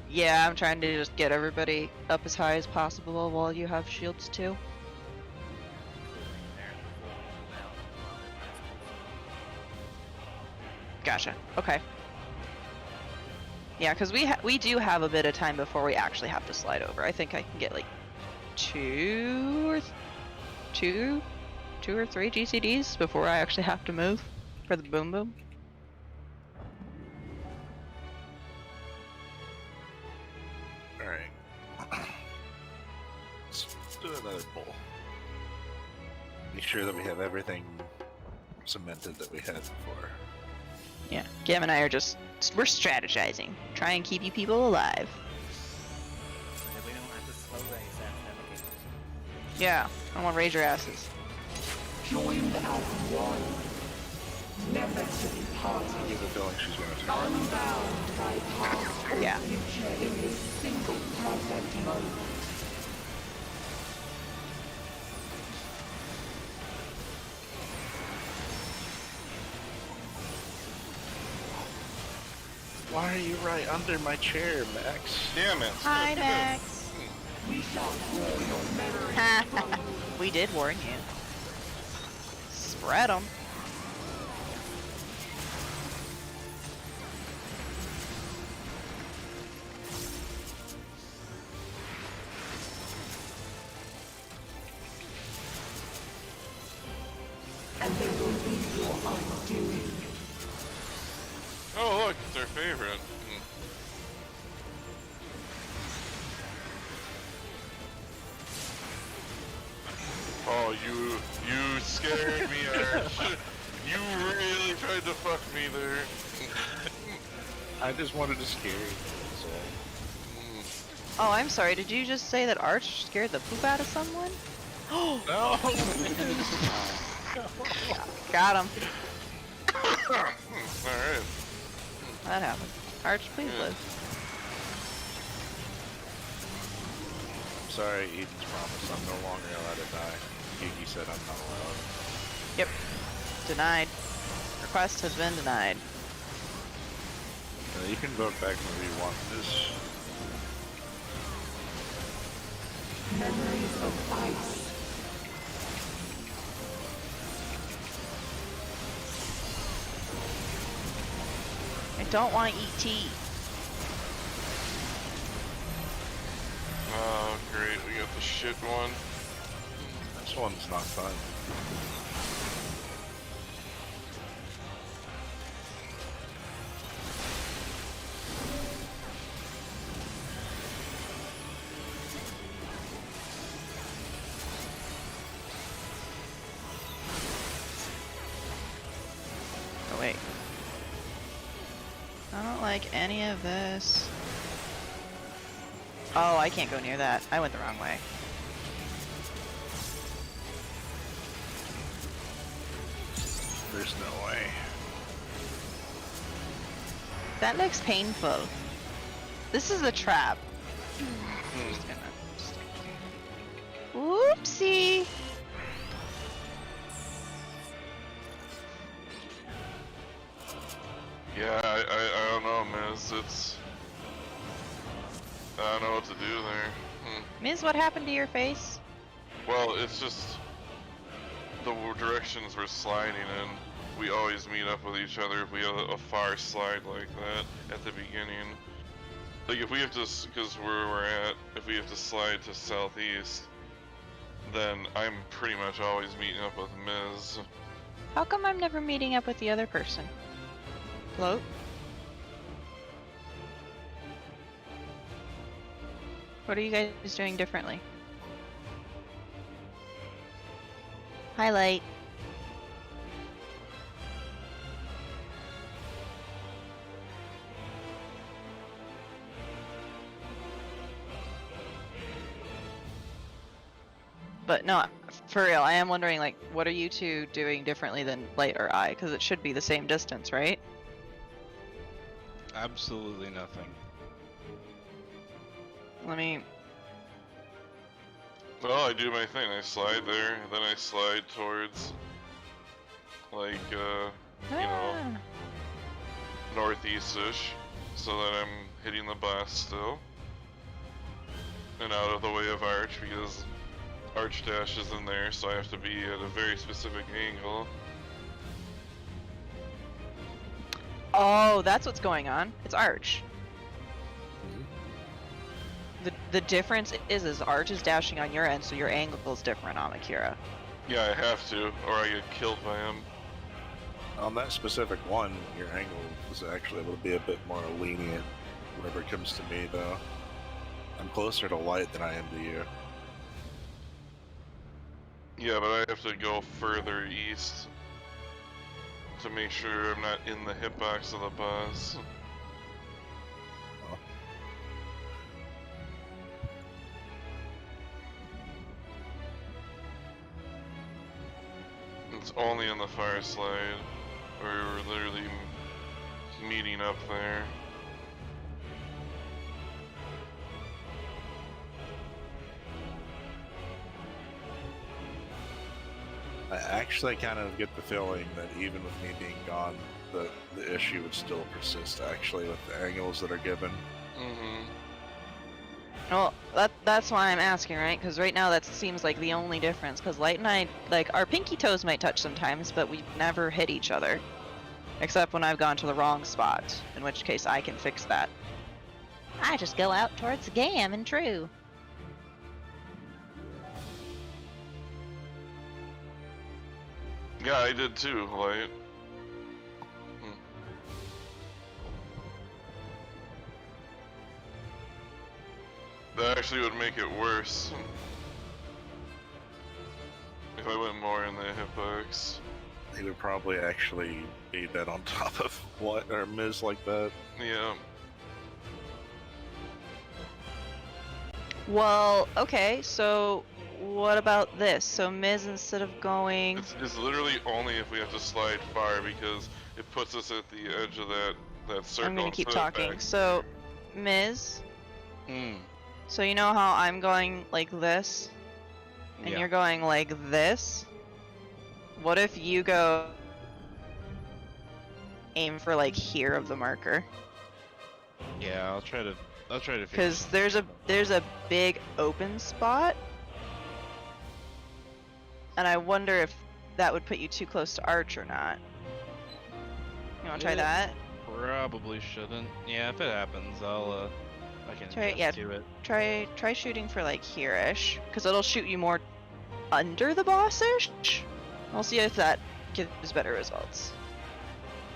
Yeah, I'm trying to just get everybody up as high as possible while you have shields too. Including there before we move out while they're bicycles. Gotcha. Okay. Yeah, because we do have a bit of time before we actually have to slide over. I think I can get like two or three GCDs before I actually have to move for the boom boom. All right. Let's do another poll. Make sure that we have everything cemented that we had before. Yeah, Gam and I are we're strategizing. Try and keep you people alive. So that we don't have to slow race after navigators. Yeah, I want to raise your asses. Joined as one. Never to be I parted. get the feeling she's going to turn. Unbound by past or Yeah. future in this single perfect moment. Why are you right under my chair, Max? Damn it. Hi, Max. We shall call your memory. We did warn you. Spread them. And they will be your undoing. Oh, look, it's our favorite. Oh, you scared me, Arch. You really tried to fuck me there. I just wanted to scare you. So. Oh, I'm sorry. Did you just say that Arch scared the poop out of someone? Oh, No! got him. Alright. That happened. Arch, please Yeah. live. I'm sorry, Eden's promise. I'm no longer allowed to die. Gigi said I'm not allowed. Yep. Denied. Request has been denied. You can vote back whenever you want. This. Memories of ice. I don't want to eat tea. Oh, great. We got the shit one. This one's not fun. Oh, wait. I don't like any of this. Oh, I can't go near that. I went the wrong way. There's no way. That looks painful. This is a trap. Whoopsie. Yeah, I don't know, Miz. I don't know what to do there. Miz, what happened to your face? Well, it's just the directions we're sliding in. We always meet up with each other if we have a far slide like that at the beginning. Like if we have to, because where we're at, if we have to slide to southeast, then I'm pretty much always meeting up with Miz. How come I'm never meeting up with the other person? Float? What are you guys doing differently? Highlight. But no, for real, I am wondering, like, what are you two doing differently than Light or I? Because it should be the same distance, right? Absolutely nothing. Let me... Well, I do my thing. I slide there, then I slide towards like you know, northeast-ish, so that I'm hitting the blast still, and out of the way of Arch, because Arch dash is in there, so I have to be at a very specific angle. Oh, that's what's going on. It's Arch. The difference is Arch is dashing on your end, so your angle is different on Akira. Yeah, I have to, or I get killed by him. On that specific one, your angle is actually able to be a bit more lenient whenever it comes to me, though. I'm closer to light than I am to you. Yeah, but I have to go further east to make sure I'm not in the hitbox of the boss. It's only on the far slide, where we're literally meeting up there. I actually kind of get the feeling that even with me being gone, the issue would still persist, actually, with the angles that are given. Mm-hmm. Well, that's why I'm asking, right? Because right now that seems like the only difference. Because Light and I, like, our pinky toes might touch sometimes, but we've never hit each other. Except when I've gone to the wrong spot, in which case I can fix that. I just go out towards the gam and true. Yeah, I did too, Light. That actually would make it worse. If I went more in the hitbox. He would probably actually be dead on top of what or Miz like that. Yeah. Well, okay, so what about this? So Miz, instead of going... It's literally only if we have to slide far, because it puts us at the edge of that circle. I'm gonna keep instead of talking. back. So, Miz, so you know how I'm going like this? And Yeah. you're going like this? What if you go... aim for like here of the marker? Yeah, I'll try to figure Because there's a big open spot, and I wonder if that would put you too close to Arch or not. You want to try Yeah. that? Probably shouldn't. Yeah, if it happens, I can Try it, adjust yeah. to it. Try shooting for like here-ish, because it'll shoot you more under the boss-ish. We'll see if that gives better results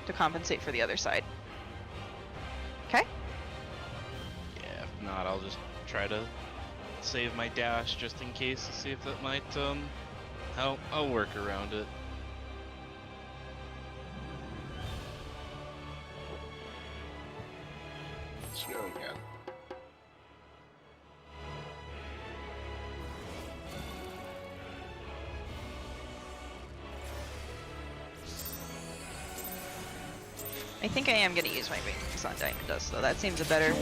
to compensate for the other side. Okay. Yeah, if not, I'll just try to save my dash just in case to see if that might I'll work around it. Let's go again. I think I am going to use my wings on Diamond Dust, though. That seems a better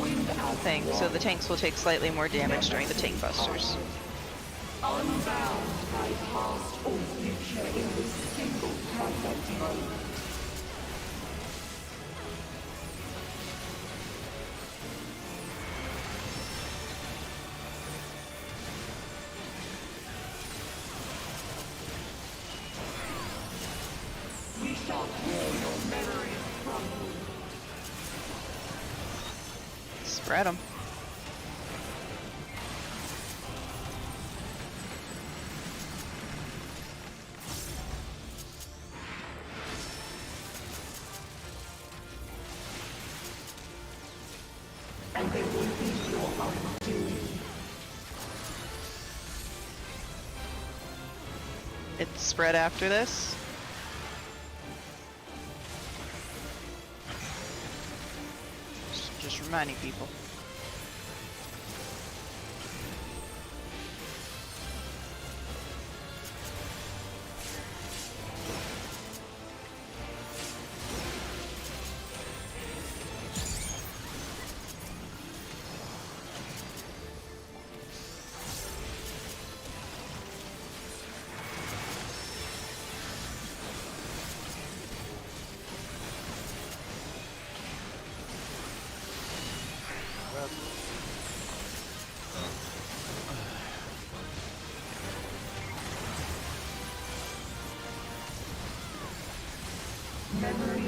thing. So the tanks will take slightly more damage during the tank busters. Unbound by past or future in this single perfect mode. We shall hear your memories crumble. Spread them. And they will be your undoing. It's spread after this. Just reminding people.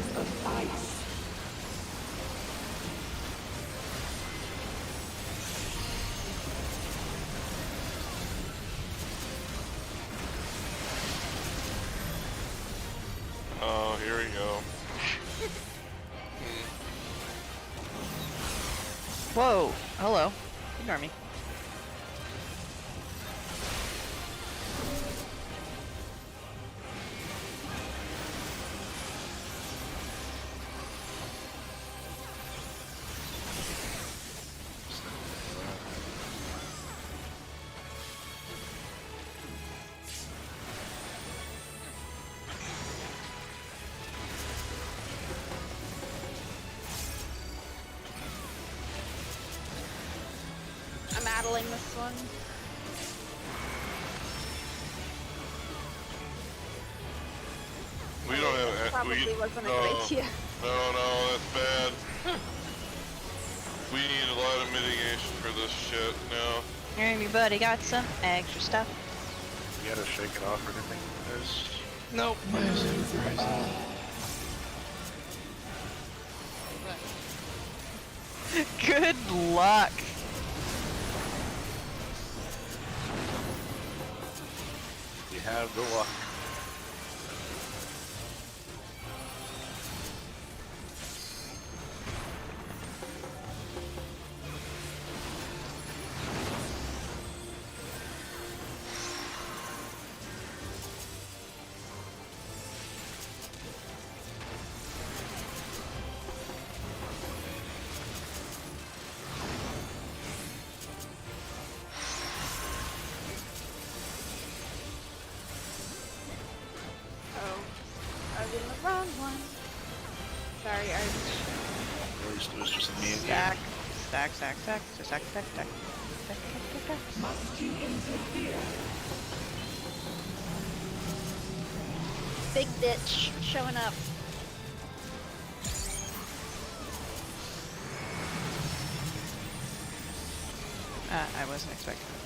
is of ice. Oh, here we go. Whoa! Hello. Ignore me. I'm addling this one. We don't have. Probably wasn't a no, good idea. No, that's bad. We need a lot of mitigation for this shit now. Everybody got some extra stuff. You gotta shake it off or anything. There's Nope. Good luck. you have the luck. Oh, I was in the wrong one. Sorry, Arch. At least it was just me and you. Stack. Stack, stack, stack. Stack, stack, stack. Stack, stack, stack, stack. Must you interfere? Big ditch showing up. I wasn't expecting it.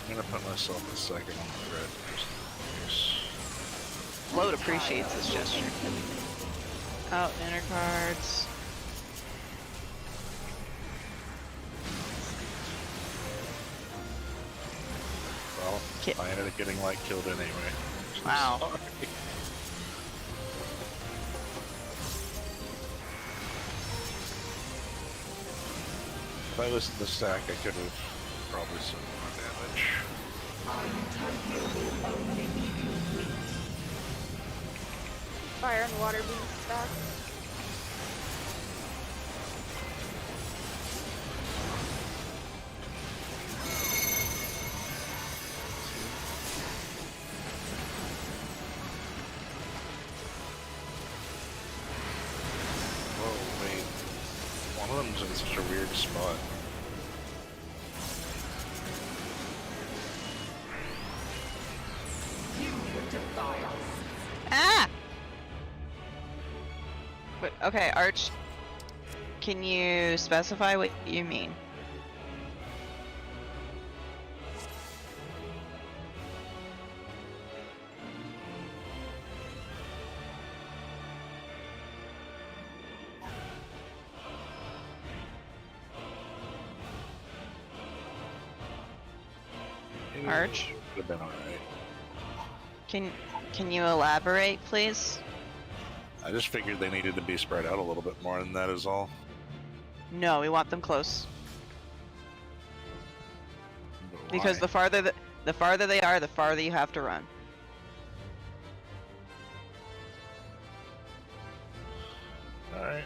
I'm gonna put myself a second on the thread. Just in case. Float appreciates this gesture. Out inner cards. Well, Kit. I ended up getting like killed anyway. So Wow. sorry. If I listened to the stack, I could have probably seen more damage. Fire and water being stacked. Whoa, wait. One of them's in such a weird spot. Ah! But, okay, Arch. Can you specify what you mean? Arch? Would have been alright. Can you elaborate, please? I just figured they needed to be spread out a little bit more than that is all. No, we want them close. But Because why? the farther they are, the farther you have to run. Alright.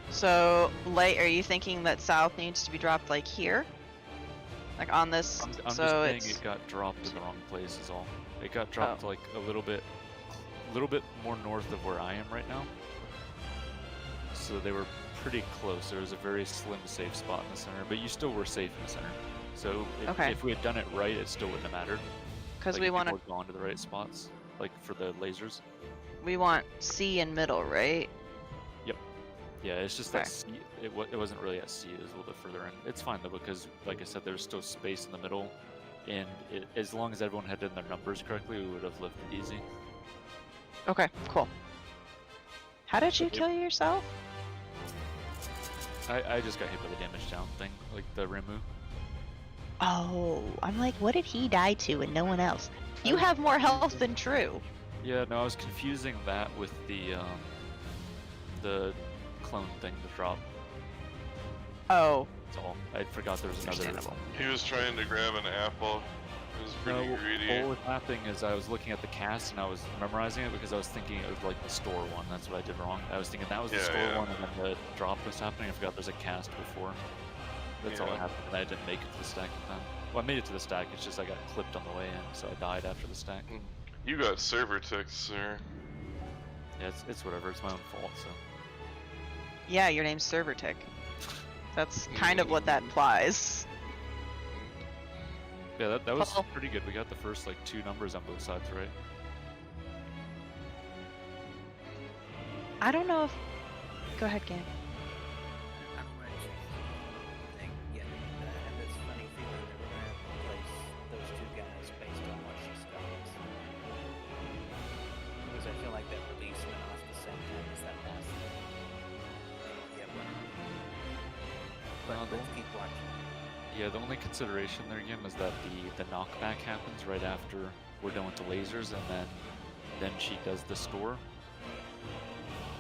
So, Light, are you thinking that south needs to be dropped like here? Like on this, I'm so just saying it's... it got dropped in the wrong place is all. It got dropped like a little bit more north of where I am right now. So they were pretty close. There was a very slim safe spot in the center, but you still were safe in the center. So Okay. if we had done it right, it still wouldn't have mattered. Because Like, we if want people had gone to the right spots, like for the lasers. we want C in middle, right? Yeah, it's just Okay. that C, it wasn't really at C, it was a little bit further in. It's fine though, because like I said, there's still space in the middle, and as long as everyone had done their numbers correctly, we would have lifted easy. Okay, cool. How did you kill yourself? I just got hit by the damage down thing, like the Rimu. Oh, I'm like, what did he die to and no one else? You have more health than True. Yeah, no, I was confusing that with the clone thing, the drop. Oh, That's all. I forgot there was another. understandable. He was trying to grab an apple. He was pretty No, greedy. what was happening is I was looking at the cast and I was memorizing it because I was thinking it was like the store one. That's what I did wrong. I was thinking that was the Yeah, store yeah. one and then the drop was happening. I forgot there's a cast before. That's all that Yeah. happened, and I didn't make it to the stack in time. Well, I made it to the stack, it's just I got clipped on the way in, so I died after the stack. You got server ticks, sir. Yeah, it's whatever, it's my own fault, so. Yeah, your name's Servertick. That's kind of what that implies. Yeah, that was Paul. pretty good. We got the first, like, 2 numbers on both sides, right? I don't know if. Go ahead, Game. I'm actually think, yeah, I have this funny feeling that we're gonna have to replace those two guys based on what she starts. Because I feel like that release went off the same time as that last one. Yeah, but let's keep watching. Yeah, the only consideration there again is that the knockback happens right after we're done with the lasers, and then she does the store.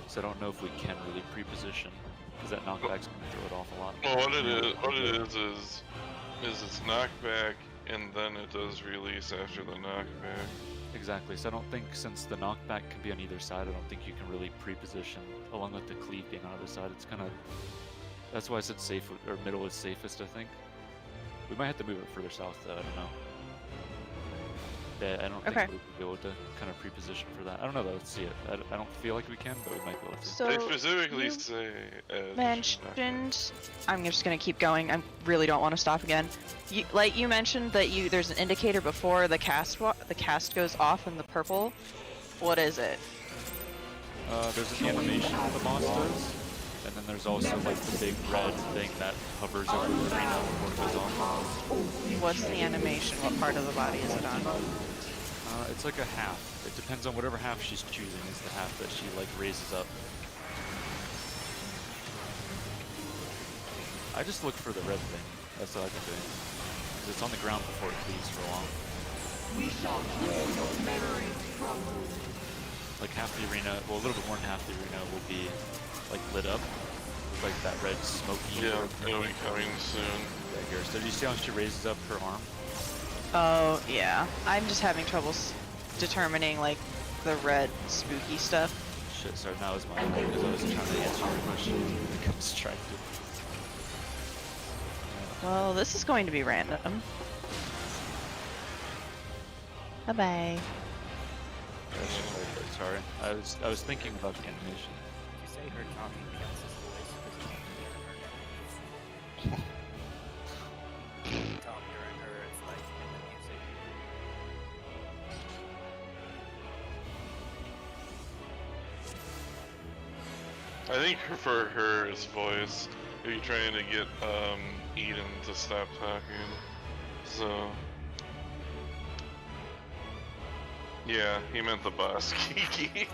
So I don't know if we can really pre-position, because that knockback's gonna throw it off a lot. Well, what it is it's knockback, and then it does release after the knockback. Exactly. So I don't think, since the knockback can be on either side, I don't think you can really pre-position along with the cleave being on either side. It's kind of, that's why I said safe or middle is safest. I think we might have to move it further south though. I don't know. Yeah, I don't Okay. think we'll be able to kind of pre-position for that. I don't know though. Let's see it. I don't feel like we can, but we might be able to. So They specifically you say edge. mentioned. I'm just gonna keep going. I really don't want to stop again. You mentioned that there's an indicator before the cast goes off in the purple. What is it? There's an animation the boss does, and then there's also like the big red thing that hovers over the arena before it goes on. What's the animation? What part of the body is it on? It's like a half. It depends on whatever half she's choosing is the half that she like raises up. I just look for the red thing. That's what I've been doing. 'Cause it's on the ground before it cleaves for a while. We shall hear your memories crumble. Like half the arena, well a little bit more than half the arena will be like lit up with like that red smoky. Yeah, it'll be coming soon. Right here. So do you see how she raises up her arm? Oh yeah, I'm just having trouble determining like the red spooky stuff. Shit, sorry, now is my fault because I was trying to answer your question. I got distracted. Well, this is going to be random. Bye bye. Sorry, I was thinking about the animation. Did you say her talking counts as voice? Because you can't hear her now. When you talk during her, it's like in the music. I think for her, it's voice. If you're trying to get Eden to stop talking, so yeah, he meant the boss, Kiki.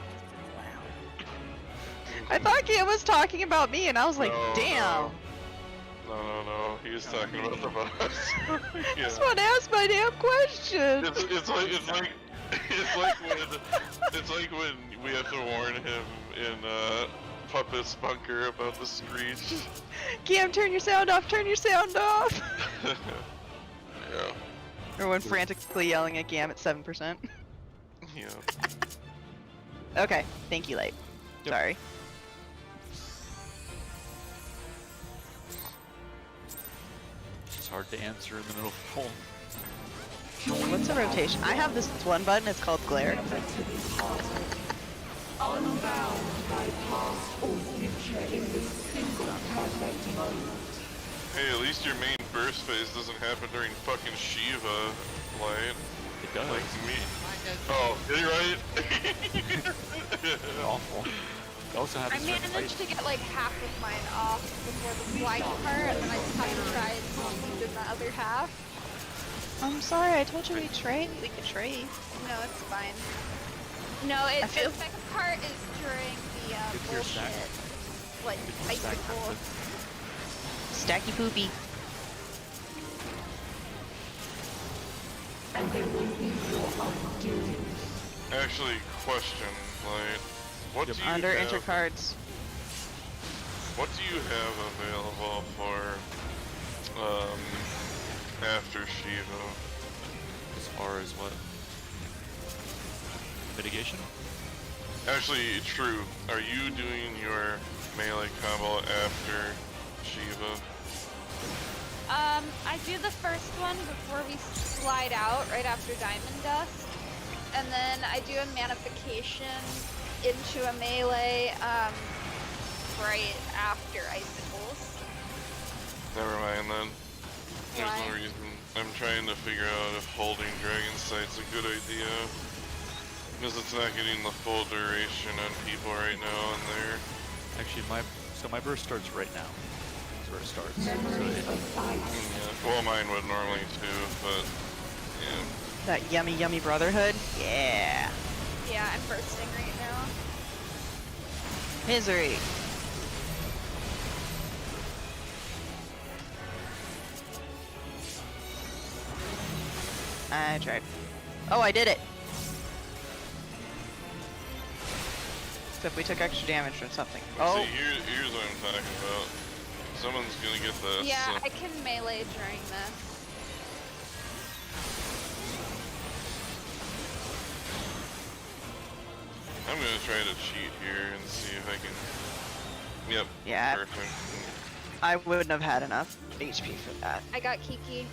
I thought Kia was talking about me, and I was like, No, damn. No, he was talking about the boss. I Yeah. just want to ask my damn question. It's like when we have to warn him in Puppet's bunker about the screech. Cam, turn your sound off. Turn your sound off. Yeah. Everyone frantically yelling at Gam at 7%. Yeah. Okay, thank you, Light. Yep. Sorry. It's hard to answer in the middle of a poll. What's a rotation? I have this one button. It's called glare. Unbound by past or future in this single perfect mode. Hey, at least your main burst phase doesn't happen during fucking Shiva, Light. It does. Like me. Oh, you're right. Awful. It also I happens during fight. managed to get like half of mine off before the flying part, and then I just have to try and keep in the other half. I'm sorry. I told you we could trade. No, it's fine. No, I the feel- second part is during the Good for your stack. bullshit, like Good for your stack, icicle. Stacky poopy. And they will be your undoing. Actually, question, like, what do you Under have? intercards. What do you have available for after Shiva? As far as what? Mitigation? Actually, true. Are you doing your melee combo after Shiva? I do the first one before we slide out, right after Diamond Dust, and then I do a Manification into a melee, right after Icicles. Never mind then. There's Why? no reason. I'm trying to figure out if holding Dragon Sight's a good idea. Because it's not getting the full duration on people right now, and they're... Actually, my burst starts right now. That's where it starts. So Memories it, of ice. Yeah, well, mine would normally too, but... Yeah. That yummy, yummy brotherhood. Yeah. Yeah, I'm bursting right now. Misery. I tried. Oh, I did it. Except we took extra damage from something. But Oh, see, here's what I'm talking about. Someone's gonna get this. Yeah, I can melee during this. I'm gonna try to cheat here and see if I can... Yep, yeah. perfect. I wouldn't have had enough HP for that. I got Kiki.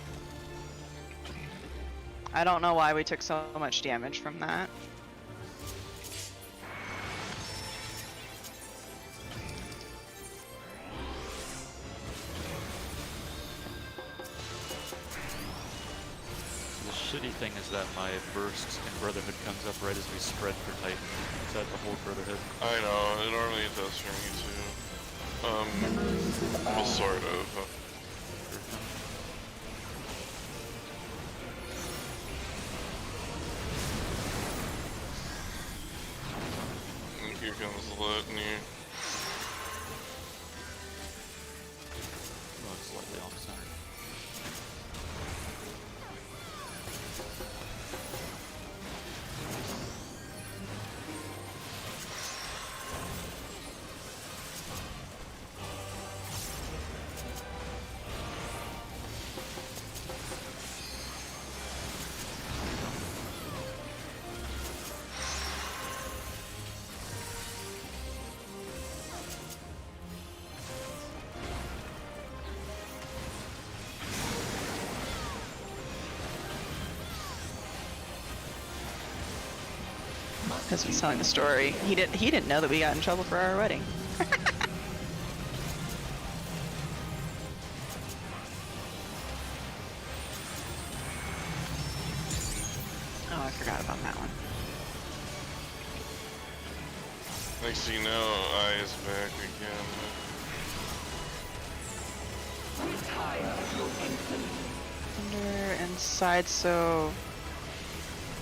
I don't know why we took so much damage from that. the shitty thing is that my burst and brotherhood comes up right as we spread for Titan. So I have to hold brotherhood. I know, it normally does for me too. Well, sort of. And here comes the litany. Oh, it's slightly off center. Because he's telling the story. He didn't know that we got in trouble for our wedding. Oh, I forgot about that one. Next thing you know, Eye's back again. Retire your infamy. Under and side, so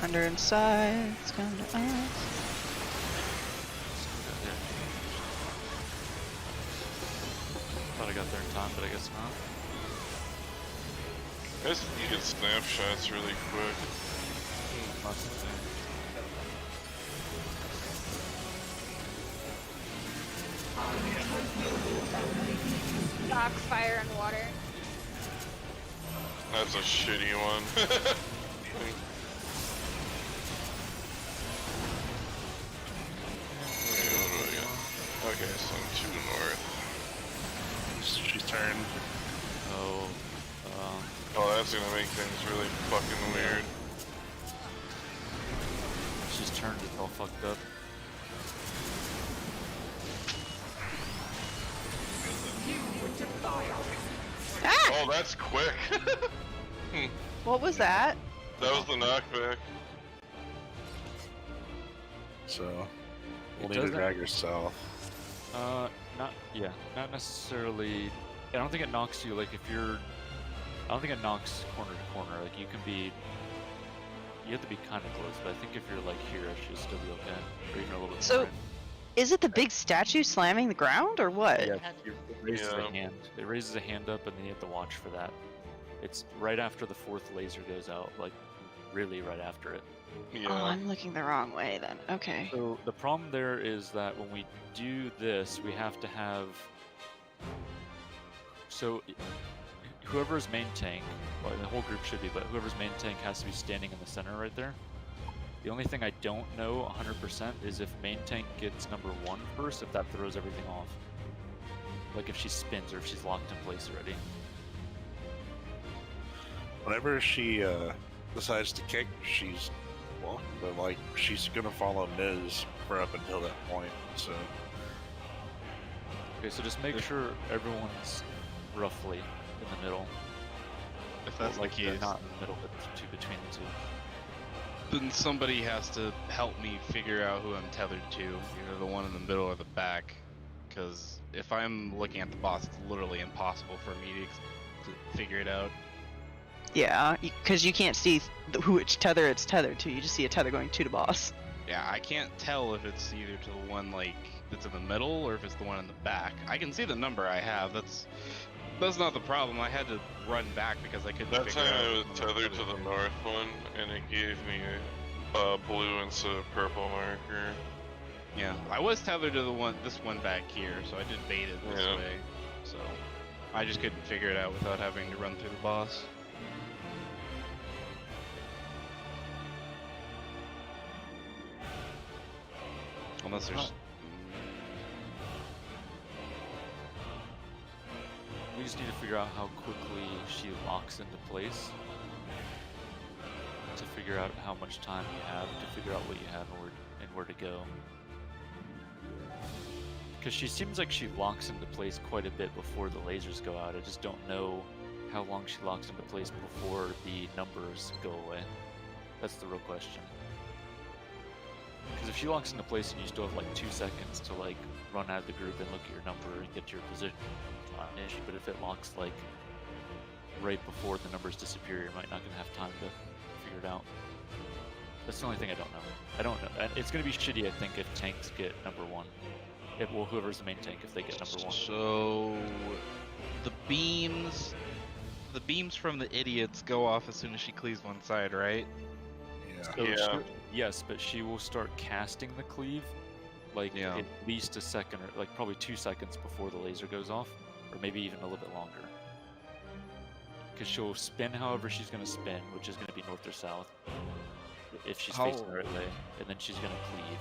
under and side, it's come to us. Thought I got there in time, but I guess not. I guess you get snapshots really quick. Must have. Rock, fire, and water. That's a shitty one. Okay, what do I got? Okay, so I'm 2 north. She's turned. Oh, Oh, that's gonna make things really fucking weird. she's turned it all fucked up. Ah! Oh, that's quick. What was that? That was the knockback. So we'll It need to doesn't- drag her south. Not necessarily. I don't think it knocks you like if you're. I don't think it knocks corner to corner. Like you can be you have to be kind of close, but I think if you're like here, she'll still be okay, or even a little bit So- more in. Is it the big statue slamming the ground or what? Yeah, it raises Yeah. a hand. It raises a hand up, and then you have to watch for that. It's right after the 4th laser goes out, like really right after it. Yeah. Oh, I'm looking the wrong way then. Okay. So the problem there is that when we do this, we have to have. So whoever's main tank, well, the whole group should be, but whoever's main tank has to be standing in the center right there. The only thing I don't know 100% is if main tank gets number 1 first, if that throws everything off. Like if she spins or if she's locked in place already. Whenever she decides to kick, she's well, but like she's gonna follow Miz for up until that point. So Okay, so just make sure everyone's roughly in the middle. If that's like the they're case, not in the middle, but between the two. then somebody has to help me figure out who I'm tethered to, either the one in the middle or the back. Because if I'm looking at the boss, it's literally impossible for me to figure it out. Yeah, because you can't see who it's tethered to. You just see a tether going to the boss. Yeah, I can't tell if it's either to the one like that's in the middle or if it's the one in the back. I can see the number I have. That's not the problem. I had to run back because I couldn't. That figure time out I was which one tethered to the tethered north one, and it gave me a blue instead of purple marker. Yeah, I was tethered to this one back here, so I did bait it this Yeah. way. So I just couldn't figure it out without having to run through the boss. Unless there's. We just need to figure out how quickly she locks into place. To figure out how much time you have, to figure out what you have and where to go. Because she seems like she locks into place quite a bit before the lasers go out. I just don't know how long she locks into place before the numbers go away. That's the real question. Because if she locks into place and you still have like 2 seconds to like run out of the group and look at your number and get your position, not an issue. But if it locks like right before the numbers disappear, you might not gonna have time to figure it out. That's the only thing I don't know. I don't know. And it's gonna be shitty, I think, if tanks get number 1. Well, whoever's the main tank, if they get number 1. So the beams from the idiots go off as soon as she cleaves one side, right? yeah. So Yeah. yes, but she will start casting the cleave like Yeah. at least a second or like probably 2 seconds before the laser goes off, or maybe even a little bit longer. Because she'll spin however she's gonna spin, which is gonna be north or south, if she's facing the right way, and then she's gonna cleave.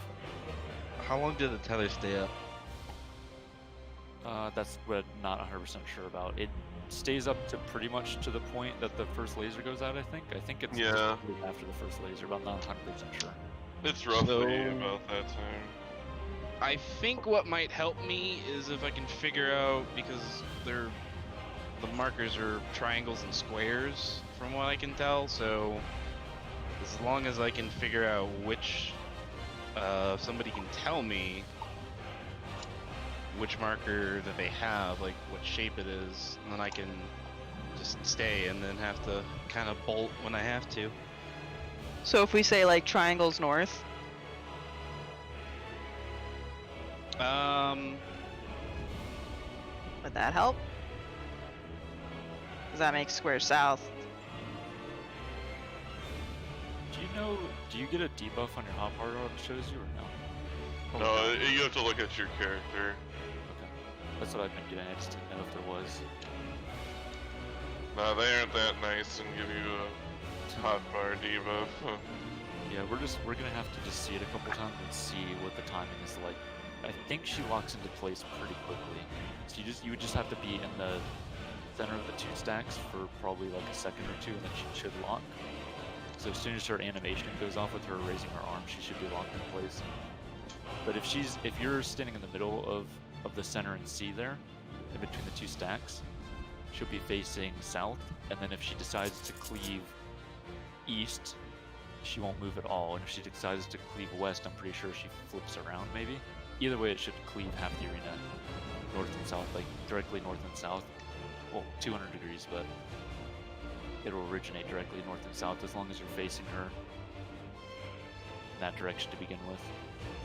How long did the tether stay up? That's what I'm not 100% sure about. It stays up to pretty much to the point that the first laser goes out, I think. I think it's just Yeah. after the first laser, but I'm not 100% sure. It's roughly So- about that time. I think what might help me is if I can figure out, because the markers are triangles and squares from what I can tell, so as long as I can figure out which if somebody can tell me which marker that they have, like what shape it is, and then I can just stay and then have to kind of bolt when I have to. So if we say like triangles north, would that help? Does that make square south? Do you get a debuff on your hot bar it shows you or no? No, you have to look at your character. Okay. That's what I've been doing, I just didn't know if there was. No, they aren't that nice and give you a hot bar debuff. Yeah, we're gonna have to just see it a couple times and see what the timing is like. I think she locks into place pretty quickly. So you would just have to be in the center of the 2 stacks for probably like a second or 2, and then she should lock. So as soon as her animation goes off with her raising her arm, she should be locked in place. But if you're standing in the middle of the center and C there, in between the 2 stacks, she'll be facing south, and then if she decides to cleave east, she won't move at all. And if she decides to cleave west, I'm pretty sure she flips around maybe. Either way, it should cleave half the arena, north and south, like directly north and south. Well, 200 degrees, but it'll originate directly north and south as long as you're facing her that direction to begin with.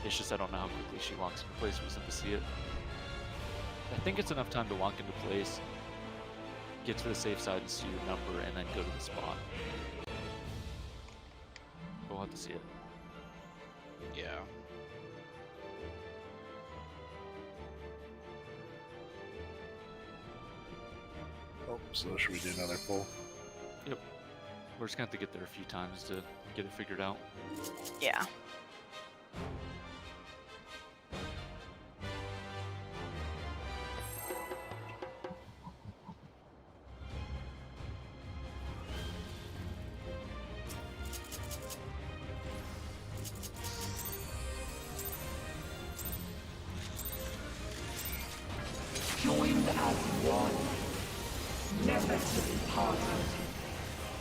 It's just I don't know how quickly she locks into place. We just have to see it. I think it's enough time to lock into place, get to the safe side and see your number, and then go to the spot. But we'll have to see it. Yeah. Oh, so should we do another pull? We're just gonna have to get there a few times to get it figured out. Yeah. Joined as one, never to be parted.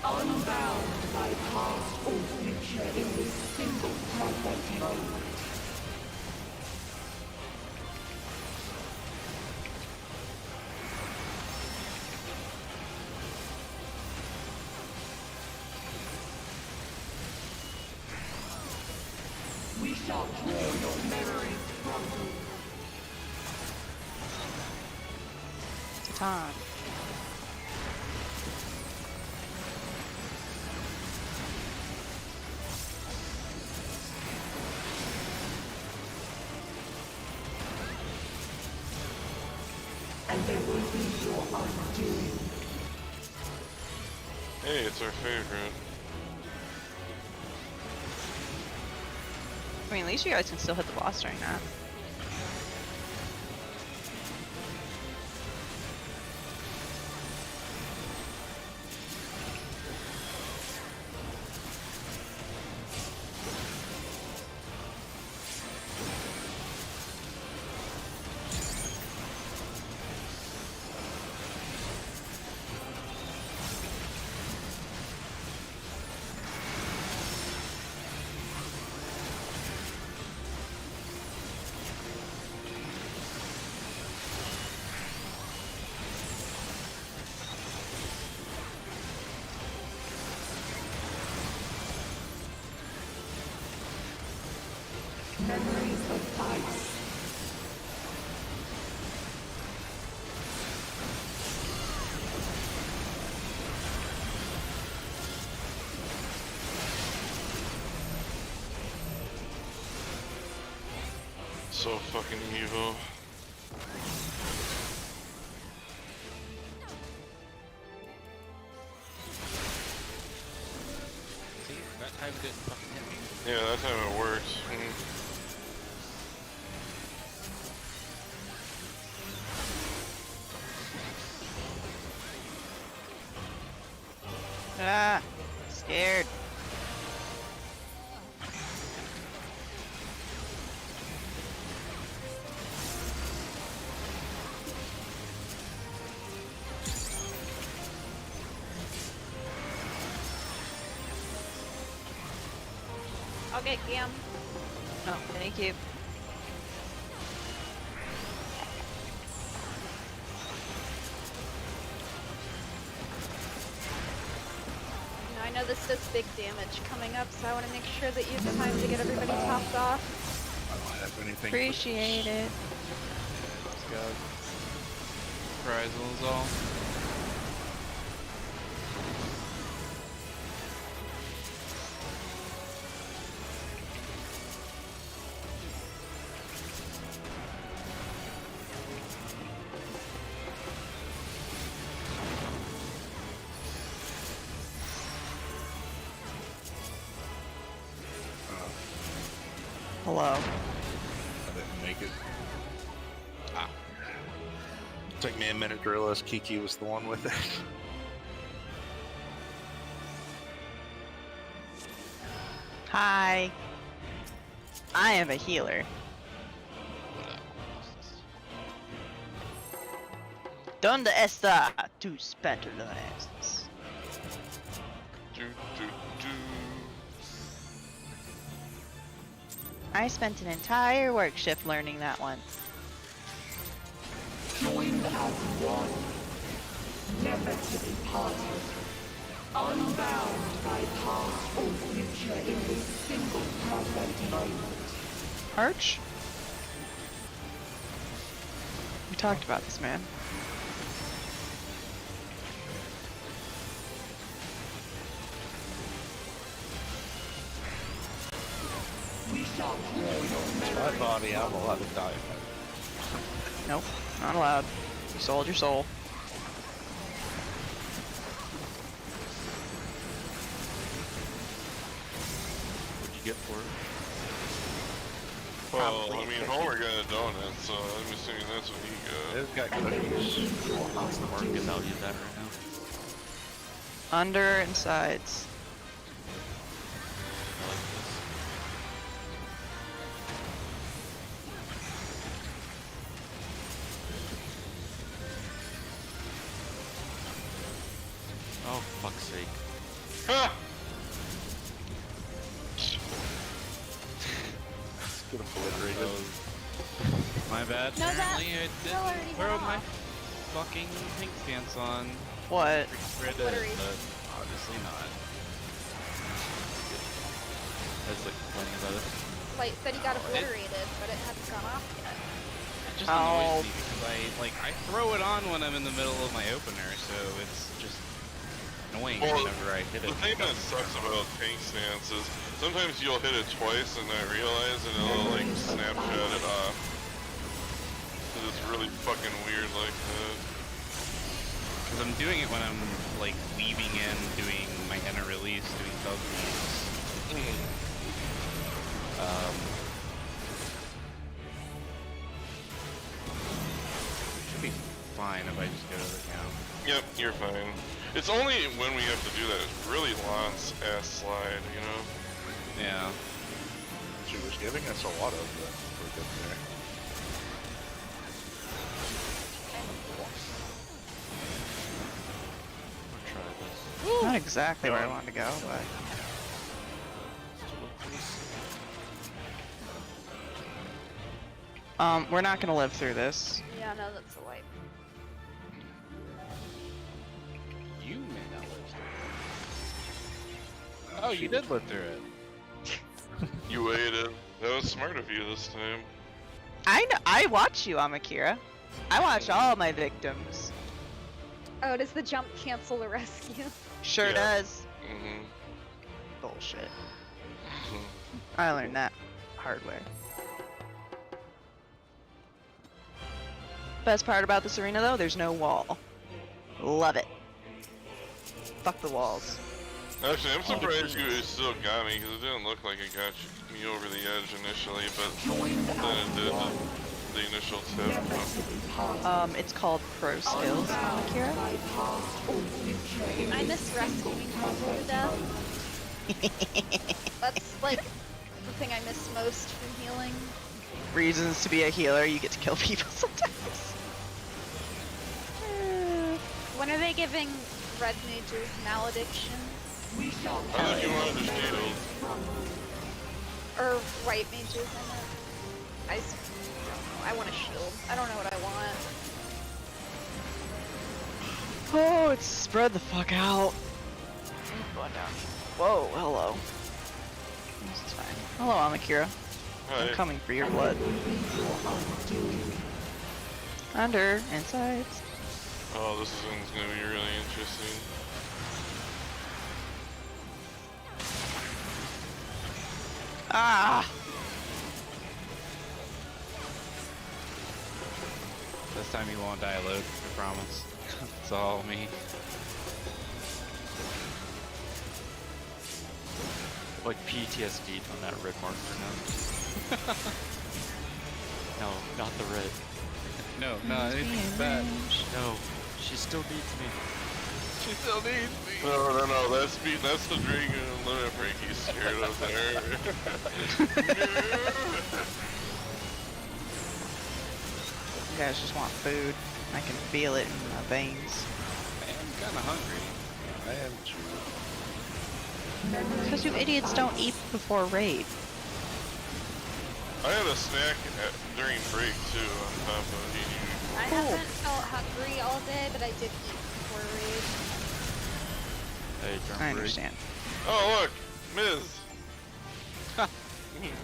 Unbound by past or future in this single perfect moment. We shall draw your memories from you. Time. And there will be your undoing. Hey, it's our favorite. I mean, at least you guys can still hit the boss during that. Memories of vice. So fucking evil. See, that time didn't fucking hit me. Yeah, that's how it works. Mhm. Ah, scared. I'll get Gam. Oh, thank you. Now I know this does big damage coming up, so I want to make sure that you have time to get everybody topped off. I don't have anything. Appreciate it. Let's go. Surprise all. Hello. I didn't make it. Ah. Took me a minute to realize Kiki was the one with it. Hi. I am a healer. ¿Dónde está tus pantalones? Do, do, do. I spent an entire work shift learning that one. Joined as one, never to be parted. Unbound by past or future in this single present moment. Arch? We talked about this, man. We shall draw your My body, I'm allowed to die. Nope, not allowed. You sold your soul. What'd you get for it? Well, Probably I mean, efficient. Homer got a donut, so I'm assuming that's what he got. It's got cookies. What's the market value of that right now? Under and sides. I like this. Oh, fuck's sake. Ha! Let's get obliterated. My bad. No, that- Apparently I that already didn't throw went my off. fucking pink stance on. What? Red Obliteration. but obviously not. That's like complaining about it. Light said he got Oh, it- obliterated, but it hadn't gone off yet. It just Oh. annoys me because I throw it on when I'm in the middle of my opener, so it's just annoying Well, whenever I hit it. The thing that sucks about tank stance is sometimes you'll hit it twice and not realize, and it'll like snapshot it off. 'Cause it's really fucking weird like that. Because I'm doing it when I'm like weaving in, doing my enter release, doing bug weaves. Should be fine if I just go to the count. Yep, you're fine. It's only when we have to do that really Lance ass slide, you know? Yeah. She was giving us a lot of them. We're good there. I'm gonna try this. Not exactly where I wanted to go, but Still look pretty sick. we're not gonna live through this. Yeah, no, that's a wipe. You may not live through it. Oh, you did live through it. You waited. That was smart of you this time. I know. I watch you, Amakira. I watch all my victims. Oh, does the jump cancel the rescue? Sure Yeah. does. Mm-hmm. Bullshit. I learned that hard way. Best part about this arena, though, there's no wall. Love it. Fuck the walls. Actually, I'm surprised you still got me, because it didn't look like it got me over the edge initially, but then it did the initial tip. It's called Pro Skills, Amakira. I miss rescuing people to death. That's like the thing I miss most from healing. Reasons to be a healer, you get to kill people sometimes. When are they giving red mages malediction? I thought you wanted to shield. Or white mages, I meant. I don't know. I want a shield. I don't know what I want. Oh, it's spread the fuck out. I'm going down. Whoa, hello. This is fine. Hello, Amakira. I'm Hi. coming for your blood. Under and sides. Oh, this is gonna be really interesting. Ah! This time you won't die alone, I promise. It's all me. Like PTSD on that red marker now. No, not the red. No, anything's bad. No, she still needs me. She still needs me. No, that's the dragon limit break he's scared of there. You guys just want food. I can feel it in my veins. I'm kinda hungry. I am too. Because you idiots don't eat before raid. I had a snack during break too on top of eating. I haven't felt hungry all day, but I did eat before raid. Hey, jump I break. understand. Oh look, Miz.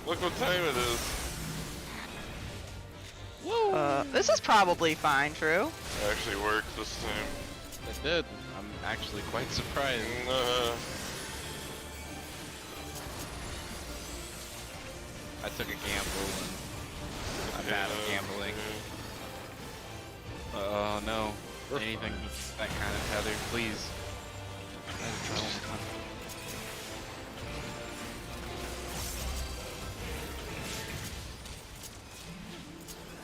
Look what time it is. This is probably fine, True. It actually worked this time. It did. I'm actually quite surprised. I took a gamble and I'm bad at gambling. Oh no. Anything with that kind of tether, please. Try one more time.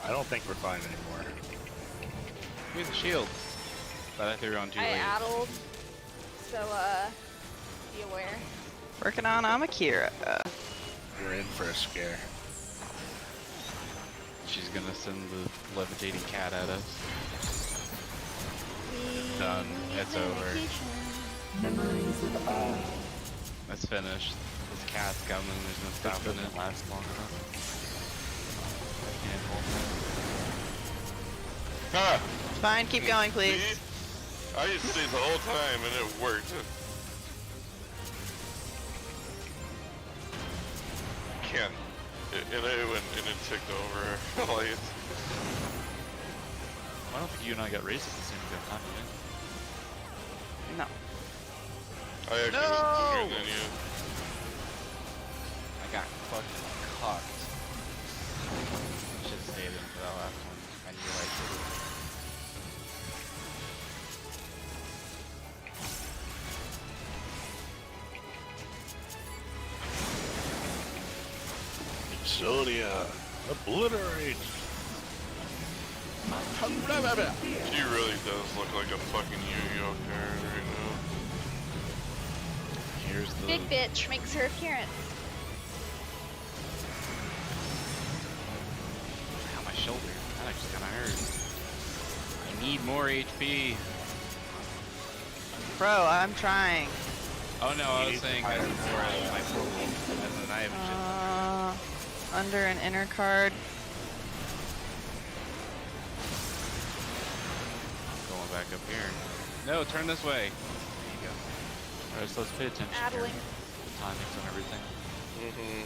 I don't think we're fine anymore. Give me the shield. But I threw on too I late. addled, so be aware. Working on Amakira. You're in for a scare. She's gonna send the levitating cat at us. Done. It's over. Memories of Earth. It's finished. This cat's coming. There's no This stopping doesn't it. last long enough. I can't hold that. Ha! Fine, keep going, please. See? I just stayed the whole time and it worked. Ken. And it went and it ticked over. Like, I don't think you and I got raised at the same time, did we? No. I actually was No! sooner than you. I got fucking cocked. Should've stayed in for that last one. I knew I should. Exodia, obliterate. She really does look like a fucking Yu-Gi-Oh card right now. Here's the Big bitch makes her appearance. Ow, my shoulder. That actually kinda hurt. I need more HP. Bro, I'm trying. Oh no, I You was need saying higher as more as my total. As in I have Under an inner card. going back up here. No, turn this way. There you go. Alright, so let's pay attention here. Addling. The timings and everything. Mm-hmm.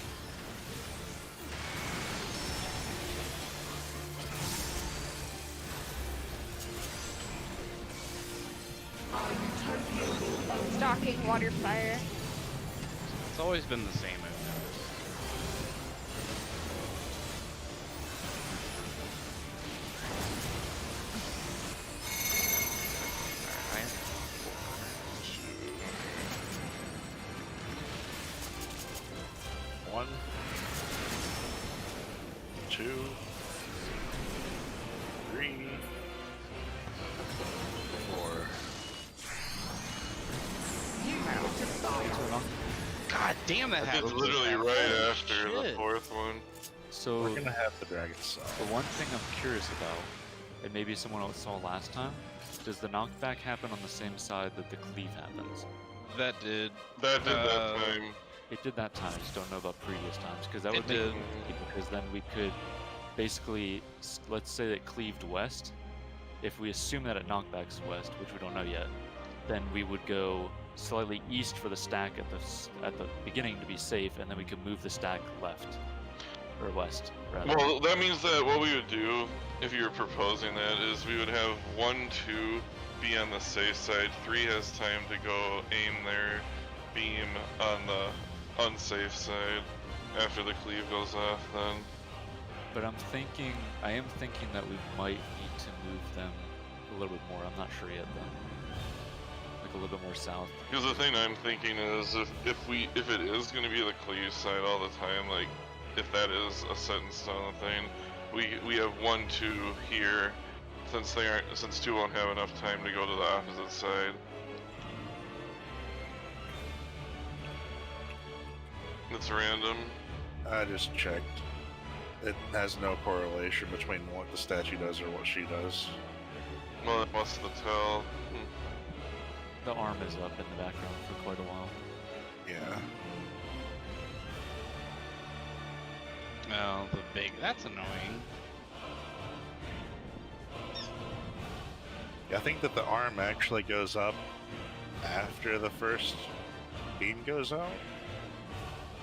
Stalking, water, fire. It's always been the same, I've noticed. Alright. One, two, three, four. God damn, that It's happened. literally right after the Shit. fourth one. So We're gonna have the dragon cell. the one thing I'm curious about, and maybe someone else saw last time, does the knockback happen on the same side that the cleave happens? That did. That did that Uh, time. It did that time, I just don't know about previous times, because that It would make did. it easy, because then we could basically, let's say that cleaved west, if we assume that it knockbacks west, which we don't know yet, then we would go slightly east for the stack at the beginning to be safe, and then we could move the stack left, or west, rather. Well, that means that what we would do, if you were proposing that, is we would have 1, 2 be on the safe side, 3 has time to go aim their beam on the unsafe side after the cleave goes off then. But I am thinking that we might need to move them a little bit more. I'm not sure yet though. Like a little bit more south. Because the thing I'm thinking is if it is going to be the cleave side all the time, like if that is a set in stone thing, we have 1, 2 here, since 2 won't have enough time to go to the opposite side. It's random. I just checked. It has no correlation between what the statue does or what she does. Well, what's the tell? The arm is up in the background for quite a while. Yeah. Oh, the big. That's annoying. I think that the arm actually goes up after the first beam goes out?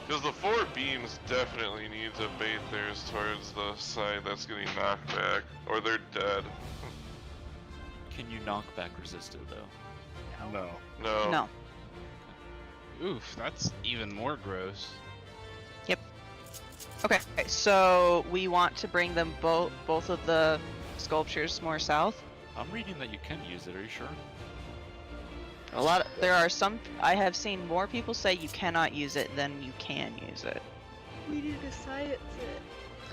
Because the 4 beams definitely need to bait theirs towards the side that's getting knocked back, or they're dead. Can you knockback resist it though? No. No. No. Oof, that's even more gross. Okay, so we want to bring them both of the sculptures more south. I'm reading that you can use it. Are you sure? There are some. I have seen more people say you cannot use it than you can use it. We need to science it.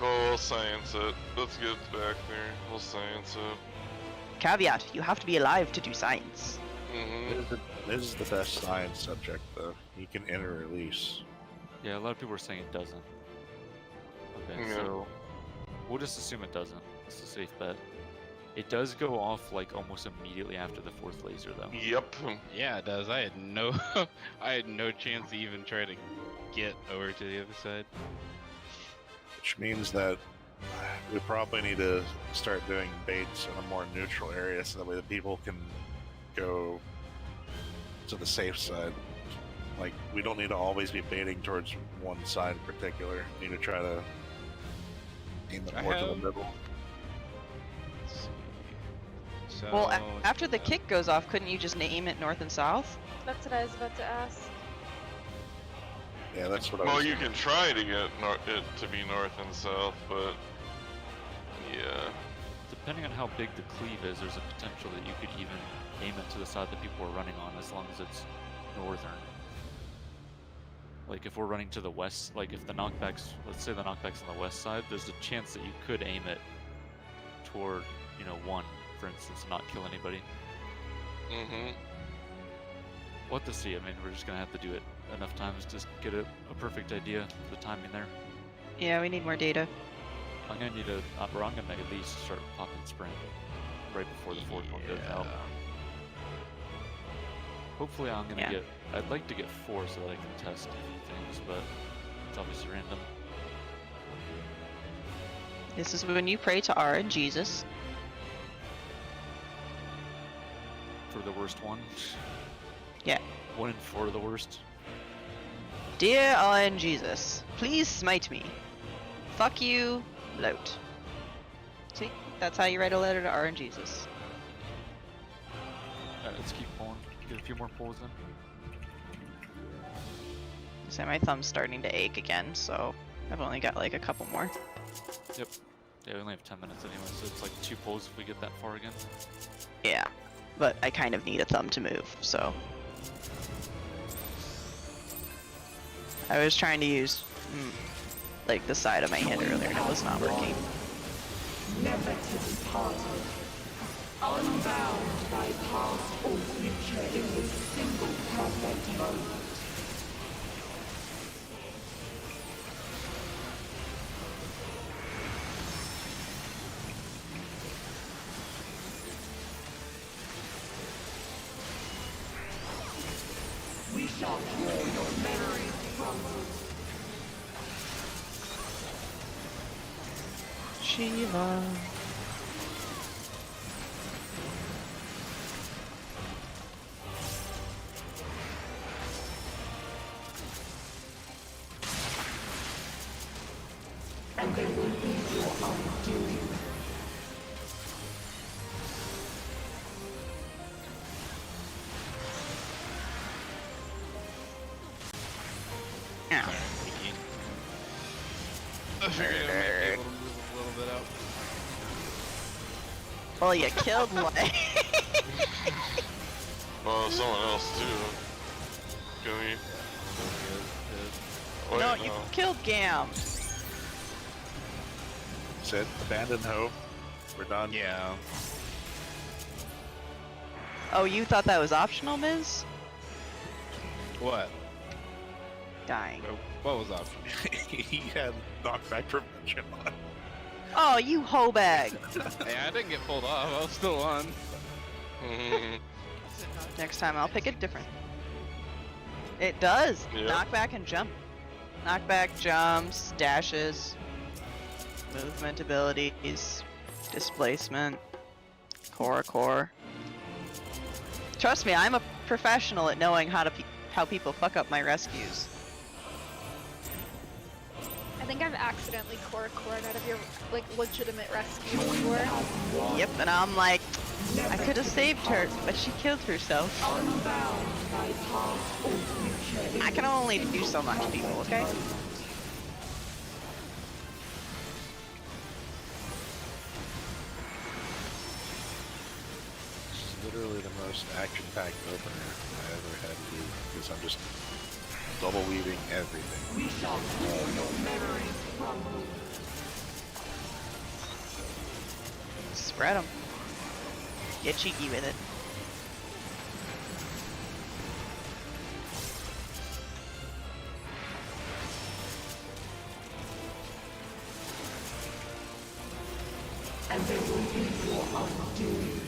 Oh, we'll science it. Let's get back there. We'll science it. Caveat: you have to be alive to do science. Mm-hmm. This is the best science subject, though. You can enter release. Yeah, a lot of people are saying it doesn't. Okay, Yeah. so we'll just assume it doesn't. It's a safe bet. It does go off like almost immediately after the 4th laser, though. Yep. Yeah, it does. I had no, I had no chance to even try to get over to the other side. Which means that we probably need to start doing baits in a more neutral area so that way the people can go to the safe side. Like, we don't need to always be baiting towards one side in particular. We need to try to aim it I more to the have- middle. Let's see. So, Well, after the kick goes off, couldn't you just aim it north and south? That's what I was about to ask. Yeah, that's what I Well, was you can try to get it to be north and south, but yeah. Depending on how big the cleave is, there's a potential that you could even aim it to the side that people are running on, as long as it's northern. Like if we're running to the west, like if the knockback's, let's say the knockback's on the west side, there's a chance that you could aim it toward, 1, for instance, and not kill anybody. Mm-hmm. We'll have to see. I mean, we're just gonna have to do it enough times to get a perfect idea of the timing there. Yeah, we need more data. I'm gonna need I'm gonna at least start popping sprint right before the 4th one goes out. Hopefully I'm gonna Yeah. I'd like to get 4 so that I can test a few things, but it's obviously random. This is when you pray to R and Jesus. For the worst one. Yeah. 1 in 4 of the worst. Dear R and Jesus, please smite me. Fuck you, Lout. See? That's how you write a letter to R and Jesus. Alright, let's keep pulling. Get a few more pulls in. So my thumb's starting to ache again, so I've only got like a couple more. Yep. Yeah, we only have 10 minutes anyway, so it's like 2 pulls if we get that far again. Yeah. But I kind of need a thumb to move, so. I was trying to use like the side of my hand earlier and it was not working. Never to be parted. Unbound by past or future in this single perfect moment. We shall draw your memories from us. Shiva. And they will be your undoing. Ow. I figured I might be able to move a little bit out. Well, you killed one. Well, someone else too. Can we? Wait, No, you killed Gam. Said abandon hope. We're done. Yeah. Oh, you thought that was optional, Miz? What? Dying. What was optional? He had knockback prevention on. Oh, you hoe bag. Hey, I didn't get pulled off. I was still on. Mhm. Next time I'll pick it different. It does. Yeah. Knockback and jump. Knockback, jumps, dashes, movement abilities, displacement, core. Trust me, I'm a professional at knowing how people fuck up my rescues. I think I've accidentally core out of your like legitimate rescue before. Yep, and I'm like, I could have saved her, but she killed herself. I can only do so much, people, okay? This is literally the most action-packed opener I ever had to do because I'm just double weaving everything. Spread them. Get cheeky with it. And they will be your undoing.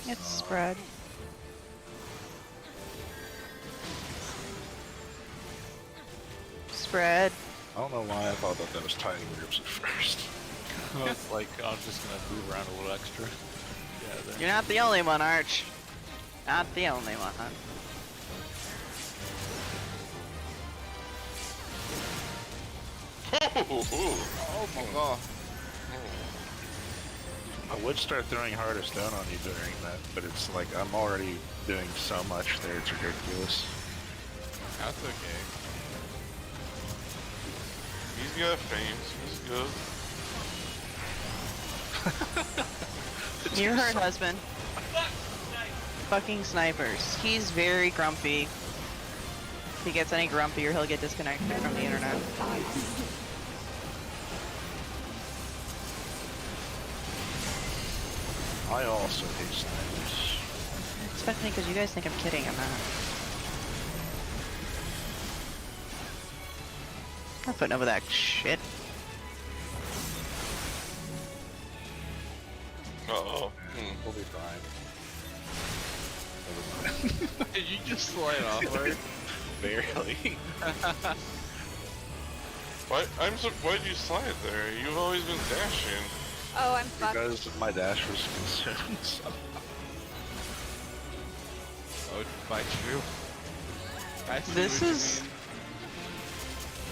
It's spread. Spread. I don't know why I thought that was tiny groups at first. I was like, I'm just gonna move around a little extra. Yeah, there. You're not the only one, Arch. Not the only one. Oh my god. I would start throwing harder stone on you during that, but it's like I'm already doing so much there, it's ridiculous. That's okay. He's got fame. He's good. You heard, husband. Fucking snipers. He's very grumpy. If he gets any grumpier, he'll get disconnected from the internet. I also hate snipers. It's funny because you guys think I'm kidding. I'm not. I'm not putting up with that shit. Uh-oh. We'll be fine. Did you just slide off, Lord? Barely. Why'd you slide there? You've always been dashing. Oh, I'm fucked. Because my dash was consumed. So. Oh, by true. I see This what you is-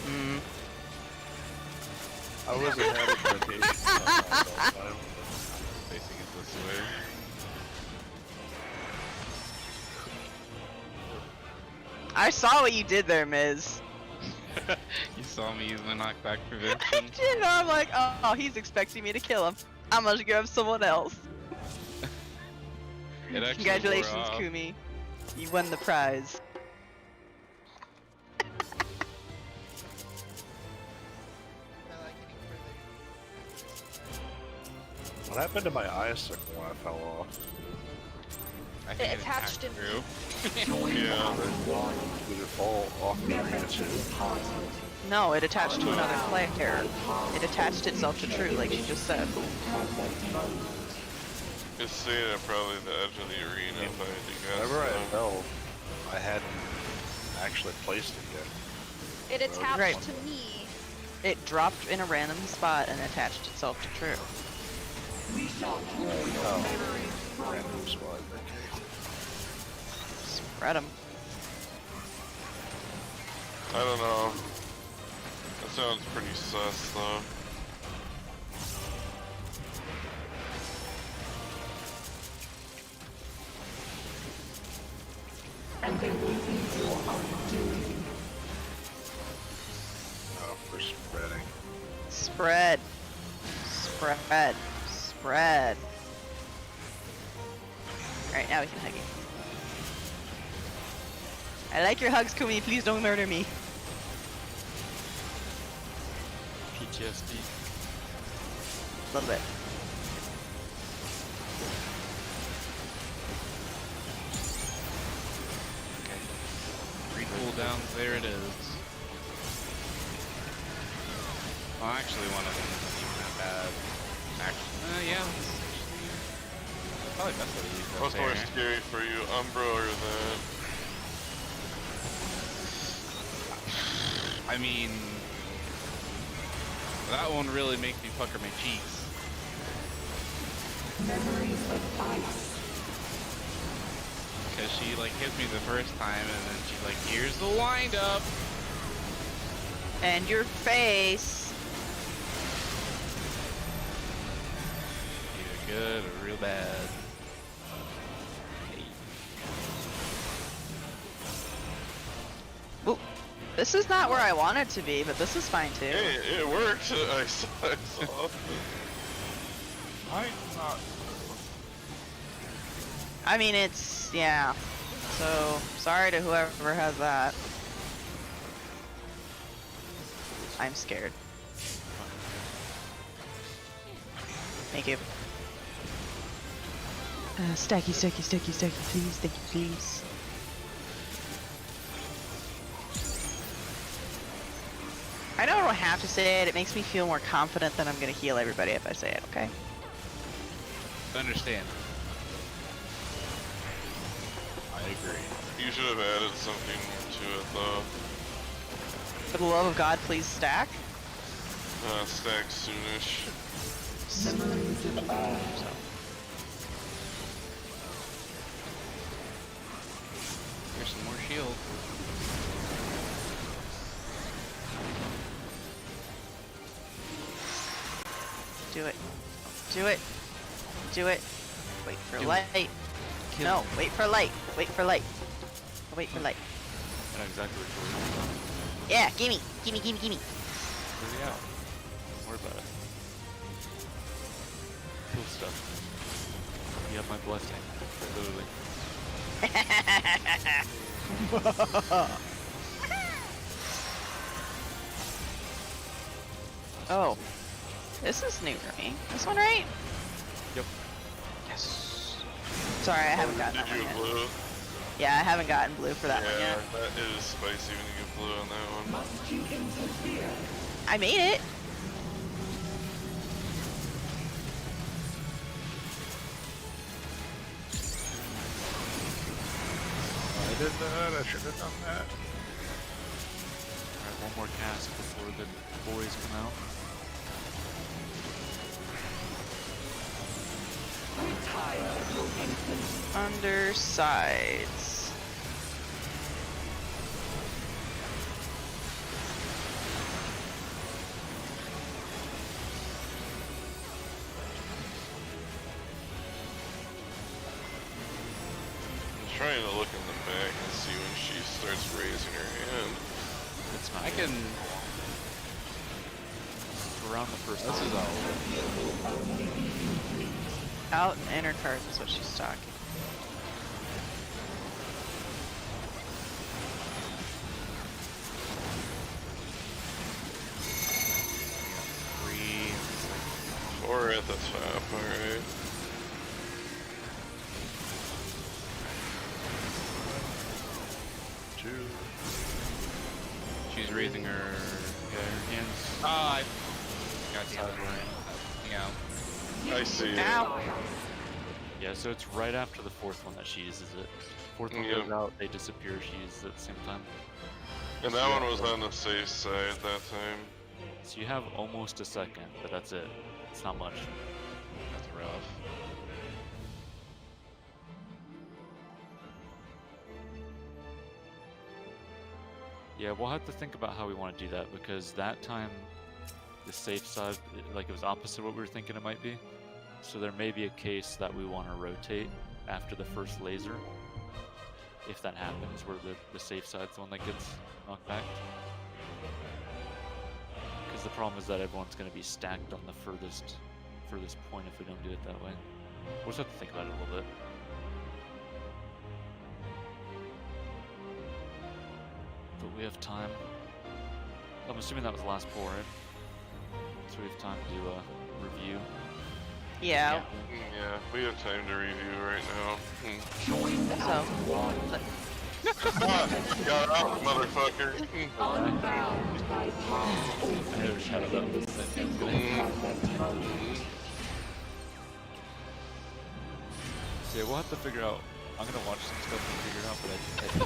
mean. I was ahead of rotation. Facing it this way. I saw what you did there, Miz. You saw me use my knockback prevention. You know, I'm like, oh, he's expecting me to kill him. I'm gonna grab someone else. It actually Congratulations, wore off. Kumi. You won the prize. What happened to my icicle when I fell off? I think It attached attacked him. through. Yeah. Did it fall off the arena too? No, it attached to another player. It attached itself to True, like she just said. It's stayed at probably the edge of the arena if I had to guess. Whenever I so. fell, I hadn't actually placed it yet. It attached Right. to me. It dropped in a random spot and attached itself to True. Oh, random spot. Okay. Spread 'em. I don't know. That sounds pretty sus though. Oh, we're spreading. Spread. Spread. Spread. Alright, now we can hug it. I like your hugs, Kumi. Please don't murder me. PTSD. A little bit. Okay. 3 cooldowns, there it is. Well, actually, one of them isn't even that bad. Actually, yeah, that's probably best way to use that What's more there. scary for you, Umbra or that? I mean, that one really makes me pucker my cheeks. because she like hit me the first time, and then she's like, "Here's the windup." And your face. Either good or real bad. Ooh, this is not where I wanted to be, but this is fine too. Hey, it worked. I saw. I'm not. I mean, it's, yeah. So, sorry to whoever has that. I'm scared. Thank you. Stacky, stacky, stacky, stacky, please, thank you, please. I don't have to say it, it makes me feel more confident that I'm gonna heal everybody if I say it, okay? Understand. I agree. You should have added something to it though. For the love of God, please stack. Stack soonish. Memories of Earth. Here's some more shield. Do it. Do it. Do it. Wait for Do it. light. Kill No, him. wait for light. Wait for light. Wait for light. I know exactly what Yeah, gimme. Gimme, gimme, gimme. you're doing. Out. Don't worry about it. Cool stuff. You have my blessing. Literally. Oh. This is new for me. This one, right? Yep. Yes. Sorry, I haven't gotten Did that you one get yet. blue? Yeah, I haven't gotten blue for that one Yeah, yet. that is spicy when you get blue on that one. Must you interfere? I made it. I did that. I should have done that. Alright, one more cast before the boys come out. Retire your infant. Undersides. I'm trying to look in the back and see when she starts raising her hand. It's not I yet. can. Around the first This is time. all. Out and inner cards is what she's talking. Three. 4 at the top, alright. Two. She's raising her. Yeah, your hands. Ah, I got the other one. Yeah. I see it. Ow! Yeah, so it's right after the fourth one that she uses it. Fourth one Yep. goes out, they disappear, she uses it at the same time. And that one was on the safe side that time. So you have almost a second, but that's it. It's not much. That's rough. Yeah, we'll have to think about how we want to do that because that time the safe side, like it was opposite what we were thinking it might be. So there may be a case that we want to rotate after the first laser. If that happens, where the safe side's the one that gets knocked back. Because the problem is that everyone's going to be stacked on the furthest point if we don't do it that way. We'll just have to think about it a little bit. But we have time. I'm assuming that was the last pull, right? So we have time to review. Yeah. Yeah, we have time to review right now. Join the So, One. Got out, motherfucker. Unbound by past I never automation shouted in that. this single perfect mode. So yeah, we'll have to figure out. I'm gonna watch some stuff and figure it out, but I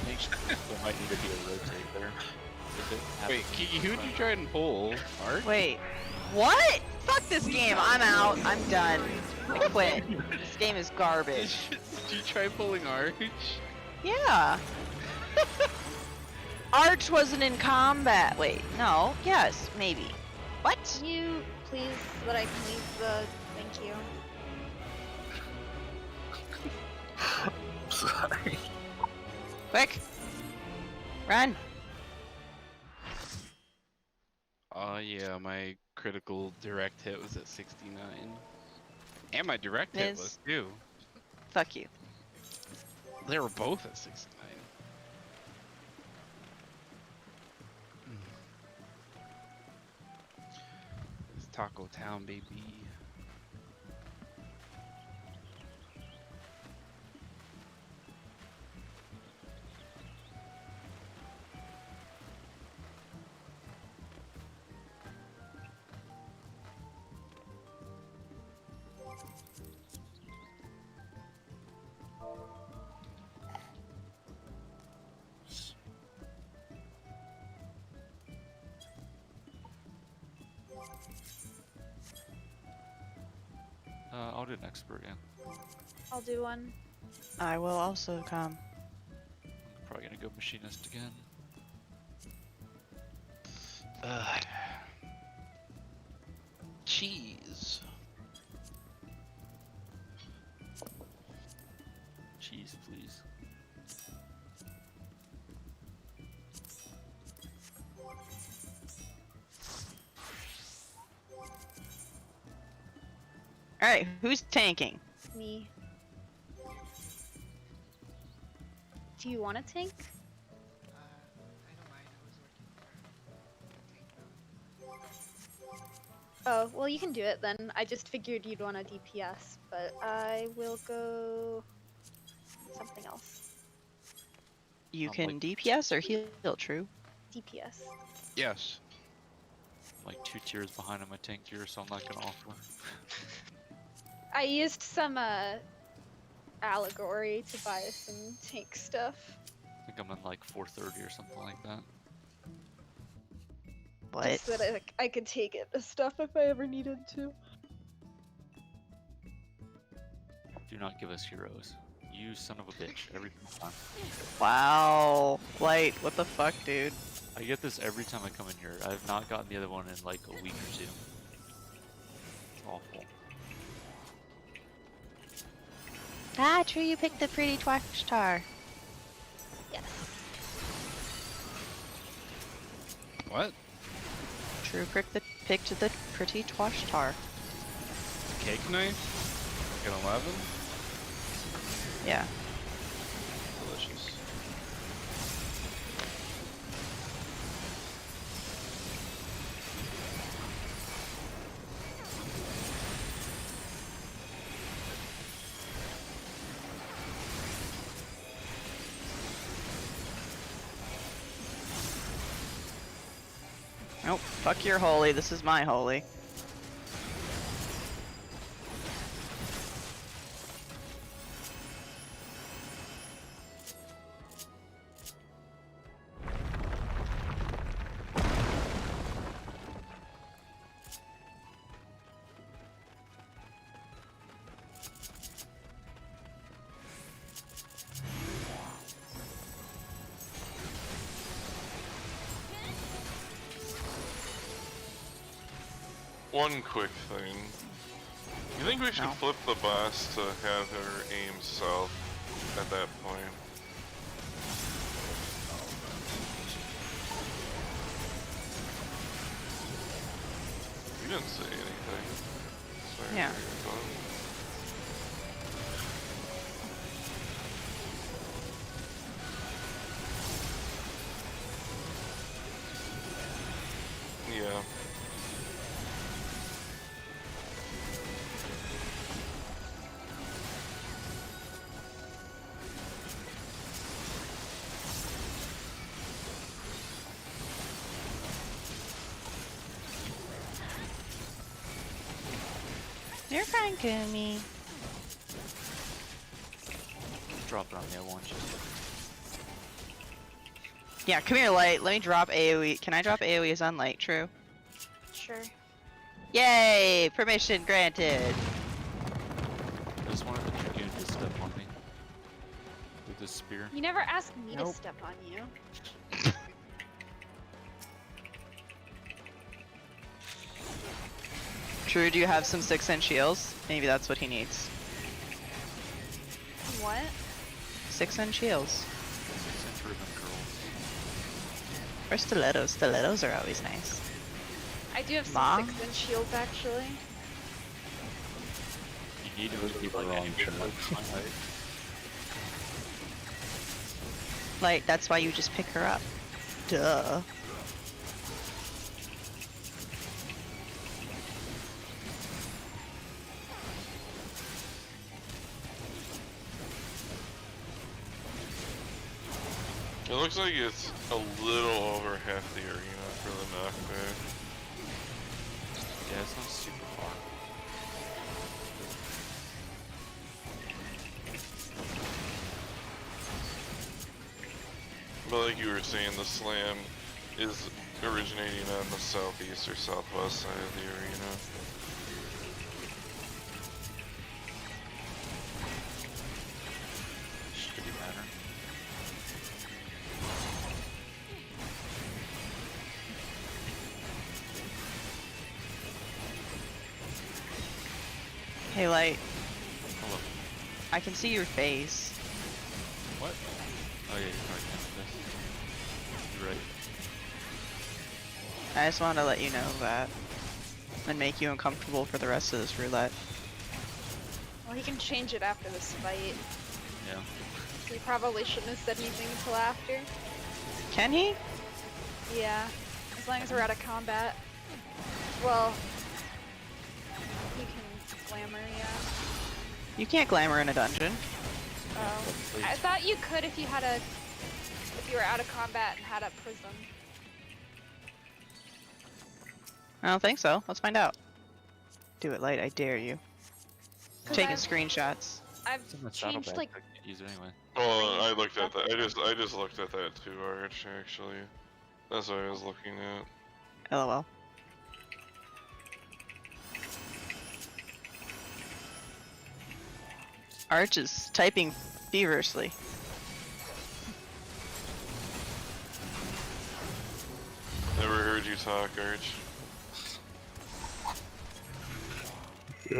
think there might need to be a rotate there. If it Wait, happens. Kiki, who'd you try and pull? Art? wait. What? Fuck this game. I'm out. I'm done. I quit. This game is garbage. Did you try pulling Arch? Yeah. Arch wasn't in combat. Wait, no. Yes, maybe. What? Can you please let I can leave the thank you? Sorry. Quick. Run. Oh yeah, my critical direct hit was at 69. And my direct hit Miss. was too. Fuck you. They were both at 69. It's Taco Town, baby. I'll do an expert, yeah. I'll do one. I will also come. Probably gonna go machinist again. Cheese. Cheese, please. Alright, who's tanking? Me. Do you want a tank? I don't mind. I was working for a tank mode. Oh, well, you can do it then. I just figured you'd want a DPS, but I will go something else. You I'm can like- DPS or heal, true? DPS. Yes. I'm like 2 tiers behind on my tank tier, so I'm not gonna offer. I used some allegory to buy some tank stuff. I think I'm in like 430 or something like that. What? Just so that I could take it as stuff if I ever needed to. Do not give us heroes. You son of a bitch. Every time. Wow. Light, what the fuck, dude? I get this every time I come in here. I have not gotten the other one in like a week or 2. It's awful. Ah, true, you picked the pretty Twashtar. Yes. What? True, picked the pretty Twashtar. Cake knife? Like an 11? Yeah. Delicious. Nope, fuck your holy, this is my holy. One quick thing. You think we should No. flip the boss to have her aim south at that point? You didn't say anything. Sorry, Yeah. you're done. Yeah. You're fine, Kumi. Drop it on me, I want you. Yeah, come here, Light. Let me drop AoE. Can I drop AoEs on Light? True. Sure. Yay! Permission granted. I just wanted the Dragoon to step on me. With his spear. You never asked me to Nope. step on you. True, do you have some 6-inch heels? Maybe that's what he needs. What? 6-inch heels. 6-inch ribbon curls. Or stilettos. Stilettos are always nice. I do have Ma? some 6-inch shields actually. You need to Those move people like are wrong, any shouldn't like they? my height. Like, that's why you just pick her up. Duh. It looks like it's a little over half the arena for the knockback. Yeah, it's not super far. But like you were saying, the slam is originating on the southeast or southwest side of the arena. Shitty pattern. Hey, Light. Hello. I can see your face. What? Oh yeah, you're probably this. You're right. I just wanted to let you know that. And make you uncomfortable for the rest of this roulette. Well, he can change it after this fight. Yeah. So he probably shouldn't have said anything until after. Can he? Yeah, as long as we're out of combat. Well, you can glamour, yeah. You can't glamour in a dungeon. Oh, I thought you could if you had a, if you were out of combat and had a prism. I don't think so. Let's find out. Do it, Light. I dare you. 'Cause Taking I've- screenshots. I've It's in the changed saddlebag. like I can't use it anyway. Well, I looked at that. I just looked at that too, Arch. Actually, that's what I was looking at. LOL. Arch is typing feverishly. Never heard you talk, Arch. You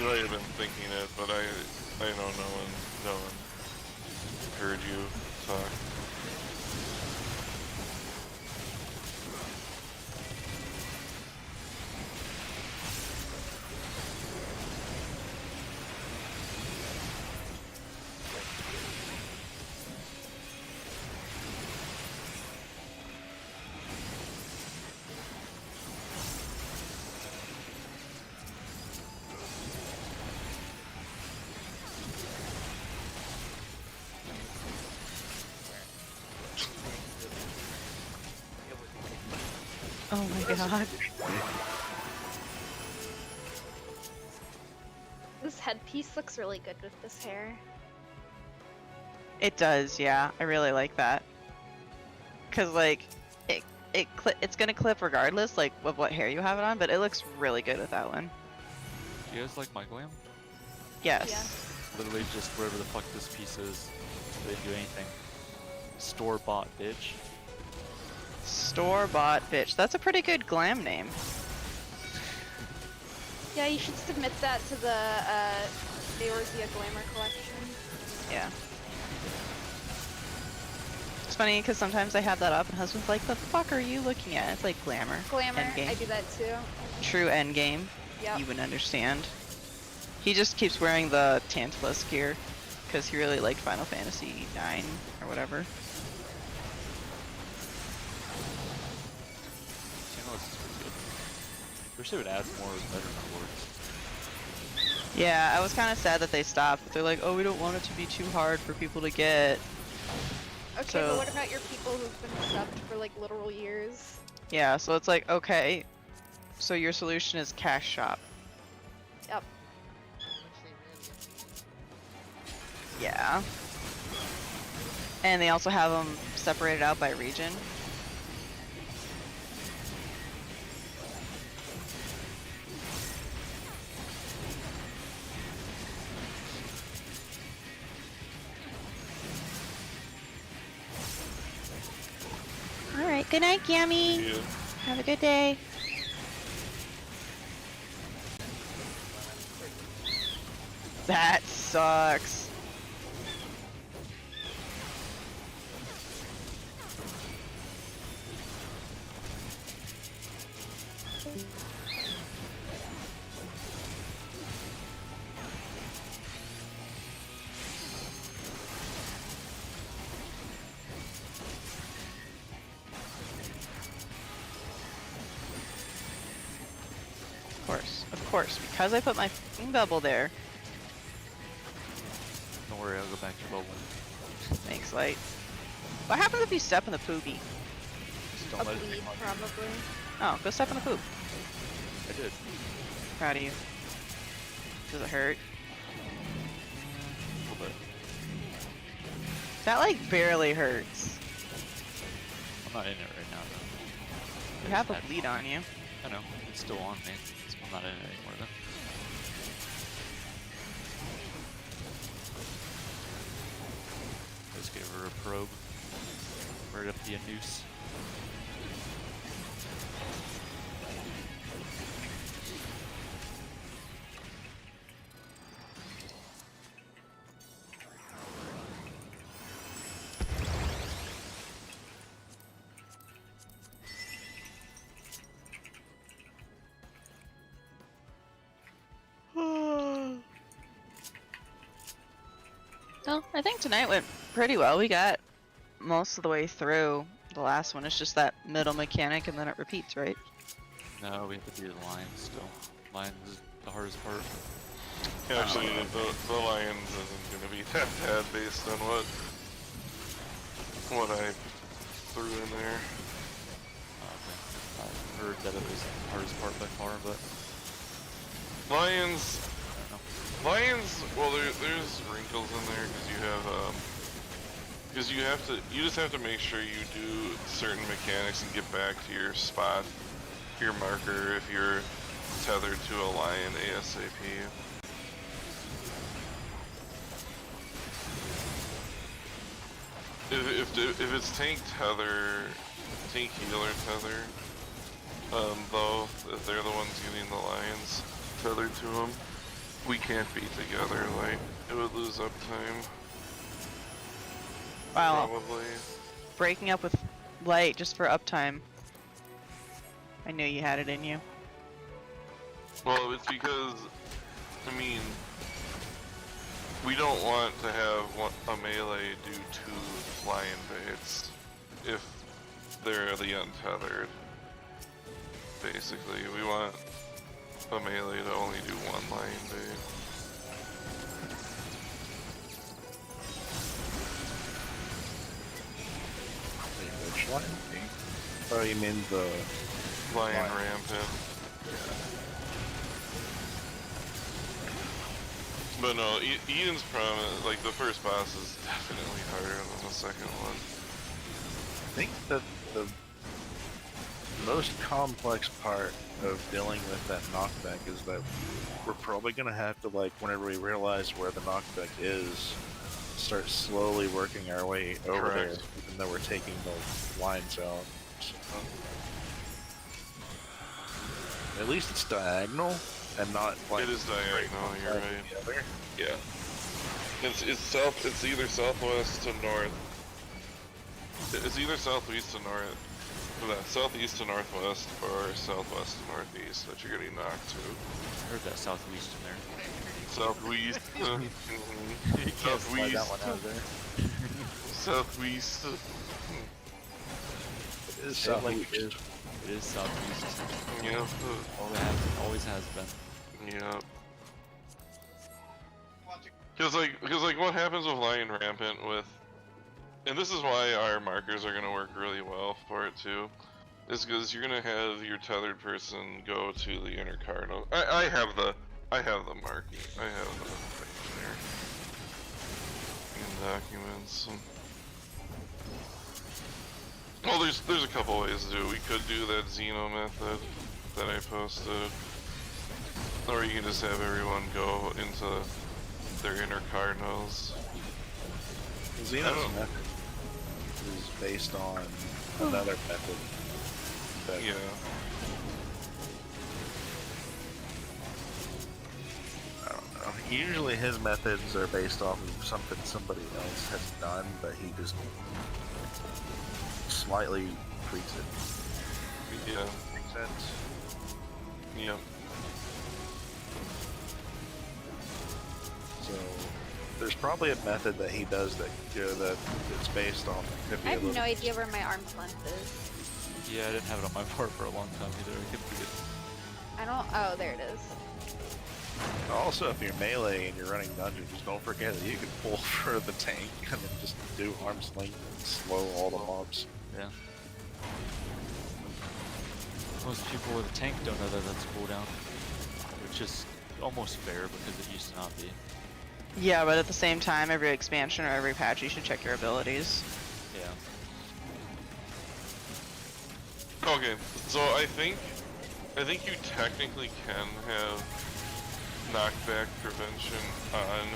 might have been thinking it, but I know no one heard you talk. Oh my god. this headpiece looks really good with this hair. It does, yeah. I really like that. Cause like, it's gonna clip regardless, like of what hair you have it on, but it looks really good with that one. Do you guys like my glam? Yes. Yeah. Literally just wherever the fuck this piece is. They didn't do anything. Store bought, bitch. Store-bought bitch. That's a pretty good glam name. Yeah, you should submit that to the Eorzea Glamour collection. Yeah. It's funny because sometimes I have that up and husband's like, the fuck are you looking at? It's like glamour. Glamour, Endgame. I do that too. True endgame. Yep. You would understand. He just keeps wearing the Tantalus gear because he really liked Final Fantasy 9 or whatever. This is pretty good. Wish they would add more better rewards. Yeah, I was kind of sad that they stopped, but they're like, oh, we don't want it to be too hard for people to get. Okay, So- but what about your people who've been subbed for like literal years? Yeah, so it's like, okay, so your solution is cash shop. Yep. Yeah. And they also have them separated out by region. Good night, Gammy. Yeah. Have a good day. That sucks. Of course, because I put my f***ing bubble there. Don't worry, I'll go back to bubble. Thanks, Light. What happens if you step in the poopy? Just A don't let it bleed, take long. probably. Oh, go step in the poop. I did. Proud of you. Does it hurt? A little bit. That like barely hurts. I'm not in it right now though. You have a That- bleed on you. I know. It's still on me. I'm not in it anymore then. Just gave her a probe. Right up the noose. Well, I think tonight went pretty well. We got most of the way through the last one. It's just that middle mechanic and then it repeats, right? No, we have to do the lions still. Lions is the hardest part. Actually, the Lions isn't going to be that bad based on what I threw in there. Okay. I've heard that it was the hardest part by far, but Lions, I don't know. Lions. Well, there's wrinkles in there because you just have to make sure you do certain mechanics and get back to your spot, your marker if you're tethered to a lion ASAP. If it's tank healer tether, though, if they're the ones getting the lions tethered to them, we can't be together. Like, it would lose uptime. Wow. Probably. Breaking up with Light just for uptime. I knew you had it in you. Well, it's because, I mean, we don't want to have a melee do 2 lion baits if they're the untethered. Basically, we want a melee to only do 1 lion bait. Wait, which one? Oh, you mean the... Lion Lion. rampant. But no, Eden's promise, like the first boss is definitely harder than the second one. I think that the most complex part of dealing with that knockback is that we're probably gonna have to, like, whenever we realize where the knockback is, start slowly working our way over there, Correct. even though we're taking the lines out. So, at least it's diagonal and not like It is diagonal, you're right. the other. Yeah. It's either southwest to north. It's either southeast to north. Southeast to northwest or southwest to northeast that you're getting knocked to. I heard that southwest in there. Southwest. You can't slide that one out of there. Southwest. It is Yeah, like southeast. it is southeast. Yeah. Always has been. Yeah. Because like what happens with Lion Rampant with, and this is why our markers are gonna work really well for it too, is because you're gonna have your tethered person go to the inner cardinal. I have the marking. I have the thing there in documents. Well, there's a couple ways to do it. We could do that Xeno method that I posted, or you can just have everyone go into their inner cardinals. Xeno's method is based on another method. That Yeah. I don't know. Usually his methods are based off of something somebody else has done, but he just slightly tweaks it. Yeah. Makes sense. Yeah. So there's probably a method that he does that that it's based off. Could be I a have little- no idea where my arm's length is. Yeah, I didn't have it on my board for a long time either. I couldn't forget. I don't. Oh, there it is. Also, if you're melee and you're running dungeons, just don't forget that you can pull for the tank and then just do arm's length and slow all the mobs. Yeah. Most people with a tank don't know that that's cooldown, which is almost fair because it used to not be. Yeah, but at the same time, every expansion or every patch, you should check your abilities. Yeah. Okay, so I think you technically can have knockback prevention on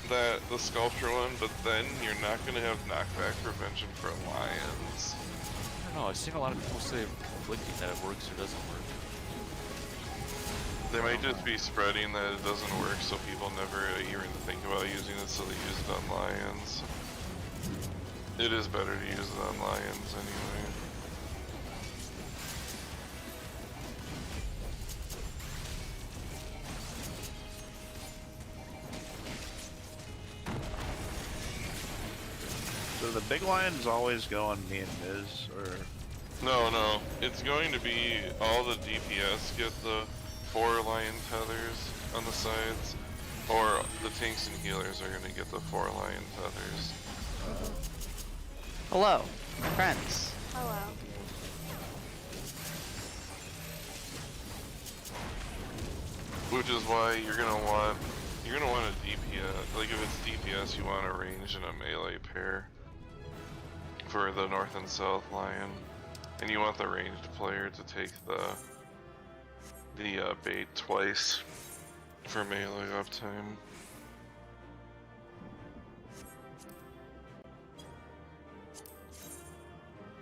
the sculpture one, but then you're not gonna have knockback prevention for lions. I don't know. I've seen a lot of people say conflicting that it works or doesn't work. They might just be spreading that it doesn't work, so people never even think about using it, so they use it on lions. It is better to use it on lions anyway. So the big lion's always go on me and Miz, or No, it's going to be all the DPS get the 4 lion tethers on the sides, or the tanks and healers are going to get the 4 lion tethers. Hello, my friends. Hello. Which is why you're gonna want a DPS. Like if it's DPS, you want a range and a melee pair for the north and south lion, and you want the ranged player to take the bait twice for melee uptime.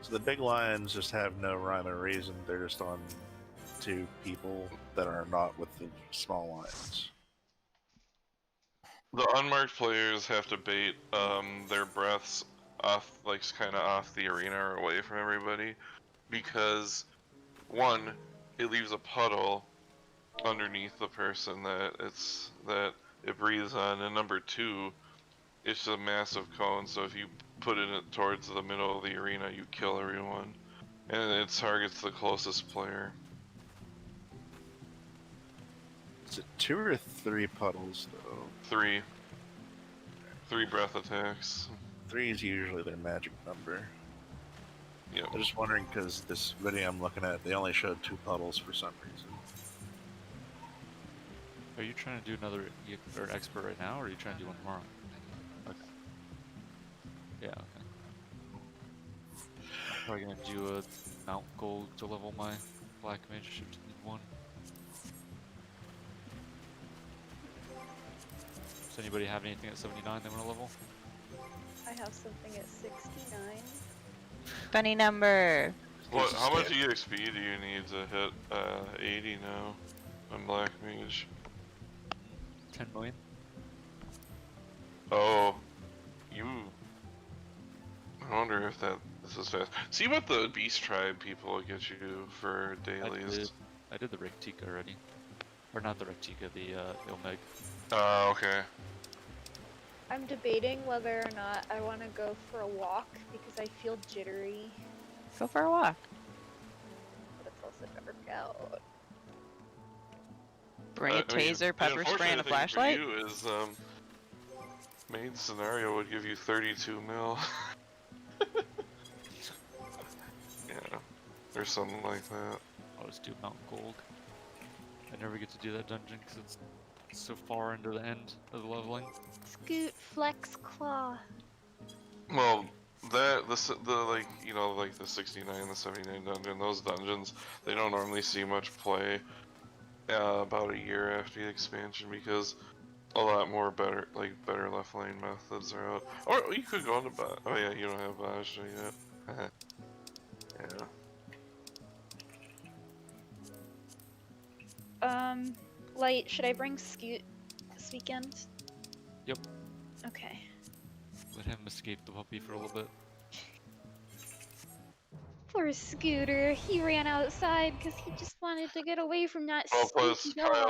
so the big lions just have no rhyme or reason. They're just on 2 people that are not with the small lions. The unmarked players have to bait their breaths off, like kind of off the arena or away from everybody, because 1, it leaves a puddle underneath the person that it breathes on, and number 2, it's a massive cone. So if you put it towards the middle of the arena, you kill everyone, and it targets the closest player. Is it 2 or 3 puddles though? 3 breath attacks. 3 is usually their magic number. Yep. I'm just wondering because this video I'm looking at, they only showed 2 puddles for some reason. Are you trying to do another or expert right now, or are you trying to do one tomorrow? Okay. Yeah. Okay. I'm probably gonna do a Mount Gold to level my Black Mage Ship to need 1. Does anybody have anything at 79 they want to level? I have something at 69. Funny number. What? How much EXP do you need to hit 80 now on Black Mage? 10 million? Oh, you. I wonder if this is fast. See what the Beast Tribe people get you for dailies. I did the Rectica already. Or not the Rectica, the Ilmeg. Okay. I'm debating whether or not I want to go for a walk because I feel jittery, Go for a walk. but it's also dark out. Bring a I mean, taser, the pepper spray, and a unfortunate thing flashlight. For you is, main scenario would give you 32 mil. Yeah, or something like that. I'll just do Mountain Gold. I never get to do that dungeon because it's so far into the end of the leveling. Scoot, flex, claw. Well, the like, you know, like the 69, the 79 dungeon, those dungeons, they don't normally see much play about a year after the expansion because a lot more better left lane methods are out. Or you could go into oh yeah, you don't have Basha yet. Light, should I bring Scoot this weekend? Yep. Okay. Let him escape the puppy for a little bit. Poor Scooter. He ran outside because he just wanted to get away from that Well, plus stinky dog. Kyle